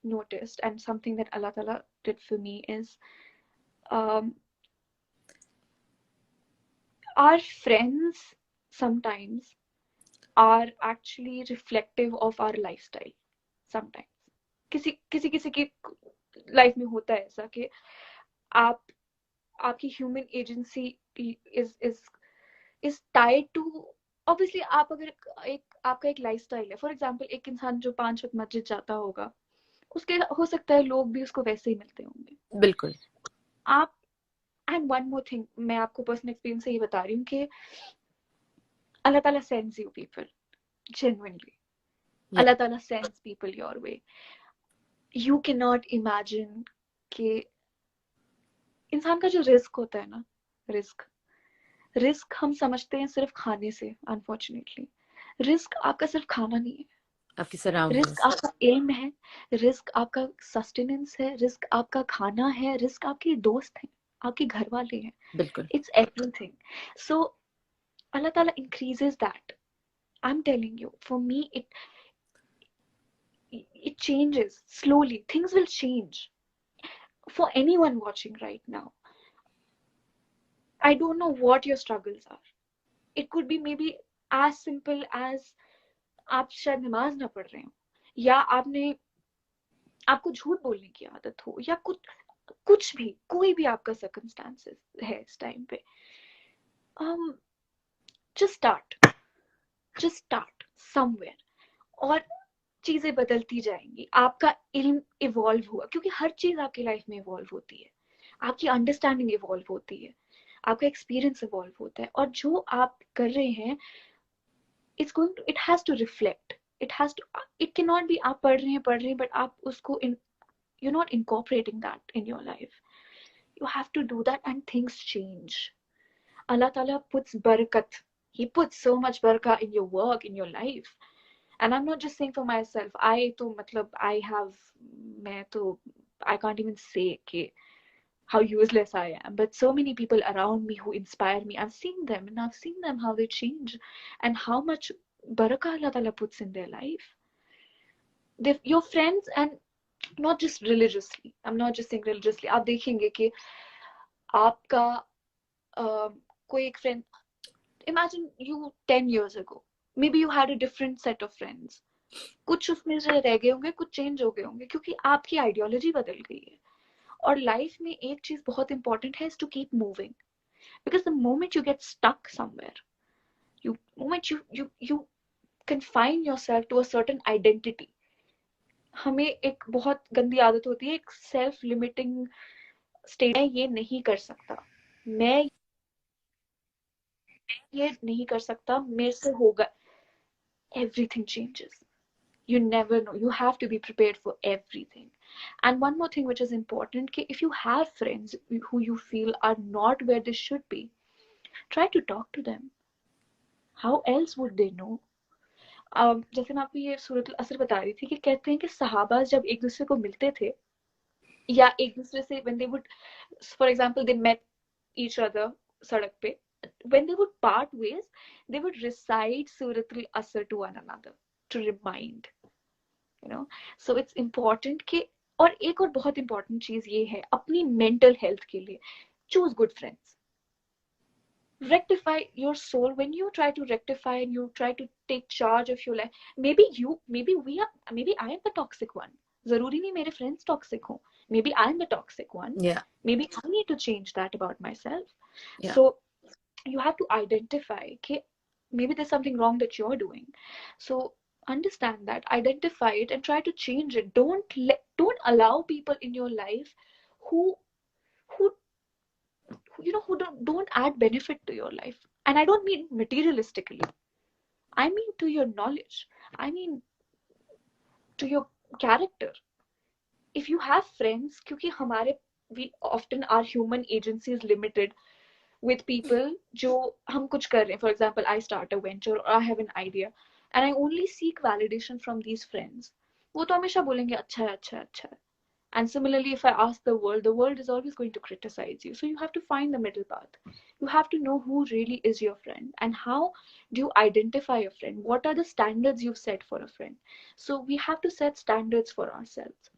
noticed and something that Allah Ta'ala did for me is our friends sometimes are actually reflective of our lifestyle. Sometimes किसी की life में होता है ऐसा कि आपकी human agency is tied to obviously आप अगर आपका एक लाइफस्टाइल है, फॉर एग्जांपल एक इंसान जो 5 वक्त मस्जिद जाता होगा, उसके हो सकता है लोग भी उसको वैसे ही मिलते होंगे. बिल्कुल. आप and one more thing, मैं आपको पर्सनल एक्सपीरियंस से ये बता रही हूँ कि Allah Ta'ala sends you people genuinely. Allah Ta'ala sends people your way. You cannot imagine कि इंसान का जो रिस्क होता है ना, रिस्क हम समझते हैं सिर्फ खाने से. अनफॉर्चुनेटली रिस्क आपका सिर्फ खाना नहीं है, आपकी सराउंडिंग्स. रिस्क आपका एम है, रिस्क आपका सस्टेनेंस है, रिस्क आपका खाना है, रिस्क आपके दोस्त हैं, आपके घर वाले हैं. बिल्कुल. It's everything. So Allah Ta'ala increases that. I'm telling you, for me it changes slowly. Things will change for anyone watching right now. I don't know what your struggles are. It could be maybe as simple as आप शायद नमाज ना पढ़ रहे हो, या आपको झूठ बोलने की आदत हो, या कुछ भी, कोई भी आपका सर्कमस्टांसेस है इस टाइम पे. just start somewhere. और चीजें बदलती जाएंगी, आपका इल्म इवॉल्व हुआ, क्योंकि हर चीज आपकी लाइफ में इवॉल्व होती है, आपकी अंडरस्टैंडिंग इवॉल्व होती है, आपका एक्सपीरियंस इवॉल्व होता है, और जो आप कर रहे हैं it has to reflect, it cannot be आप पढ़ रहे हैं बट आप उसको you're not incorporating that in your life. You have to do that and things change. Allah Ta'ala puts barakat, he puts so much barakah in your work, in your life. And I'm not just saying for myself, I can't even say how useless I am, but so many people around me who inspire me, I've seen them how they change and how much barakah Allah Ta'ala puts in their life. Your friends, and not just religiously, I'm not just saying religiously, आप देखेंगे कि आपका कोई एक friend, imagine you 10 years ago, maybe you had a different set of friends, कुछ उसमें से रह गए होंगे, कुछ चेंज हो गए होंगे, क्योंकि आपकी आइडियोलॉजी बदल गई है. और लाइफ में एक चीज बहुत इंपॉर्टेंट है, is to keep moving, because the moment you get stuck somewhere, you confine yourself to a certain identity. हमें एक बहुत गंदी आदत होती है, एक सेल्फ लिमिटिंग स्टेट, मैं ये नहीं कर सकता, मैं ये नहीं कर सकता, मेरे से होगा. Everything changes. You never know. You have to be prepared for everything. And one more thing which is important, if you have friends who you feel are not where they should be, try to talk to them. How else would they know? जैसे मैं आपको ये सूरत असर बता रही थी कि कहते हैं कि सहाबा जब एक दूसरे को मिलते थे, या एक दूसरे से when they would, for example, they met each other सड़क पे, when they would part ways, they would recite Surat al-Asr to one another to remind, so it's important कि, और एक और बहुत important चीज ये है अपनी mental health के लिए, choose good friends. Rectify your soul. When you try to rectify and you try to take charge of your life, maybe I am the toxic one. जरूरी नहीं मेरे friends toxic हो. Maybe I am the toxic one. Yeah. Maybe I need to change that about myself. Yeah. So you have to identify कि maybe there's something wrong that you're doing. So understand that, identify it, and try to change it. Don't allow people in your life who who don't add benefit to your life. And I don't mean materialistically, I mean to your knowledge, I mean to your character. If you have friends, क्योंकि we often, our human agency is limited with people जो हम कुछ कर रहे हैं. For example, I start a venture or I have an idea and I only seek validation from these friends. वो तो हमेशा बोलेंगे अच्छा है, अच्छा है, अच्छा है. And similarly, if I ask the world is always going to criticize you. So you have to find the middle path. You have to know who really is your friend and how do you identify a friend. What are the standards you've set for a friend? So we have to set standards for ourselves.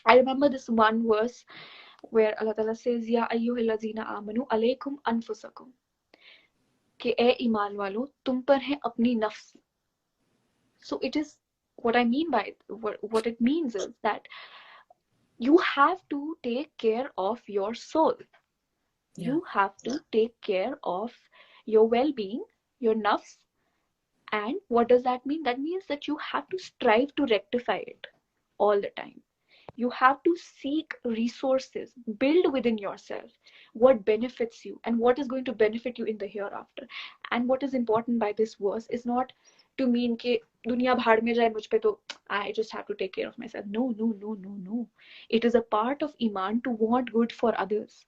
I remember this one verse where Allah Ta'ala says, Ya ayyuhallazina amanu alaykum anfusakum. कि ए ईमान वालों, तुम पर है अपनी नफ्स. So it is, what I mean by what it means is that you have to take care of your soul. Yeah. You have to take care of your well-being, your nafs. And what does that mean? That means that you have to strive to rectify it all the time. You have to seek resources, build within yourself what benefits you and what is going to benefit you in the hereafter. And what is important by this verse is not to mean कि दुनिया भाड़ में जाए मुझ पे तो I just have to take care of myself. No. It is a part of Iman to want good for others.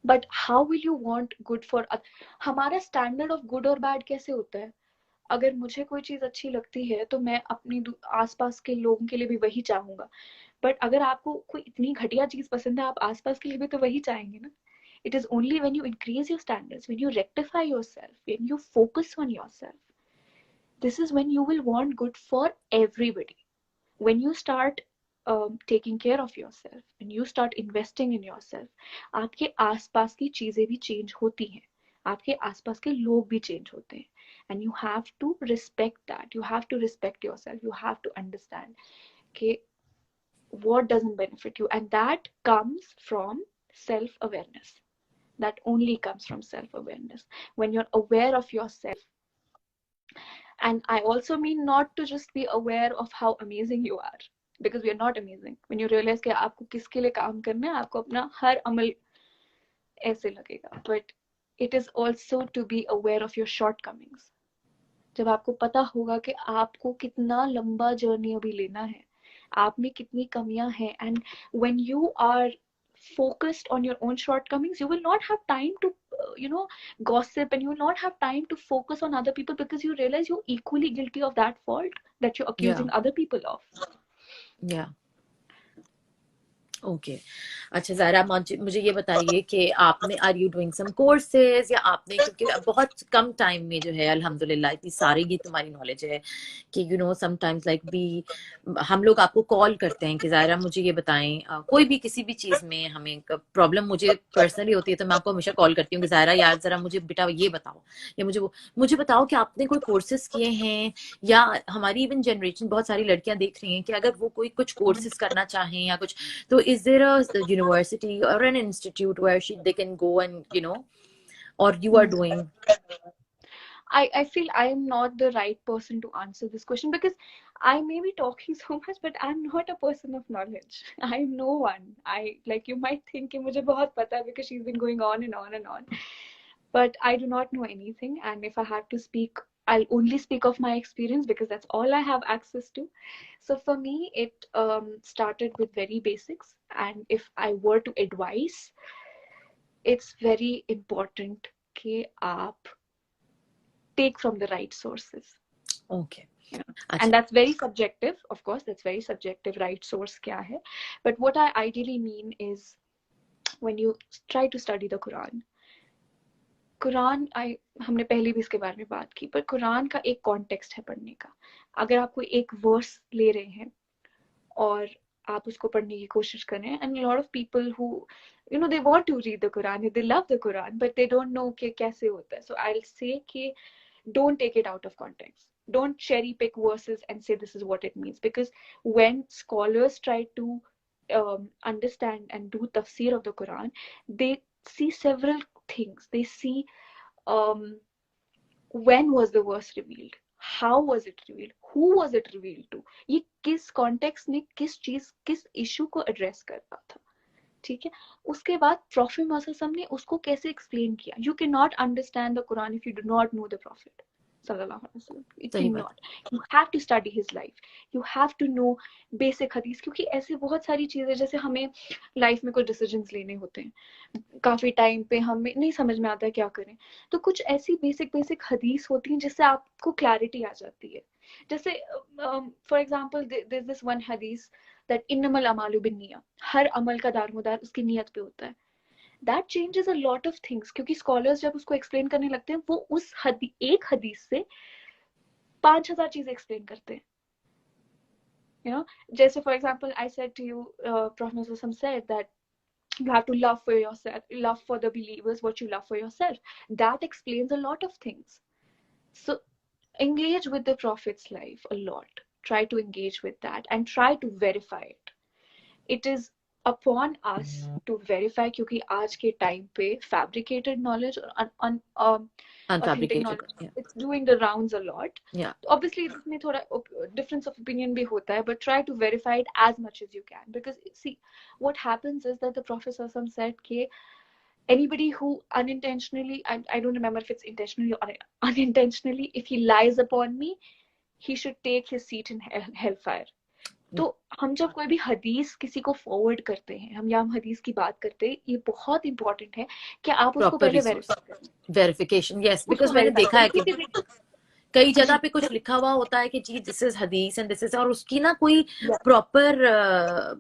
But how will you want good for others? हमारा standard of good or bad कैसे होता है? अगर मुझे कोई चीज अच्छी लगती है तो मैं अपनी आसपास के लोगों के लिए भी वही चाहूंगा. बट अगर आपको कोई इतनी घटिया चीज पसंद है, आप आसपास के लिए भी तो वही चाहेंगे ना. It is only when you increase your standards, when you rectify yourself, when you focus on yourself, this is when you will want good for everybody. When you start taking care of yourself, when you start investing in yourself, आपके आसपास की चीजें भी change होती हैं, आपके आसपास के लोग भी change होते हैं. And you have to respect that. You have to respect yourself. You have to understand okay, what doesn't benefit you. And that comes from self-awareness. That only comes from self-awareness. When you're aware of yourself, And I also mean not to just be aware of how amazing you are, because we are not amazing. When you realize कि आपको किसके लिए काम करना है, आपको अपना हर अमल ऐसे लगेगा. But it is also to be aware of your shortcomings. जब आपको पता होगा कि आपको कितना लंबा जर्नी अभी लेना है, आप में कितनी कमियां हैं, and when you are focused on your own shortcomings, you will not have time to gossip, and you will not have time to focus on other people, because you realize you're equally guilty of that fault that you're Yeah. accusing other people of. Yeah. Okay अच्छा ज़ायरा, मुझे ये बताइए कि आपने are you doing some courses, या आपने, क्योंकि बहुत कम टाइम में जो है अल्हम्दुलिल्लाह इतनी सारी ये तुम्हारी नॉलेज है कि यू नो समटाइम्स लाइक बी हम लोग आपको कॉल करते हैं कि ज़ायरा मुझे ये बताएं, कोई भी किसी भी चीज़ में हमें प्रॉब्लम मुझे पर्सनली होती है तो मैं आपको हमेशा कॉल करती हूँ कि ज़ायरा यार ज़रा मुझे बेटा ये बताओ, या मुझे बताओ कि आपने कोई कोर्सेज किए हैं, या हमारी इवन जनरेशन बहुत सारी लड़कियां देख रही हैं कि अगर वो कोई कुछ कोर्सेज करना चाहें या कुछ, तो is there a university or an institute where they can go and or you are doing? I feel I am not the right person to answer this question, because I may be talking so much, but I'm not a person of knowledge. I'm no one. Like, you might think कि मुझे बहुत पता है because she's been going on and on and on. But I do not know anything, and if I have to speak, I'll only speak of my experience, because that's all I have access to. So for me, it started with very basics, and if I were to advise, it's very important कि आप take from the right sources. Okay. And that's very subjective, of course, that's very subjective, right source kya hai. But what I ideally mean is, when you try to study the Quran, हमने पहले भी इसके बारे में बात की, पर कुरान का एक कॉन्टेक्स्ट है पढ़ने का. अगर आप कोई एक वर्स ले रहे हैं और आप उसको पढ़ने की कोशिश करें, and a lot of people who they want to read the Quran, they love the Quran, but they don't know कि कैसे होता है. So I'll say कि don't take it out of context. Don't cherry pick verses and say this is what it means, because when scholars try to understand and do tafsir of the Quran, they see several things. They see when was the verse revealed, how was it revealed, who was it revealed to, ये किस context में किस चीज किस issue को address कर रहा था. ठीक है, उसके बाद Prophet Muhammad ने उसको कैसे explain किया. You cannot understand the Quran if you do not know the Prophet sallallahu alaihi wasallam. You cannot. You have to study his life. You have to know basic hadith, क्योंकि ऐसे बहुत सारी चीजें, जैसे हमें लाइफ में कुछ डिसीजंस लेने होते हैं, काफी टाइम पे हमें नहीं समझ में आता है क्या करें, तो कुछ ऐसी बेसिक हदीस होती हैं जिससे आपको क्लैरिटी आ जाती है. जैसे for example there is this one हदीस that innamal amalu binniya, हर अमल का दारोमदार उसकी नियत पे होता है. That changes a lot of things, क्योंकि scholars जब उसको explain करने लगते हैं, वो उस एक हदीस से 5,000 चीजें explain करते हैं. जैसे for example, I said to you, Prophet Muhammad said that you have to love for yourself, love for the believers what you love for yourself. That explains a lot of things. So engage with the Prophet's life a lot. Try to engage with that and try to verify it. It is upon us to verify, क्योंकि आज के time पे fabricated knowledge और authentic knowledge, it's doing the rounds a lot. Yeah. Obviously इसमें थोड़ा difference of opinion भी होता है, but try to verify it as much as you can, because see, what happens is that the Prophet said कि anybody who unintentionally, I don't remember if it's intentionally or unintentionally, if he lies upon me, he should take his seat in hellfire. तो हम जब कोई भी हदीस किसी को forward करते हैं, हम या हम हदीस की बात करते हैं, ये बहुत इंपॉर्टेंट है कि आप उसको पहले वेरीफाई करें. वेरिफिकेशन, यस, बिकॉज मैंने देखा है कि कई जगह पे कुछ लिखा हुआ होता है कि जी दिस इज हदीस एंड दिस इज, और उसकी ना कोई प्रॉपर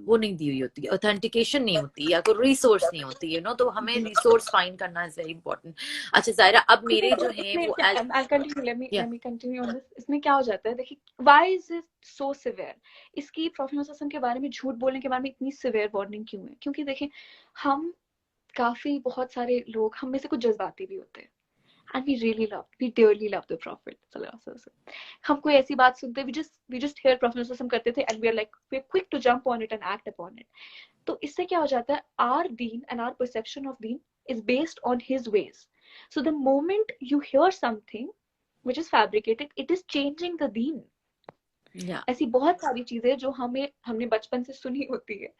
वो नहीं दी हुई होती, ऑथेंटिकेशन नहीं होती, या कोई रिसोर्स नहीं होती, तो हमें रिसोर्स फाइंड करना इज वेरी इंपॉर्टेंट. अच्छा ज़ायरा, अब मेरे जो है वो let me continue on this. इसमें क्या हो जाता है, देखिए, why is it so severe? इसकी Prophet Muhammad के बारे में, झूठ बोलने के बारे में इतनी severe warning क्यों है? क्योंकि देखिए, हम काफी बहुत सारे लोग, हम में से कुछ जज्बाती भी होते हैं, and we dearly love the Prophet sallallahu alaihi wasallam. हम कोई ऐसी बात सुनते, we just hear Prophet sallallahu alaihi wasallam करते थे, and we're quick to jump on it and act upon it. तो इससे क्या हो जाता है, our deen and our perception of deen is based on his ways. So the moment you hear something, which is fabricated, it is changing the deen. Yeah. ऐसी बहुत सारी चीजें जो हमने बचपन से सुनी होती है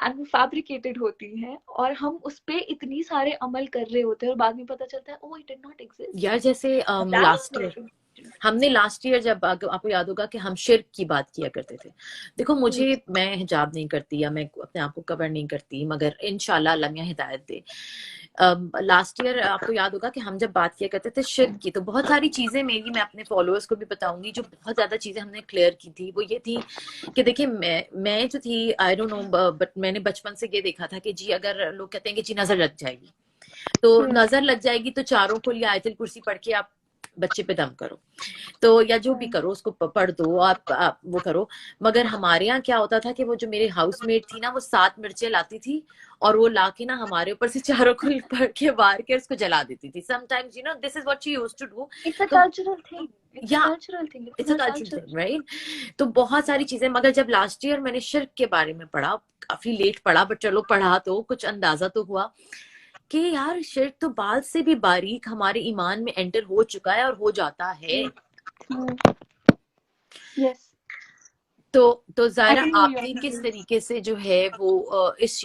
एंड वो फैब्रिकेटेड होती हैं और हम उस पे इतनी सारे अमल कर रहे होते हैं और बाद में पता चलता है, ओह, इट डिड नॉट एग्जिस्ट। यार जैसे लास्ट ईयर हमने जब आपको याद होगा कि हम शिर्क की बात किया करते थे। देखो मैं हिजाब नहीं करती या मैं अपने आप को कवर नहीं करती, मगर इंशाल्लाह अल्लाह मियां हिदायत दे। लास्ट ईयर आपको याद होगा कि हम जब बात किया करते थे शिर्क की, तो बहुत सारी चीजें मैं अपने फॉलोअर्स को भी बताऊंगी, जो बहुत ज्यादा चीजें हमने क्लियर की थी। वो ये थी कि देखिए मैं जो थी, आई डोंट नो, बट मैंने बचपन से ये देखा था कि जी अगर लोग कहते हैं कि जी नजर लग जाएगी, तो नजर लग जाएगी तो चारों को लिया आयतुल कुर्सी पढ़ के आप बच्चे पे दम करो, तो या जो भी करो उसको पढ़ दो, आप वो करो। मगर हमारे यहाँ क्या होता था कि वो जो मेरे हाउसमेट थी ना, वो 7 मिर्चें लाती थी और वो लाके ना हमारे ऊपर से चारों को पढ़ के मार के उसको जला देती थी। Sometimes this is what she used to do. It's a cultural thing, it's या a cultural thing, it's a cultural thing, right? तो बहुत सारी चीजें, मगर जब लास्ट ईयर मैंने शिर्क के बारे में पढ़ा, काफी लेट पढ़ा, बट चलो पढ़ा तो कुछ अंदाजा तो हुआ कि यार शिर्क तो बाल से भी बारीक हमारे ईमान में एंटर हो चुका है और हो जाता है। यस। तो जायरा, आपने किस तरीके से जो है वो इस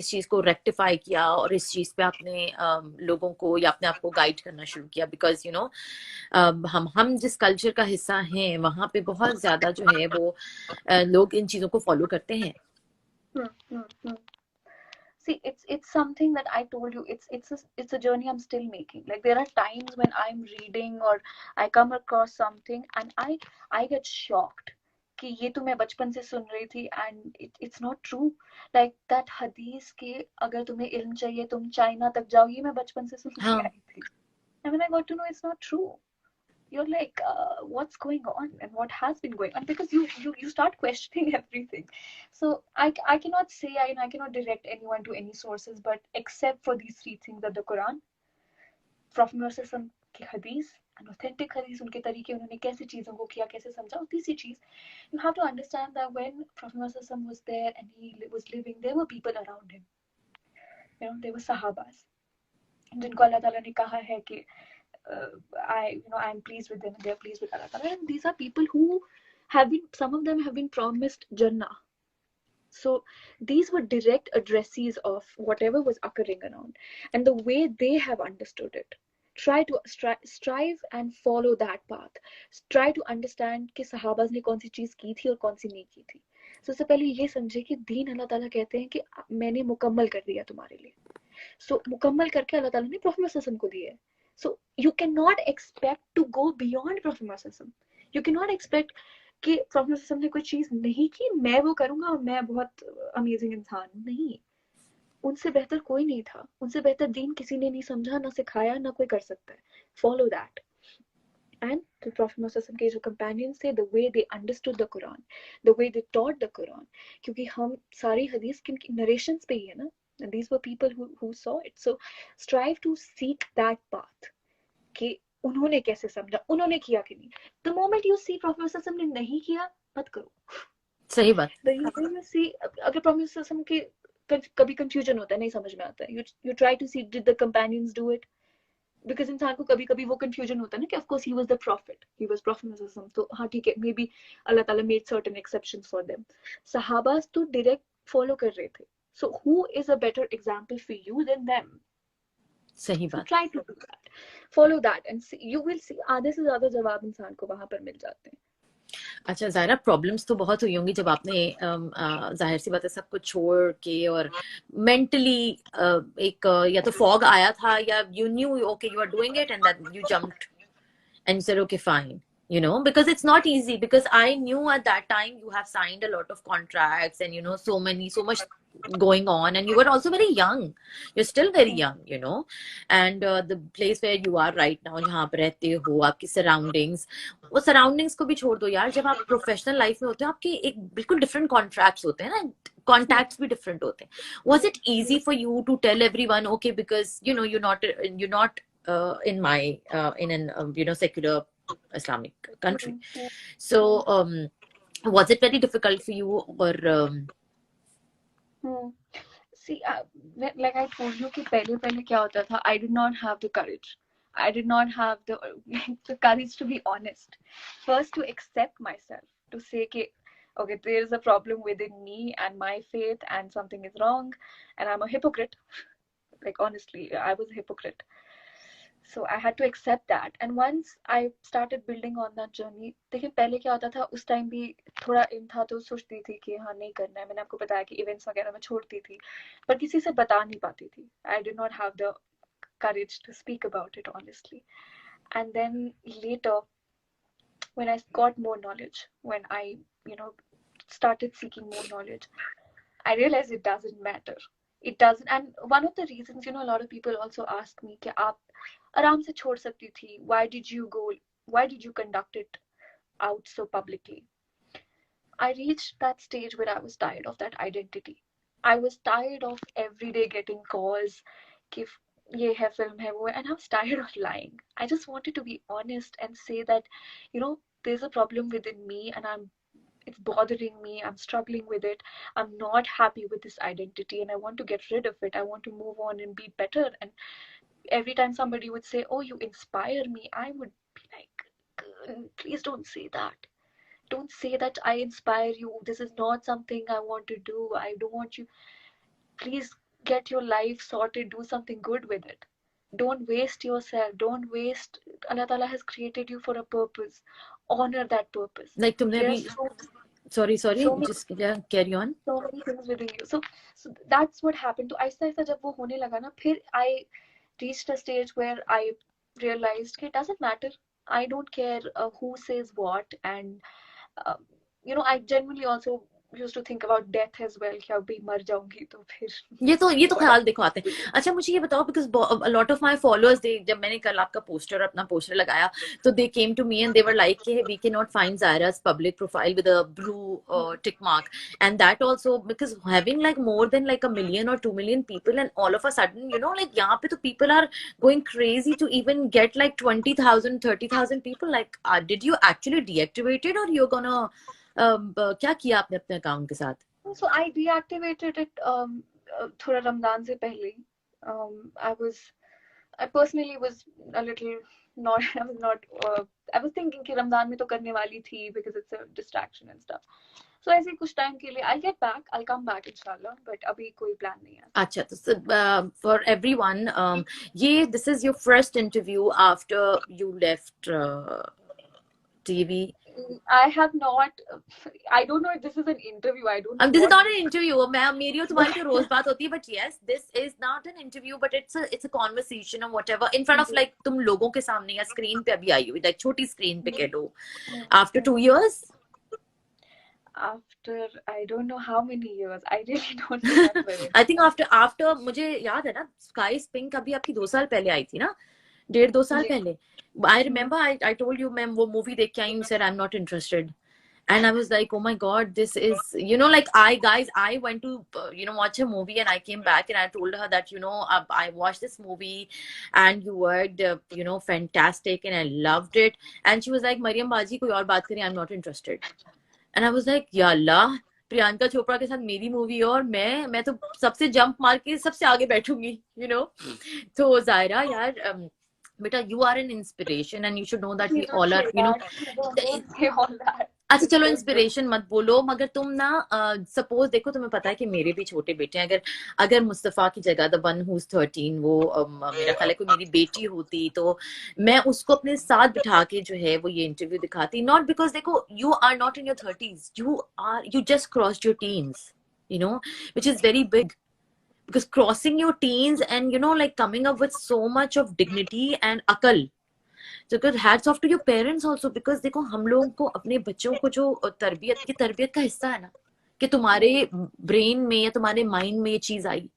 चीज को रेक्टिफाई किया और इस चीज पे आपने लोगों को या अपने आप को गाइड करना शुरू किया? बिकॉज हम जिस कल्चर का हिस्सा हैं वहां पे बहुत ज्यादा जो है वो लोग इन चीजों को फॉलो करते हैं। See, it's something that I told you. It's a journey I'm still making. Like there are times when I'm reading or I come across something and I get shocked कि ये तो मैं बचपन से सुन रही थी and it's not true. Like that हदीस के अगर तुम्हें इल्म चाहिए तुम चाइना तक जाओ, ये मैं बचपन से सुन के आई थी. And when I got to know it's not true, you're like, what's going on and what has been going on, because you start questioning everything. So I cannot say and I cannot direct anyone to any sources, but except for these 3 things, that the Quran, Prophet Muhammad की hadith, an authentic hadith, उनके तरीके, उन्होंने कैसे चीजों को किया, कैसे समझा. और तीसरी चीज, you have to understand that when Prophet Muhammad was there and he was living, there were people around him. There were sahabas जिनको अल्लाह ताला ने कहा है कि I'm pleased with them and they're pleased with Allah Ta'ala. And these are people who some of them have been promised Jannah. So these were direct addressees of whatever was occurring around. And the way they have understood it, try to strive and follow that path. Try to understand कि सहाबाज ने कौन सी चीज की थी और कौन सी नहीं की थी. So सबसे पहले ये समझे कि दीन अल्लाह ताला कहते हैं कि मैंने मुकम्मल कर दिया तुम्हारे लिए. So मुकम्मल करके अल्लाह ताला ने प्रॉफेट मोहम्मद को दिया है. So you cannot expect to go beyond Prophet Muhammad. You cannot expect कि Prophet Muhammad ने कोई चीज नहीं की, मैं वो करूंगा और मैं बहुत अमेजिंग इंसान हूँ. नहीं, उनसे बेहतर कोई नहीं था. उनसे बेहतर दीन किसी ने नहीं समझा, ना सिखाया, ना कोई कर सकता है. Follow that. And the Prophet Muhammad के जो companions थे, the way they understood the Quran, the way they taught the Quran, क्योंकि हम सारी हदीस किनकी narrations पे ही है ना. And these were people who saw it. So strive to seek that path. कि उन्होंने कैसे समझा, उन्होंने किया कि नहीं. The moment you see Prophet Muhammad ने नहीं किया, मत करो. सही बात. The moment you see, अगर Prophet Muhammad के कभी confusion होता है, नहीं समझ में आता है, you try to see did the companions do it, because इंसान को कभी-कभी वो confusion होता है ना कि of course he was the prophet, he was Prophet Muhammad, तो हाँ ठीक है, maybe Allah Ta'ala made certain exceptions for them. Sahabas तो direct follow कर रहे थे. So who is a better example for you than them? सही बात. So try to do that, follow that and see, you will see आधे से ज्यादा जवाब इंसान को वहां पर मिल जाते हैं. अच्छा जायरा, प्रॉब्लम्स तो बहुत हुई होंगी जब आपने जाहिर सी बात है सब कुछ छोड़ के और मेंटली एक या तो फॉग आया था या you knew okay you are doing it and that you jumped and you said okay fine, because it's not easy, because I knew at that time you have signed a lot of contracts and so much going on, and you were also very young, you're still very young, and the place where you are right now, जहाँ पे रहते हो, आपकी surroundings, वो surroundings को भी छोड़ दो यार. जब आप प्रोफेशनल लाइफ में होते हो, आपके एक बिल्कुल डिफरेंट कॉन्ट्रैक्ट्स होते हैं ना, कॉन्टैक्ट्स भी डिफरेंट होते हैं. was it easy for you to tell everyone okay, because you're not in an secular Islamic country, so was it very difficult for you, or See, like I told you कि पहले क्या होता था, I did not have the courage. I did not have the courage to be honest. First, to accept myself, to say, okay, there is a problem within me and my faith, and something is wrong, and I'm a hypocrite. Like, honestly, I was a hypocrite. So I had to accept that. And once I started building on that journey, देखिए पहले क्या होता था, उस time भी थोड़ा इन था तो सोचती थी कि हाँ नहीं करना है. मैंने आपको बताया कि इवेंट्स वगैरह में छोड़ती थी, पर किसी से बता नहीं पाती थी. I did not have the courage to speak about it honestly. And then later, when I got more knowledge, when I, started seeking more knowledge, I realized it doesn't matter. It doesn't. And one of the reasons, a lot of people also ask me, कि आप आराम से छोड़ सकती थी. Why did you go? Why did you conduct it out so publicly? I reached that stage where I was tired of that identity. I was tired of every day getting calls, कि ये है film है वो है, and I was tired of lying. I just wanted to be honest and say that, there's a problem within me, and it's bothering me. I'm struggling with it. I'm not happy with this identity, and I want to get rid of it. I want to move on and be better. And every time somebody would say, "Oh, you inspire me," I would be like, please don't say that. Don't say that I inspire you. This is not something I want to do. I don't want you. Please get your life sorted. Do something good with it. Don't waste yourself. Don't waste. Allah Ta'ala has created you for a purpose. Honor that purpose. Like तुमने There अभी are sorry so many just carry on. so many things within you. So that's what happened. तो आहिस्ता आहिस्ता जब वो होने लगा ना, फिर I reached a stage where I realized कि it doesn't matter. I don't care who says what. And uh, I genuinely also used to think about death as well, कि अभी मर जाऊंगी तो फिर ये तो what ख्याल देखो आते हैं. अच्छा मुझे ये बताओ, because a lot of my followers, जब मैंने कल आपका अपना पोस्टर लगाया, तो they came to me and they were like, we cannot find Zaira's public profile with a blue tick mark, and that also because having like more than like 1 million or 2 million people, and all of a sudden like यहाँ पे तो people are going crazy to even get like 20,000 30,000 people. Like did you actually deactivate it, or you're gonna क्या किया आपने अपने account के साथ? So I deactivated it थोड़ा रमजान से पहले. I personally was a little not. I was thinking कि रमजान में तो करने वाली थी because it's a distraction and stuff. So ऐसे कुछ टाइम के लिए I'll come back inshallah, but अभी कोई plan नहीं है. अच्छा, तो for everyone, this is your first interview after you left TV. I have not. I don't know if this is an interview. I don't know. This is not an interview. मेरी और तुम्हारी तो रोज बात होती है, but yes, this is not an interview, but it's a conversation or whatever in front of like तुम लोगों के सामने या screen पे अभी आई हुई, like छोटी screen पे कह लो. After 2 years. After I don't know how many years. I really don't remember it. I think after मुझे याद है ना, Sky is Pink अभी आपकी 2 साल पहले आई थी ना, 1.5-2 साल पहले. I remember I told you मैं वो movie देख के आई, you said I'm not interested, and I was like, oh my god, this is like I went to watch a movie, and I came back and I told her that I watched this movie and you worked fantastic and I loved it, and she was like, Mariam Baji कोई और बात करें, I'm not interested. And I was like, या अल्लाह, प्रियंका चोपड़ा के साथ मेरी movie और मैं तो सबसे जंप मार के सबसे आगे बैठूंगी, तो Zaira यार, बेटा, you are an inspiration and you should know that we all are, Don't say all that. अच्छा चलो इंस्पिरेशन मत बोलो, मगर तुम ना सपोज देखो, तुम्हें पता है कि मेरे भी छोटे बेटे हैं. अगर मुस्तफा की जगह द वन हु इज 13 वो मेरा ख्याल है कोई मेरी बेटी होती, तो मैं उसको अपने साथ बिठा के जो है वो ये इंटरव्यू दिखाती. नॉट बिकॉज देखो, you are not in your 30s, you just crossed your teens, which is very big, because crossing your teens and like coming up with so much of dignity and akal. So good hats off to your parents also, because देखो हम लोगों को अपने बच्चों को जो तरबियत का हिस्सा है ना, कि तुम्हारे ब्रेन में या तुम्हारे माइंड में ये चीज आई.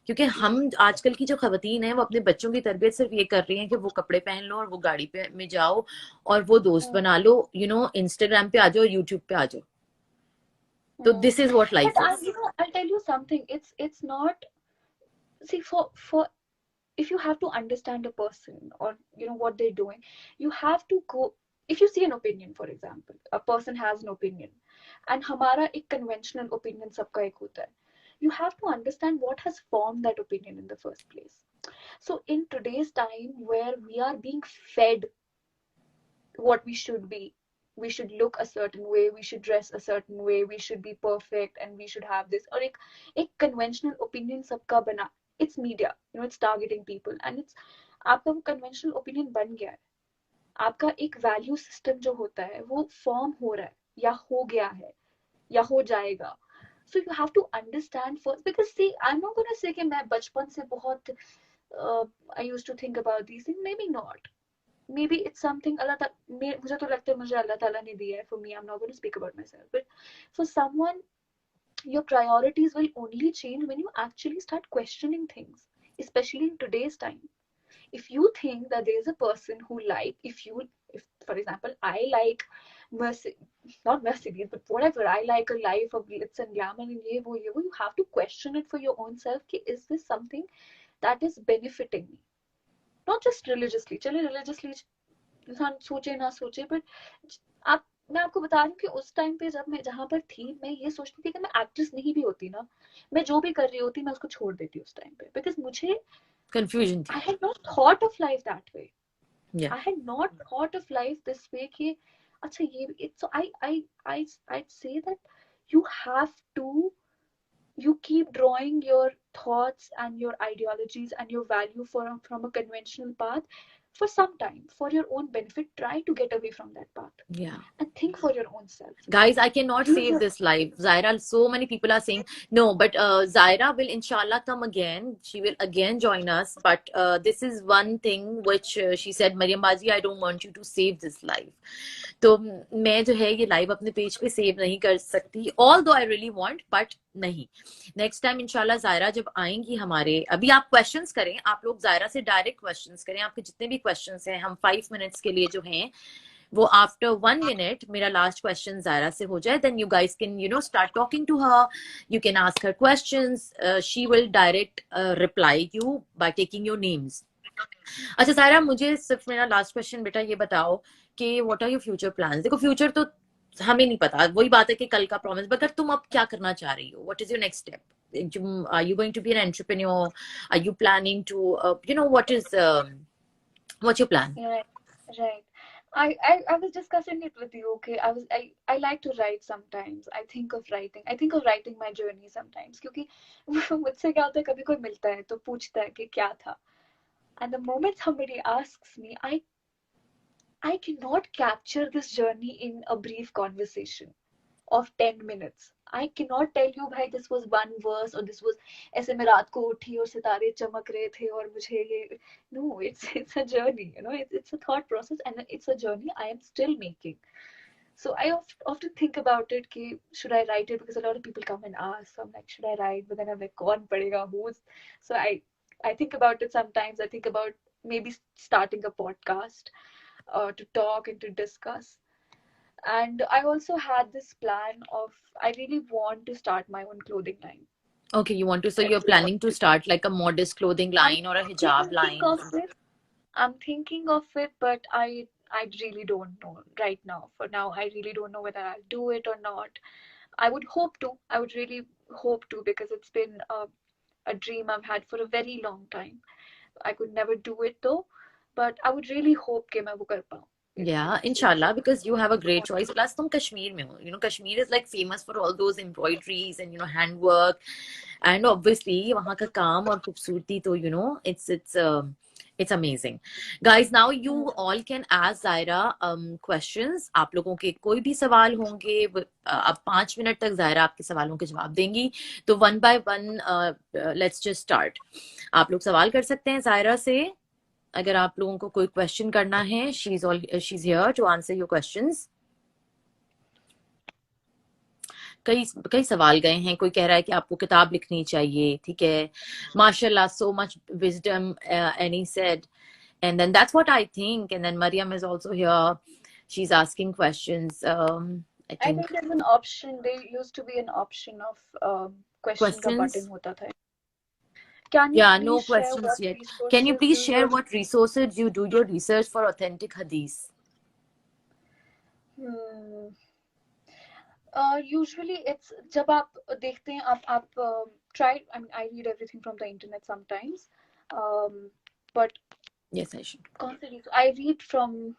क्योंकि हम आजकल की जो खवातीन है वो अपने बच्चों की तरबियत सिर्फ ये कर रही हैं कि वो कपड़े पहन लो और वो गाड़ी पे में जाओ और वो दोस्त बना लो, इंस्टाग्राम पे आ जाओ, यूट्यूब पे आ जाओ. तो this is what life is. I'll tell you something. It's not. See, for if you have to understand a person or what they're doing, you have to go. If you see an opinion, for example, a person has an opinion, and हमारा एक conventional opinion सबका एक होता है you have to understand what has formed that opinion in the first place. So in today's time where we are being fed what we should look a certain way, we should dress a certain way, we should be perfect, and we should have this, or एक conventional opinion सबका बना, it's media, you know, it's targeting people, and it's आपका वो conventional opinion बन गया है, आपका एक वैल्यू सिस्टम जो होता है वो फॉर्म हो रहा है या हो गया है या हो जाएगा. So you have to understand first, because see, I'm not going to say कि मैं बचपन से बहुत I used to think about these things, maybe not, maybe it's something Allah मुझे तो लगता है मुझे अल्लाह ताला ने दिया है. For me, I'm not going to speak about myself, but for someone, your priorities will only change when you actually start questioning things, especially in today's time. If you think that there is a person who if for example I like not Mercedes, but whatever, I like a life of glitz and glamour and ye wo, you have to question it for your own self ki, is this something that is benefiting me, not just religiously. चलिए religiously इंसान सोचे ना सोचे, but आप मैं आपको बता रही हूँ कि उस टाइम पे जब मैं जहाँ पर थी, मैं ये सोचती थी कि मैं एक्ट्रेस नहीं भी होती ना, मैं जो भी कर रही होती मैं उसको छोड़ देती उस टाइम पे, बिकॉज मुझे confusion I थी. had not thought of life that way. Yeah. I had not thought of life this way कि अच्छा ये it's so I'd say that you have to, you keep drawing your thoughts and your ideologies and your value from a conventional path for some time, for your own benefit. Try to get away from that path Yeah. and think for your own self. Guys, I cannot Use save your this life. Zaira, so many people are saying no, but Zaira will inshallah come again. She will again join us. But this is one thing which she said, Mariam Baji, I don't want you to save this life. तो मैं जो है ये live अपने page पे save नहीं कर सकती, although I really want, but नहीं. नेक्स्ट टाइम इंशाल्लाह ज़ायरा जब आएंगी हमारे, अभी आप क्वेश्चंस करें, आप लोग ज़ायरा से डायरेक्ट क्वेश्चंस करें, आपके जितने भी क्वेश्चंस हैं, हम 5 मिनट्स के लिए जो हैं वो आफ्टर 1 मिनट मेरा लास्ट क्वेश्चन ज़ायरा से हो जाए, then you guys can start talking to her, you can ask her questions, she will direct reply you by taking your names. अच्छा ज़ायरा, मुझे सिर्फ मेरा लास्ट क्वेश्चन बेटा ये बताओ कि what are your future plans. देखो फ्यूचर तो हमें नहीं पता, वही बात है कि कल का प्रॉमिस, मगर तुम अब क्या करना चाह रही हो, what is your next step? Are you going to be an entrepreneur? Are you planning to what's your plan? right. I was discussing it with you. Okay, I like to write sometimes. I think of writing my journey sometimes, क्योंकि मुझसे क्या होता है, कभी कोई मिलता है तो पूछता है कि क्या था, and the moment somebody asks me, I cannot capture this journey in a brief conversation of 10 minutes. I cannot tell you, भाई, this was one verse, or this was ऐसे मैं रात को उठी और सितारे चमक रहे थे और मुझे ये. No, it's a journey, it's a thought process, and it's a journey I am still making. So I often think about it, कि should I write it, because a lot of people come and ask. So I'm like, should I write? But then I'm like, कौन पढ़ेगा, who's? So I think about it sometimes. I think about maybe starting a podcast to talk and to discuss. And I also had this plan of, I really want to start my own clothing line. Okay, so you're planning to start like a modest clothing line or a hijab line? I'm thinking of it, but I really don't know right now. For now, I really don't know whether I'll do it or not. I would really hope to, because it's been a dream I've had for a very long time. I could never do it though, but I would really hope कि मैं वो कर पाऊँ. Yeah, inshallah, because you have a great choice. Plus, तुम कश्मीर में हो. Kashmir is like famous for all those embroideries and handwork, and obviously वहाँ का काम और खूबसूरती तो it's amazing. Guys, now you all can ask Zaira questions. आप लोगों के कोई भी सवाल होंगे, अब 5 मिनट तक Zaira आपके सवालों के जवाब देंगी. तो one by one, let's just start. आप लोग सवाल कर सकते हैं Zaira से. अगर आप लोगों को कोई क्वेश्चन करना है, she's here to answer your questions. कई सवाल गए हैं. कोई कह रहा है कि आपको किताब लिखनी चाहिए. ठीक है, माशाल्लाह, so much wisdom, Annie said, and then that's what I think. And then Mariam is also here, she's asking questions. I think there's an option. There used to be an option of question का button होता था. No questions yet. Can you please share what resources you do your research for authentic hadith? Usually it's जब आप देखते हैं, आप try, I mean, I read everything from the internet sometimes, but Yes, I should. constantly, so I read from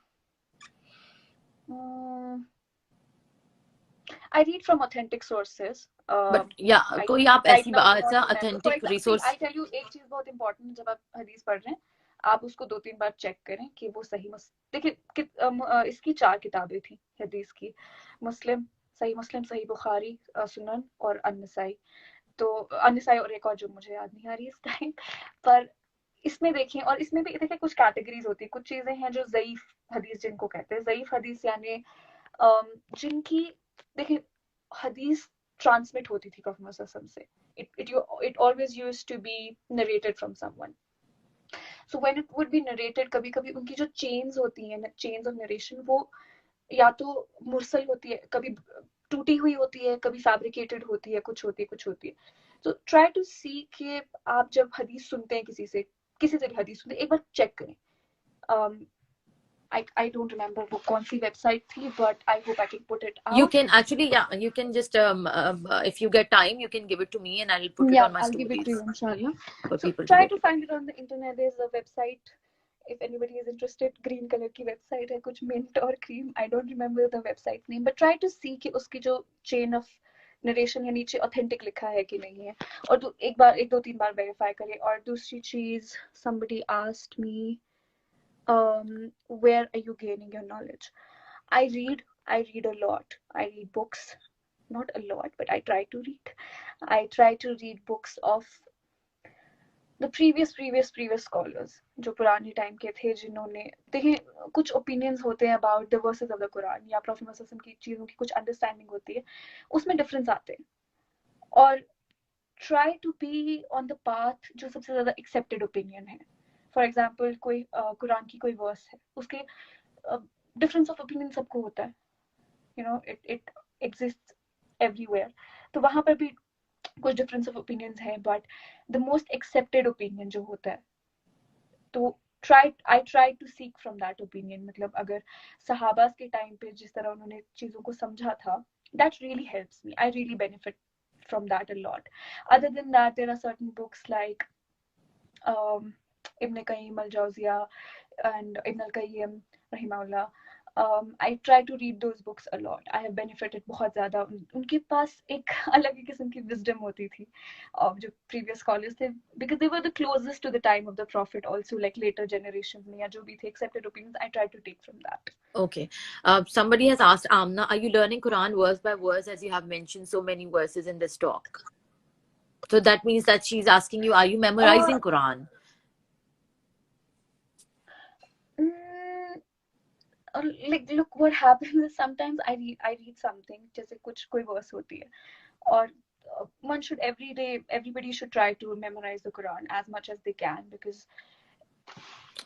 authentic sources. But yeah, I कोई आप right ऐसी now do ऐसा not remember. For authentic example, see, resource. I tell you एक चीज बहुत important, जब आप हदीस पढ़ रहे हैं आप उसको 2-3 बार चेक करें कि वो सही देखिए इसकी 4 किताबें थी हदीस की, मुस्लिम, सही बुखारी, सुनन और अन्नसाई। तो अन्नसाई और एक और जो मुझे याद नहीं आ रही इस टाइम, पर इसमें देखें, और इसमें भी देखिए कुछ कैटेगरीज होती है, कुछ चीजें हैं जो ज़ईफ हदीस जिनको कहते हैं। ज़ईफ हदीस यानी जिनकी, देखिए हदीस ट्रांसमिट होती थी प्रॉफेट मोहम्मद से, it always used to be narrated from someone, so when it would be narrated, कभी कभी उनकी जो चेन्स होती हैं, चेन्स ऑफ नरेशन, वो या तो मुरसल होती है, कभी टूटी हुई होती है, कभी फैब्रिकेटेड होती है, कुछ होती है। तो ट्राई टू सी कि आप जब हदीस सुनते हैं किसी से भी हदीस सुनते हैं, एक बार चेक करें। I don't remember वो कौन सी वेबसाइट थी, but I hope I can put it You out. can actually, yeah, you can just if you get time, you can give it to me and I'll put it on my I'll give it to you, stories inshallah. for So people to try get to it. find it on the internet. There's a website. If anybody is interested, green color की website है, कुछ mint और cream. I don't remember the website name, but try to see कि उसकी जो chain of narration है नीचे authentic लिखा है कि नहीं है, और एक दो तीन बार verify करें। और दूसरी चीज, somebody asked me, where are you gaining your knowledge? I read a lot. I read books, not a lot, but I try to read. I try to read books of the previous scholars, जो पुराने time के थे, जिन्होंने, देखिए कुछ opinions होते हैं about the versus of the Quran या प्रॉफेट मोहम्मद की चीजों की कुछ अंडरस्टैंडिंग होती है, उसमें डिफरेंस आते हैं। और try to be on the path जो सबसे ज्यादा एक्सेप्टेड ओपिनियन है। फॉर एग्जाम्पल, कोई कुरान की कोई वर्स है, उसके डिफरेंस ऑफ ओपिनियन सबको होता है, you know, it exist everywhere. तो वहां पर भी कुछ डिफरेंस ऑफ ओपिनियंस है, but the most accepted opinion जो होता है, तो I try to seek from that opinion. मतलब अगर सहाबास के टाइम पे जिस तरह उन्होंने चीजों को समझा था, that really helps me, I really benefit from that a lot. Other than that, there are certain books like Ibn Qayyim al-Jawziya and Ibn al-Qayyim rahimahullah. I try to read those books a lot. I have benefited बहुत ज़्यादा। उनके पास एक अलग ही किस्म की wisdom होती थी, जो previous scholars थे, because they were the closest to the time of the prophet also, like later generations में या जो भी थे accepted opinions, I try to take from that. Okay. Somebody has asked, Amna, are you learning Quran verse by verse, as you have mentioned so many verses in this talk? So that means that she's asking you, are you memorizing Quran? Like, look, what happens is sometimes I read something, जैसे कुछ कोई verse होती है, और one should everybody should try to memorize the Quran as much as they can, because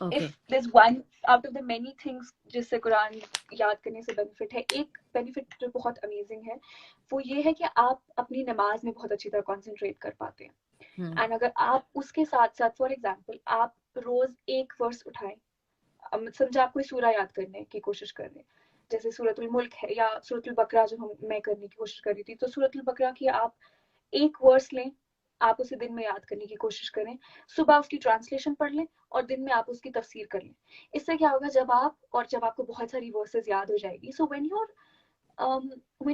Okay. if there's one out of the many things जिससे कुरान याद करने से बेनिफिट है, एक बेनिफिट जो बहुत अमेजिंग है, वो ये है कि आप अपनी नमाज में बहुत अच्छी तरह कॉन्सेंट्रेट कर पाते हैं। एंड अगर आप उसके साथ साथ, फॉर एग्जाम्पल, आप रोज एक वर्स उठाएं, समझे आप कोई सूरा याद करने की कोशिश कर रहे हैं, जैसे सूरतुल मुल्क है या सूरतुल बकरा जो मैं करने की कोशिश कर रही थी, तो सूरतुल बकरा की आप एक वर्स लें, आप उसे दिन में याद करने की कोशिश करें, सुबह उसकी ट्रांसलेशन पढ़ लें और दिन में आप उसकी तफसीर कर लें। इससे क्या होगा, जब आपको बहुत सारी वर्सेस याद हो जाएगी, सो व्हेन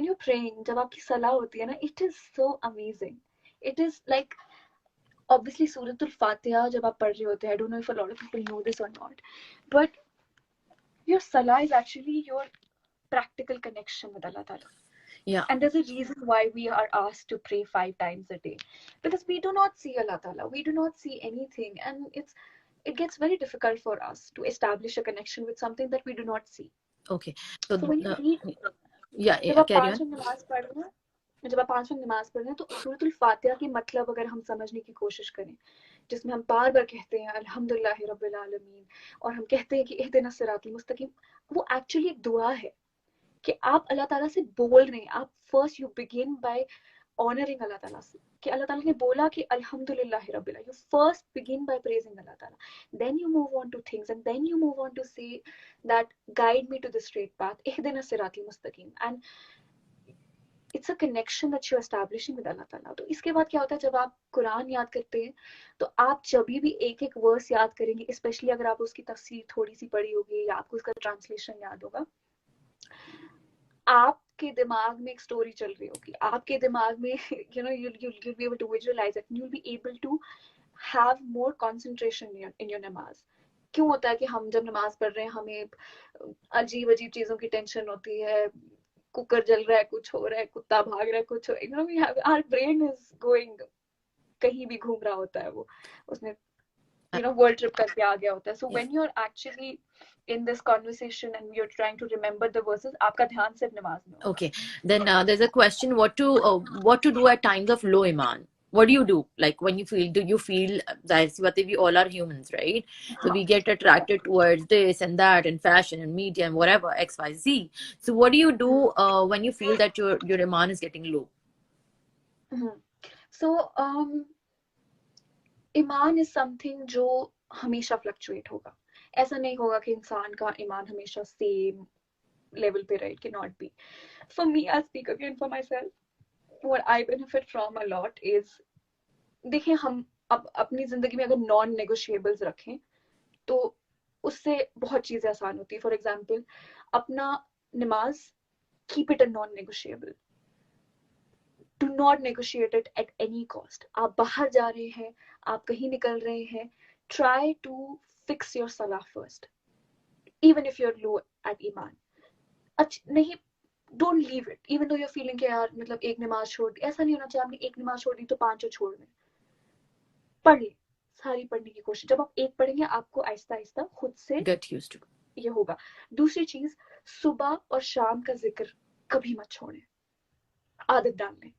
you're praying, जब आपकी सलाह होती है ना, it is so amazing. It is like, obviously Suratul Fatiha जब आप पढ़ रहे होते हैं, I don't know if a lot of people know this or not, but your salah is actually your practical connection with Allah Ta'ala. Yeah. And there's a reason why we are asked to pray 5 times a day, because we do not see Allah Ta'ala, we do not see anything, and it gets very difficult for us to establish a connection with something that we do not see. Okay. So when you read, yeah, जब आप carry 5 on. नमाज पढ़ रहे हैं, जब आप 5 नमाज पढ़ रहे हैं, तो सूरतुल फातिहा के मतलब अगर हम समझने की कोशिश करें, जिसमें हम बार बार कहते हैं अल्हम्दुलिल्लाहि रब्बिल आलमीन, और हम कहते हैं कि इहदिना सिरातल मुस्तकीम, वो एक्चुअली एक दुआ है कि आप अल्लाह ताला से बोल रहे हैं। आप first you begin by honouring Allah Taala से, कि अल्लाह ताला ने बोला कि अल्हम्दुलिल्लाहि रब्बिल आलमीन, you first begin by praising Allah Taala, then you move on to things, and then you move on to say that guide me to the straight path, इहदिना सिरातल मुस्तकीम। And it's a connection that you establishing with Allah Taala. तो इसके बाद क्या होता है, जब आप कुरान याद करते हैं तो आप जब भी एक एक वर्स याद करेंगे, स्पेशली अगर आप उसकी तफसीर थोड़ी सी पढ़ी होगी या आपको उसका ट्रांसलेशन याद होगा, आपके दिमाग में एक स्टोरी चल रही होगी, आपके दिमाग में you'll be able to visualize it, you'll be able to have more concentration in your नमाज। क्यों होता है कि हम जब नमाज पढ़ रहे हैं हमें अजीब अजीब चीजों की टेंशन होती है, कुकर जल रहा है, कुछ हो रहा है, कुत्ता भाग रहा है, कुछ हो, our brain is going, कहीं भी घूम रहा होता है वो, उसने वर्ल्ड ट्रिप करके आ गया होता है। So when you are actually in this conversation and you're trying to remember the verses, आपका ध्यान सिर्फ नमाज में होगा। Okay, then there's a question: what to do at times of low iman? What do you do? Like when you feel, do you feel that we all are humans, right? So we get attracted towards this and that and fashion and media and whatever XYZ. So what do you do when you feel that your iman is getting low? So ईमान is something जो हमेशा fluctuate होगा। ऐसा नहीं होगा कि इंसान का ईमान हमेशा सेम लेवल पे रहे, can not be. For me, I speak again for my self, what I benefit from a lot is, देखिए हम अब अपनी जिंदगी में अगर नॉन नेगोशिएबल्स रखें तो उससे बहुत चीजें आसान होती है। फॉर एग्जाम्पल, अपना नमाज, keep it a non negotiable, do not negotiate it at any cost. आप बाहर जा रहे हैं, आप कहीं निकल रहे हैं, ट्राई टू फिक्स योर सलाह first, even if your low at ईमान। नहीं, don't leave it even though your feeling कि यार मतलब एक नमाज छोड़ दी। ऐसा नहीं होना चाहिए आपने एक नमाज छोड़ दी तो पांचों छोड़ दें। पढ़ ले, सारी पढ़ने की कोशिश। जब आप एक पढ़ेंगे आपको आहिस्ता आहिस्ता खुद से Get used to. ये होगा। दूसरी चीज, सुबह और शाम का जिक्र कभी मत छोड़ें, आदत डाल लें।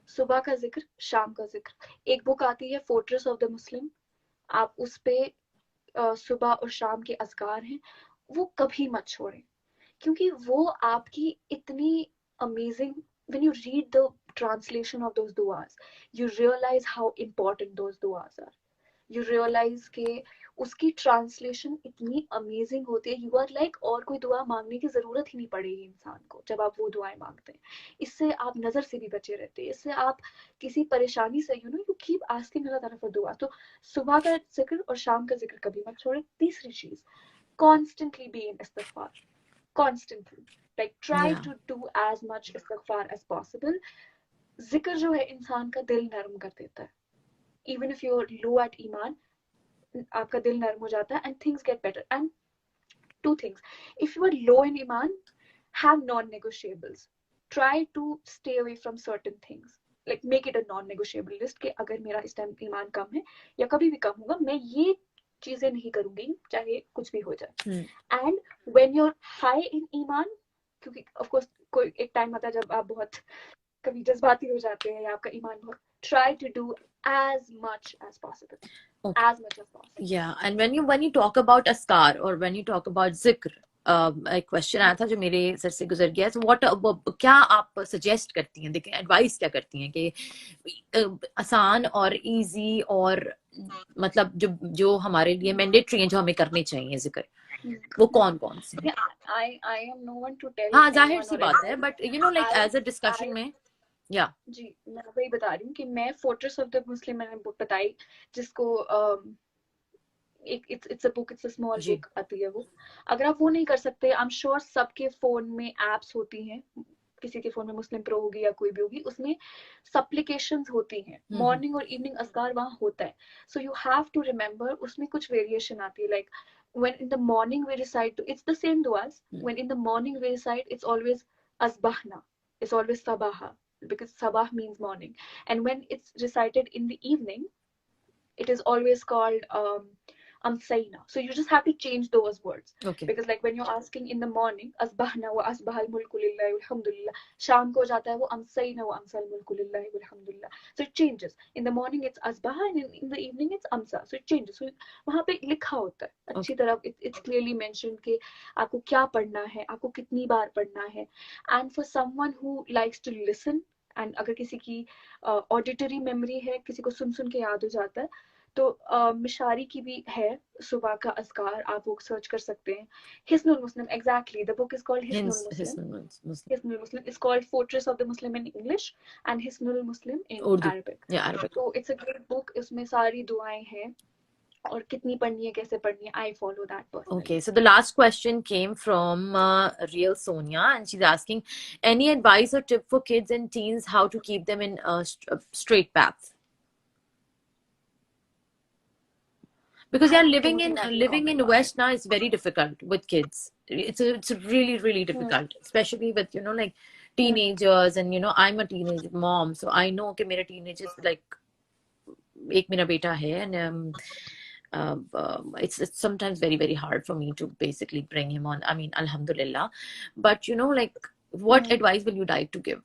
सुबह का जिक्र, शाम का जिक्र। एक बुक आती है फोर्ट्रेस ऑफ द मुस्लिम, आप उस पे सुबह और शाम के अज़कार हैं, वो कभी मत छोड़ें, क्योंकि वो आपकी इतनी amazing, when you read the translation of those duas, you realize how important those duas are. You realize कि उसकी ट्रांसलेशन इतनी अमेजिंग होती है, यू आर लाइक और कोई दुआ मांगने की जरूरत ही नहीं पड़ेगी इंसान को जब आप वो दुआएं मांगते हैं। इससे आप नजर से भी बचे रहते हैं, इससे आप किसी परेशानी से यू कीप आस्किंग अल्लाह ताला फॉर दुआ। तो सुबह का जिक्र और शाम का जिक्र कभी मत छोड़े। तीसरी चीज, कॉन्स्टेंटली बी इन इस्तिगफार, constantly, like try to do as much इस्तिगफार एज पॉसिबल। जिक्र जो है इंसान का दिल नरम कर देता है। Even if you are low at ईमान, आपका दिल नरम हो जाता है and things get better. And two things, if you are low in ईमान, have non negotiables, try to stay away from certain things, like make it a non negotiable list कि अगर मेरा इस टाइम ईमान कम है या कभी भी कम होगा, मैं ये चीजें नहीं करूंगी चाहे कुछ भी हो जाए। And when you are high in ईमान, क्योंकि ऑफ कोर्स कोई एक टाइम आता है जब आप बहुत कभी जज्बाती हो जाते हैं या आपका ईमान बहुत, try to do as much as possible. Okay. As much as possible. Yeah, and when you talk about askar or when you talk about zikr, एक क्वेश्चन आया था जो मेरे सर से गुजर गया। So what क्या आप सजेस्ट करती हैं, देखें एडवाइस क्या करती हैं कि आसान और इजी और मतलब जो हमारे लिए मैंडेटरी हैं, जो हमें करने चाहिए जिक्र, वो कौन कौन से? I am no one to tell. हाँ, जाहिर सी बात है, but like as a discussion में जी मैं वही बता रही हूँ कि मैं फोर्ट्रेस ऑफ द मुस्लिम मैंने बुक बताई, जिसको it's a book, it's a small book आती है वो। अगर आप वो नहीं कर सकते, आई एम श्योर सबके फोन में एप्स होती हैं, किसी के फोन में मुस्लिम प्रो होगी या कोई भी होगी, उसमें सप्लिकेशंस होती हैं, मॉर्निंग और इवनिंग अज़कार वहाँ होता है। So you have to remember, उसमें कुछ वेरिएशन आती है, like when in the morning we recite, it's the same duas. When in the morning we recite, it's always asbahna, it's always sabaha, because sabah means morning. And when it's recited in the evening, it is always called amsayna. So you just have to change those words. Okay. Because like when you're asking in the morning, asbahna wa asbahal mulku lillahi walhamdulillah, sham ko jata hai wo amsayna wa amsal mulku lillahi walhamdulillah. So it changes. In the morning it's asbaha and in the evening it's amsa. So it changes. So वहाँ पे लिखा होता है अच्छी तरह, it's clearly mentioned कि आपको क्या पढ़ना है, आपको कितनी बार पढ़ना है। And for someone who likes to listen, and अगर किसी की ऑडिटरी मेमोरी है, किसी को सुन सुन के याद हो जाता है, तो मिशारी की भी है सुबह का अज़कार, आप वो सर्च कर सकते हैं. Hisnul Muslim, exactly, the book is called Hisnul Muslim. Muslim. Hisnul Muslim is called Fortress of the Muslim in English and Hisnul Muslim in Urdu. Arabic. Yeah, Arabic. So it's a great book. इसमें सारी दुआएं हैं और कितनी पढ़नी है, कैसे पढ़नी है. I follow that personally. Okay, so the last question came from Real Sonia, and she's asking, any advice or tip for kids and teens how to keep them in a straight path? Because yeah, living in West now is very difficult with kids. It's really difficult, especially with like teenagers, and I'm a teenage mom, so I know कि मेरे teenagers like एक मेरा बेटा है, and it's sometimes very hard for me to basically bring him on. I mean, alhamdulillah, but like what advice will you like to give?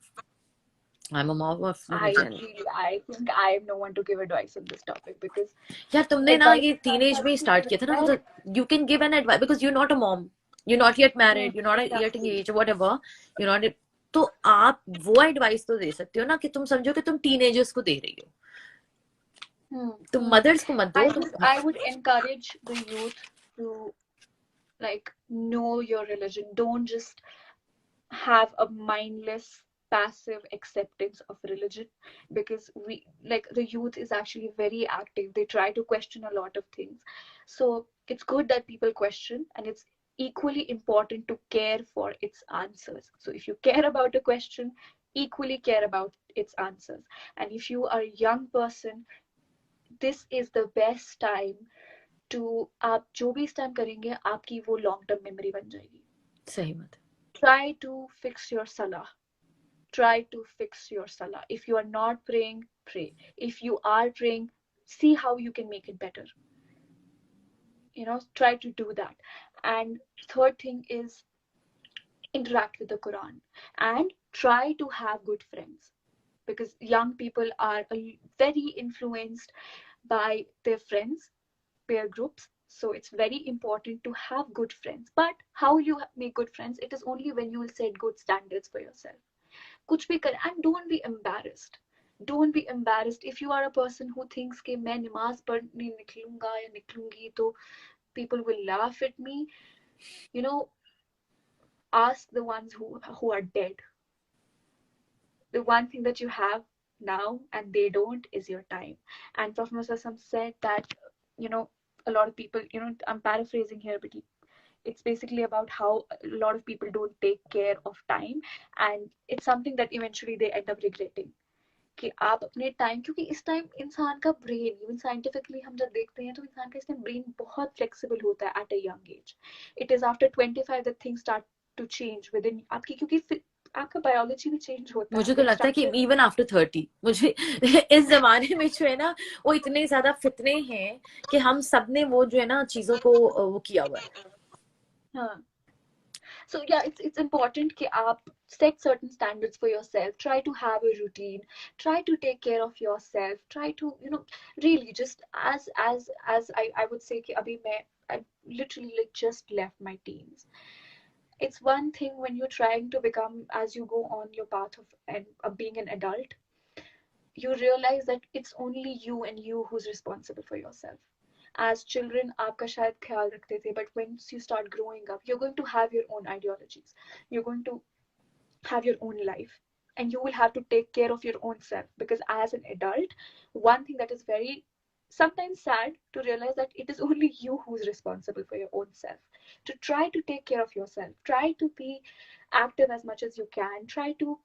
I'm a mom of I think I am no one to give advice on this topic because यार तुमने ना ये teenage में start किया था ना, तो you can give an advice because you're not a mom, you're not yet married, you're not yet engaged, whatever, you're not. तो आप वो advice तो दे सकते हो ना कि तुम समझो कि तुम teenagers को दे रही हो, तुम mothers को मत दो. I would encourage the youth to like know your religion. Don't just have a mindless passive acceptance of religion, because we like the youth is actually very active. They try to question a lot of things, so it's good that people question, and it's equally important to care for its answers. So if you care about a question, equally care about its answers. And if you are a young person, this is the best time to आप जो भी इस time करेंगे आपकी वो long term memory बन जाएगी. सही बात. Try to fix your salah. Try to fix your salah. If you are not praying, pray. If you are praying, see how you can make it better. Try to do that. And third thing is interact with the Quran and try to have good friends, because young people are very influenced by their friends, peer groups. So it's very important to have good friends. But how you make good friends, it is only when you will set good standards for yourself. कुछ भी कर, and don't be embarrassed. Don't be embarrassed if you are a person who thinks कि मैं नमाज पढ़ने निकलूंगा या निकलूंगी तो people will laugh at me. Ask the ones who are dead. The one thing that you have now and they don't is your time. And Prophet Muhammad said that a lot of people, I'm paraphrasing here, but it's basically about how a lot of people don't take care of time, and it's something that eventually they end up regretting. कि आप अपने time, क्योंकि इस time इंसान का brain, even scientifically हम जब देखते हैं तो इंसान का इस टाइम ब्रेन बहुत फ्लेक्सिबल होता है at a young age. It is after 25 that things start to change within आपकी, क्योंकि आपका बायोलॉजी भी चेंज होता है. मुझे तो लगता है कि इवन आफ्टर 30 मुझे इस जमाने में जो है ना वो इतने ज्यादा फितने हैं कि हम सब ने वो जो है ना चीजों को वो किया हुआ है. हाँ. So yeah, it's important कि आप set certain standards for yourself. Try to have a routine. Try to take care of yourself. Try to really just as I would say कि अभी I literally like just left my teens. It's one thing when you're trying to become, as you go on your path of being an adult, you realize that it's only you and you who's responsible for yourself. As children, आपका शायद ख्याल रखते थे, but once you start growing up, you're going to have your own ideologies. You're going to have your own life, and you will have to take care of your own self. Because as an adult, one thing that is very sometimes sad to realize that it is only you who's responsible for your own self. To try to take care of yourself. Try to be active as much as you can. Try to,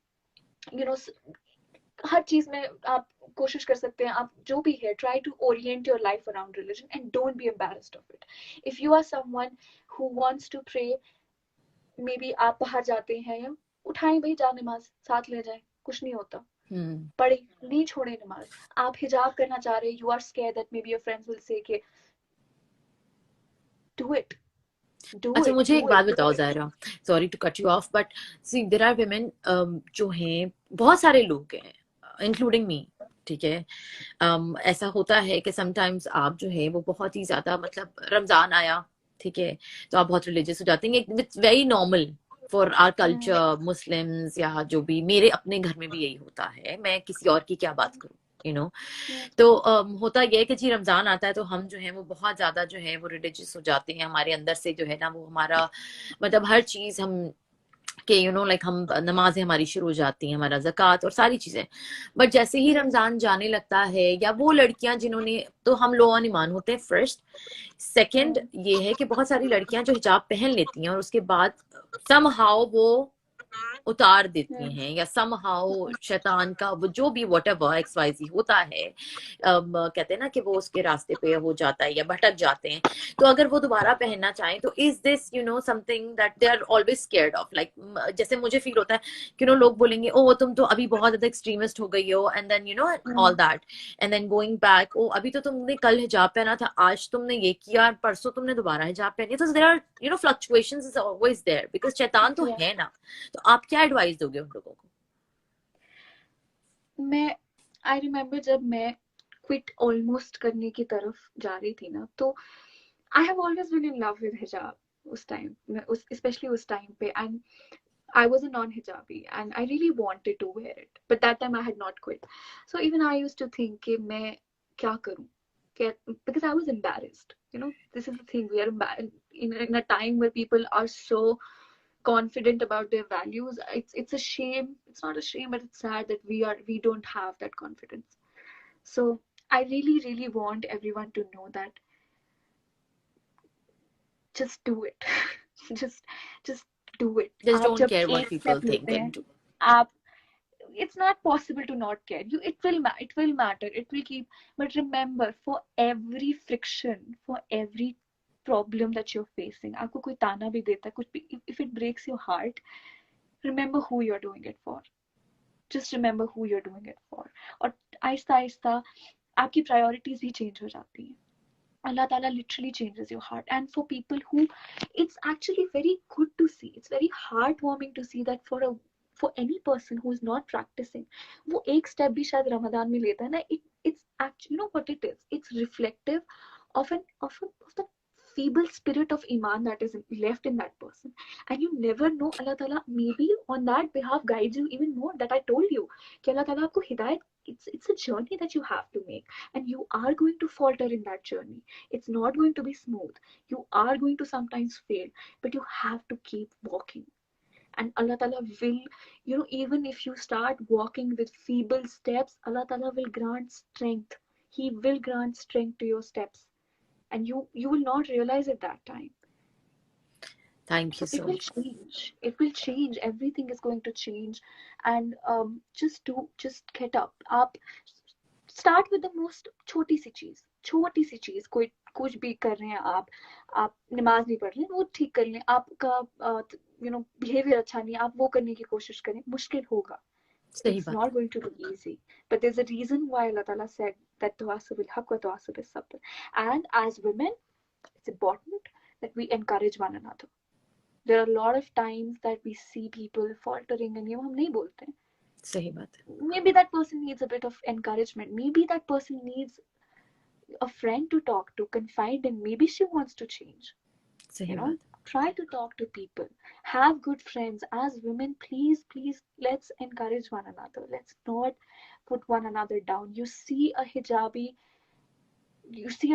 हर चीज में आप कोशिश कर सकते हैं. आप जो भी है, try to orient your life around religion and don't be embarrassed of it. If you are someone who wants to pray, maybe आप बाहर जाते हैं, या उठाएं भाई जा नमाज साथ ले जाएं, कुछ नहीं होता. पढ़े नहीं छोड़े नमाज. आप हिजाब करना चाह रहे, you are scared that maybe your friends will say कि do it. अच्छा मुझे एक बात बताओ Zaira, sorry to cut you off, but see there are women जो हैं, बहुत सारे लोग हैं इंक्लूडिंग मी, ठीक है. ऐसा होता है कि समटाइम्स आप जो है वो बहुत ही ज्यादा, मतलब रमजान आया, ठीक है, तो आप बहुत रिलीजियस हो जाते हैं. It's very normal for our culture, Muslims या जो भी. मेरे अपने घर में भी यही होता है, मैं किसी और की क्या बात करूं. You know. Yeah. तो होता यह है कि जी रमजान आता है तो हम जो है वो बहुत ज्यादा जो है वो रिलीजियस हो जाते हैं, हमारे अंदर से जो है ना वो हमारा मतलब हर चीज हम कि लाइक हम नमाजें हमारी शुरू हो जाती हैं, हमारा ज़कात और सारी चीजें। बट जैसे ही रमजान जाने लगता है, या वो लड़कियां जिन्होंने, तो हम लोग ईमान होते हैं फर्स्ट। सेकंड ये है कि बहुत सारी लड़कियां जो हिजाब पहन लेती हैं और उसके बाद समहाउ वो उतार देती हैं, या समहाउ शैतान का वो जो भी व्हाटएवर XYZ होता है, कहते हैं ना कि वो उसके रास्ते पे हो जाता है या भटक जाते हैं। तो अगर वो दोबारा पहनना चाहें तो is this something that they are always scared of, like जैसे मुझे फील होता है कि लोग बोलेंगे ओ तुम तो अभी बहुत ज्यादा एक्सट्रीमिस्ट हो गई हो, and then all that, and then going back, oh अभी तो तुमने कल हिजाब पहना था, आज तुमने ये किया, परसों तुमने दोबारा हिजाब पहनी। तो there are fluctuations is always there, because शैतान तो Yeah. है ना। तो आप क्या एडवाइस दोगे उन लोगों को? मैं आई रिमेम्बर जब मैं क्विट ऑलमोस्ट करने की तरफ जा रही थी ना, तो I have always been in love with hijab उस टाइम, स्पेशली उस टाइम पे, and I was a non-hijabi and I really wanted to wear it, but that time I had not quit. So even I used to think कि मैं क्या करूं, because I was embarrassed. This is the thing, we are in a time where people are so confident about their values. It's a shame. It's not a shame, but it's sad that we don't have that confidence. So I really, really want everyone to know that just do it. just do it. Just आप don't जब care what एक people step think लेते हैं, and do. आप it's not possible to not care. It will matter. It will keep. But remember, for every friction, for every problem that you're facing, आपको कोई ताना भी देता है, कुछ भी, if it breaks your heart, remember who you're doing it for. Just remember who you're doing it for. और आहिस्ता आहिस्ता आपकी प्रायोरिटीज भी चेंज हो जाती हैं. Allah Ta'ala literally changes your heart. And for people who, it's actually very good to see. It's very heartwarming to see that for any person who is not practicing, वो एक step भी शायद रमजान में लेता है ना, it's actually, what it is. It's reflective of the feeble spirit of iman that is left in that person. And you never know, Allah Ta'ala maybe on that behalf guides you even more. That I told you कि Allah Ta'ala आपको हिदायत, it's a journey that you have to make, and you are going to falter in that journey. It's not going to be smooth. You are going to sometimes fail, but you have to keep walking. And Allah Ta'ala will, even if you start walking with feeble steps, Allah Ta'ala will grant strength. He will grant strength to your steps. And you will not realize at that time. Thank you So it so will much. change. It will change. Everything is going to change. And just get up. आप start with the most छोटी सी चीज. कोई कुछ भी कर रहे हैं आप नमाज नहीं पढ़ रहे हैं, वो ठीक कर लें. आपका बिहेवियर अच्छा नहीं है, आप वो करने की कोशिश करें. मुश्किल होगा. सही It's बात not going to be easy. But there's a reason why Allah Ta'ala said that tawassul bil haqq wa tawassul bis sabr. And as women, it's important that we encourage one another. There are a lot of times that we see people faltering and हम नहीं बोलते हैं. सही बात है. Maybe that person needs a bit of encouragement. Maybe that person needs a friend to talk to, confide in. Maybe she wants to change. सही बात. Try to talk to people. Have good friends. As women, please, let's encourage one another. Let's not put one another down. You see a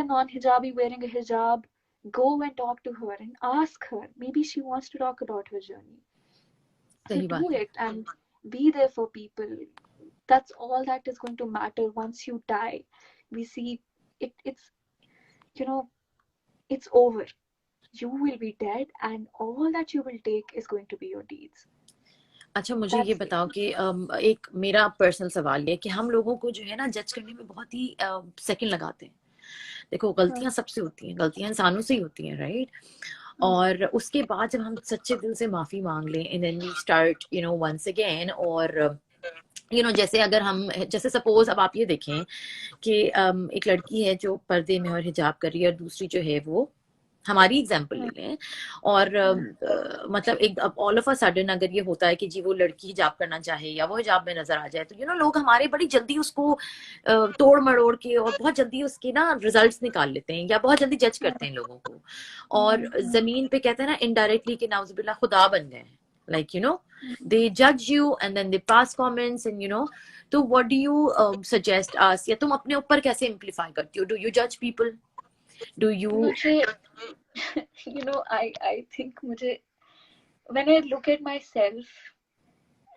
non-hijabi wearing a hijab, go and talk to her and ask her. Maybe she wants to talk about her journey. So सही बात do है. it and be there for people. That's all that is going to matter once you die. We see it's it's over. You will be dead and all that you will take is going to be your deeds. अच्छा मुझे ये बताओ कि एक मेरा personal सवाल है कि हम लोगों को जो है ना जज करने में बहुत ही सेकंड लगाते हैं. देखो गलतियां सबसे होती हैं, गलतियां इंसानों से ही होती हैं, राइट? और उसके बाद जब हम सच्चे दिल से माफी मांग लें and then we start once again, और जैसे अगर हम जैसे सपोज अब आप ये देखें कि एक लड़की है जो पर्दे में और हिजाब कर रही है, और दूसरी जो है वो हमारी एग्जाम्पल ले लें, और मतलब एक ऑल ऑफ अ सडन अगर ये होता है कि जी वो लड़की हिजाब करना चाहे या वो हिजाब में नजर आ जाए, तो लोग हमारे बड़ी जल्दी उसको तोड़ मड़ोड़ के और बहुत जल्दी उसके ना रिजल्ट्स निकाल लेते हैं, या बहुत जल्दी जज करते हैं लोगों को, और जमीन पे कहते हैं ना इनडायरेक्टली कि नाउजुबिल्लाह खुदा बन गए, like they judge you and then they pass comments and तो what do you suggest us, या तुम अपने ऊपर कैसे amplify करती हो? Do you judge people? Do you मुझे I think मुझे when I look at myself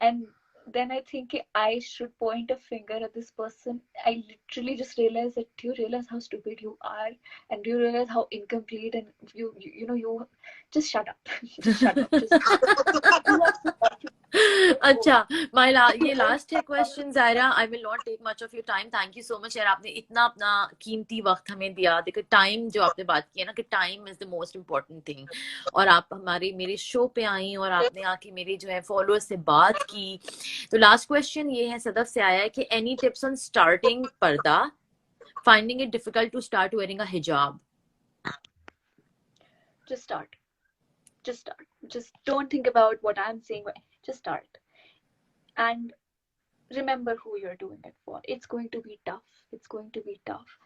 and then I think I should point a finger at this person, I literally just realize that, do you realize how stupid you are, and do you realize how incomplete, and you just shut up. Just shut up. Just you are so अच्छा, ये last है question Zaira. I will not take much of your time. Thank you so much यार, आपने इतना अपना कीमती वक्त हमें दिया. देखो टाइम जो आपने बात की है ना, कि time is the most important thing, और आप मेरे शो पे आई और आपने आके मेरे जो है फॉलोअर्स से बात की. तो लास्ट क्वेश्चन ये है, सदफ से आया है कि any tips on starting purdah, finding it difficult to start wearing a hijab? just start. Just start. Just don't think about what I'm saying. Just start. And remember who you're doing it for. It's going to be tough. It's going to be tough.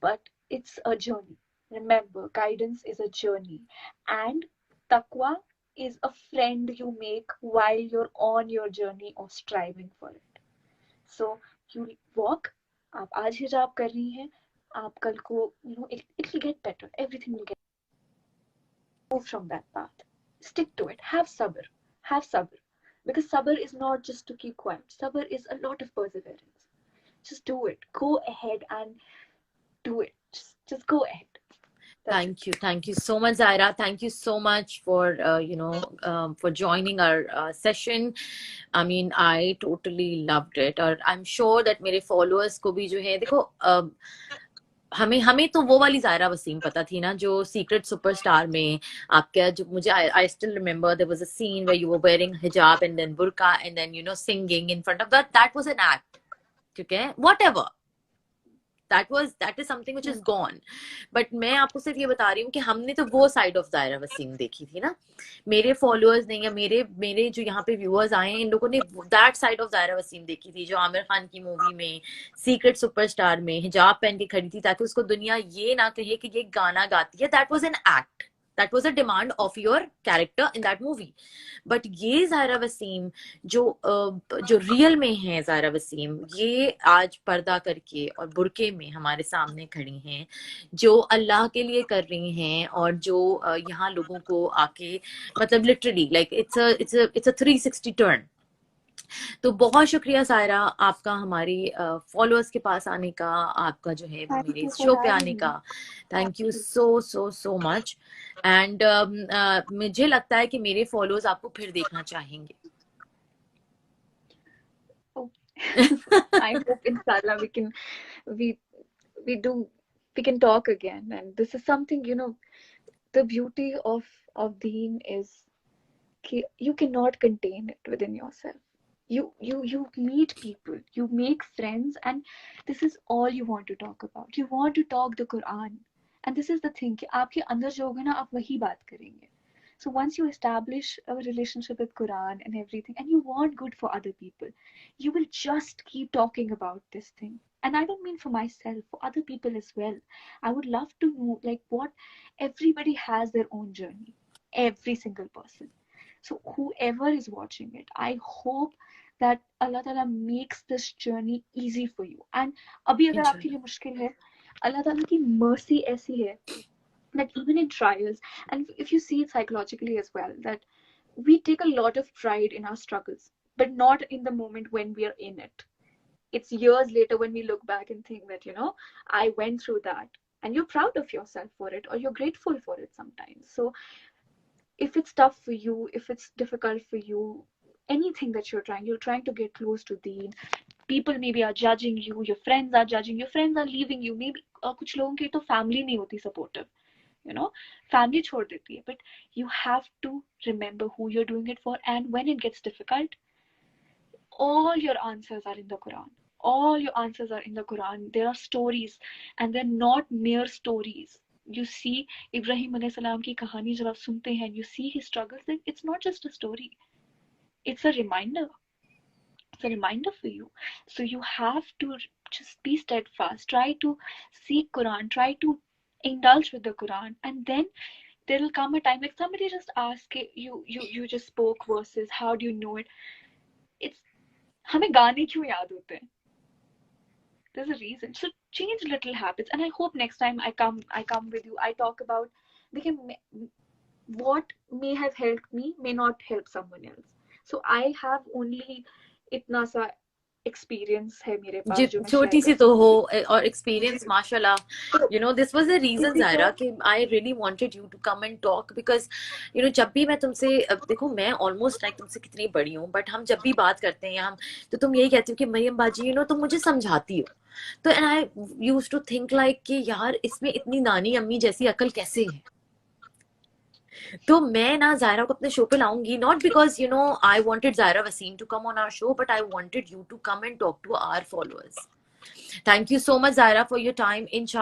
But it's a journey. Remember, guidance is a journey. And taqwa is a friend you make while you're on your journey of striving for it. So you walk. आप आज हिजाब कर रही हैं, आप कल को it will get better. Everything will get. Move from that path. Stick to it. Have sabr. Have sabr. Because sabr is not just to keep quiet. Sabr is a lot of perseverance. Just do it. Go ahead and do it. Just go ahead. Thank you so much, Zaira. Thank you so much for for joining our session. I mean, I totally loved it, और I'm sure that मेरे followers को भी जो है, देखो हमें तो वो वाली जायरा वसीम पता थी ना, जो सीक्रेट सुपरस्टार में आपका, जो मुझे I still remember there was a scene where you were wearing hijab and then burqa and then singing in front of that was an act. ठीक है, whatever, that is something which is gone. But मैं आपको सिर्फ ये बता रही हूँ कि हमने तो वो साइड ऑफ जायरा वसीम देखी थी ना. मेरे फॉलोअर्स ने या मेरे जो यहाँ पे व्यूअर्स आए हैं, इन लोगों ने that side of Zaira Wasim देखी थी, जो आमिर खान की मूवी में सीक्रेट सुपरस्टार में हिजाब पहन के खड़ी थी, ताकि उसको दुनिया ये ना कहे कि ये गाना गाती है. That was an act. That was a demand of your character in that movie. But ये ज़ायरा वसीम जो रियल में है, ज़ायरा वसीम ये आज पर्दा करके और बुरके में हमारे सामने खड़ी हैं, जो अल्लाह के लिए कर रही हैं, और जो यहाँ लोगों को आके मतलब literally like it's a 360 turn. तो बहुत शुक्रिया सायरा आपका हमारे फॉलोअर्स के पास आने का, आपका जो है वो मेरे शो पे आने का. Thank you so much. And मुझे लगता है कि मेरे फॉलोअर्स आपको फिर देखना चाहेंगे. I hope inshallah we can talk again. And this is something, the beauty of Deen is you cannot contain it within yourself. You meet people, you make friends, and this is all you want to talk about. You want to talk the Quran, and this is the thing कि आपके अंदर जो होगा ना, आप वही बात करेंगे. So once you establish a relationship with Quran and everything, and you want good for other people, you will just keep talking about this thing. And I don't mean for myself, for other people as well. I would love to know, like, what everybody has their own journey, every single person. So whoever is watching it, I hope that Allah Ta'ala makes this journey easy for you. And अभी अगर आपके लिए मुश्किल है, Allah Ta'ala की mercy ऐसी है that even in trials, and if you see it psychologically as well, that we take a lot of pride in our struggles, but not in the moment when we are in it. It's years later when we look back and think that, I went through that, and you're proud of yourself for it, or you're grateful for it sometimes. So if it's tough for you, if it's difficult for you, anything that you're trying to get close to Deen, people maybe are judging you, your friends are judging, your friends are leaving you, maybe कुछ लोगों की तो family नहीं होती supportive, family छोड़ देती है, but you have to remember who you're doing it for. And when it gets difficult, all your answers are in the Quran. All your answers are in the Quran. There are stories, and they're not mere stories. You see Ibrahim alayhi salam ki kahani jab aap sunte hain, you see his struggles, then it's not just a story. It's a reminder. It's a reminder for you. So you have to just be steadfast. Try to seek Quran. Try to indulge with the Quran. And then there'll come a time, like somebody just ask you just spoke verses, how do you know it? It's हमें गाने क्यों याद होते हैं? There's a reason. So change little habits, and I hope next time I come with you, I talk about what may have helped me may not help someone else. So I have only इतना सा experience है मेरे पास जो मैं छोटी share सी कर तो हो, सकती और एक्सपीरियंस माशाल्लाह, you know, this was the reason, इसी Zaira, को कि I really wanted you to come and talk because you know, जब भी मैं तुमसे, देखो मैं almost like तुमसे कितनी बड़ी हूँ, but हम जब भी बात करते हैं या हम, तो तुम यही कहती हो कि मरियम बाजी, you know, तुम मुझे समझाती हो, तो and I used to think like कि यार इसमें इतनी नानी अम्मी जैसी अकल कैसे है। तो मैं ना जायरा को अपने शो पे लाऊंगी, not because you know I wanted Zaira Wasim to come on our show, but I wanted you to come and talk to our followers. Thank you so much Zaira for your time. Thanks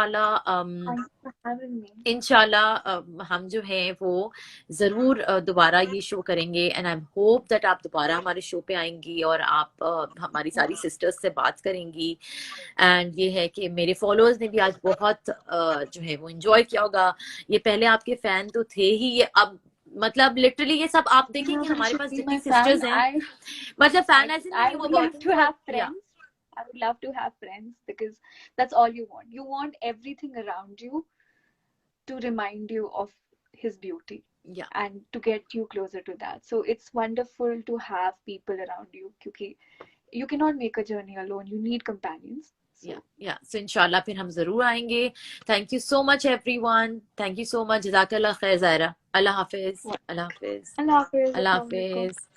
for having me. इंशाल्लाह हम जो है वो जरूर दोबारा ये show करेंगे, and I hope that आप दोबारा हमारे शो पे आएंगी और आप हमारी सारी सिस्टर्स से बात करेंगी। एंड ये है कि मेरे फॉलोअर्स ने भी आज बहुत जो है वो एंजॉय किया होगा। ये पहले आपके फैन तो थे ही, ये अब मतलब लिटरली ये सब आप देखेंगे हमारे पास जितनी सिस्टर्स हैं, मतलब फैन एज इन I वो would love working to have for, या friends. I would love to have friends because that's all you want. You want everything around you to remind you of his beauty या and to get you closer to that. So it's wonderful to have people around you because you cannot make a journey alone. You need companions. So या सो इंशाल्लाह फिर हम जरूर आएंगे। Thank you so much everyone, thank you so much, जज़ाकल्लाह खैर ज़ायरा। अल्लाह हाफिज, अल्लाह हाफिज, Allah Hafiz. अल्लाह Assalamu alaikum. हाफिज।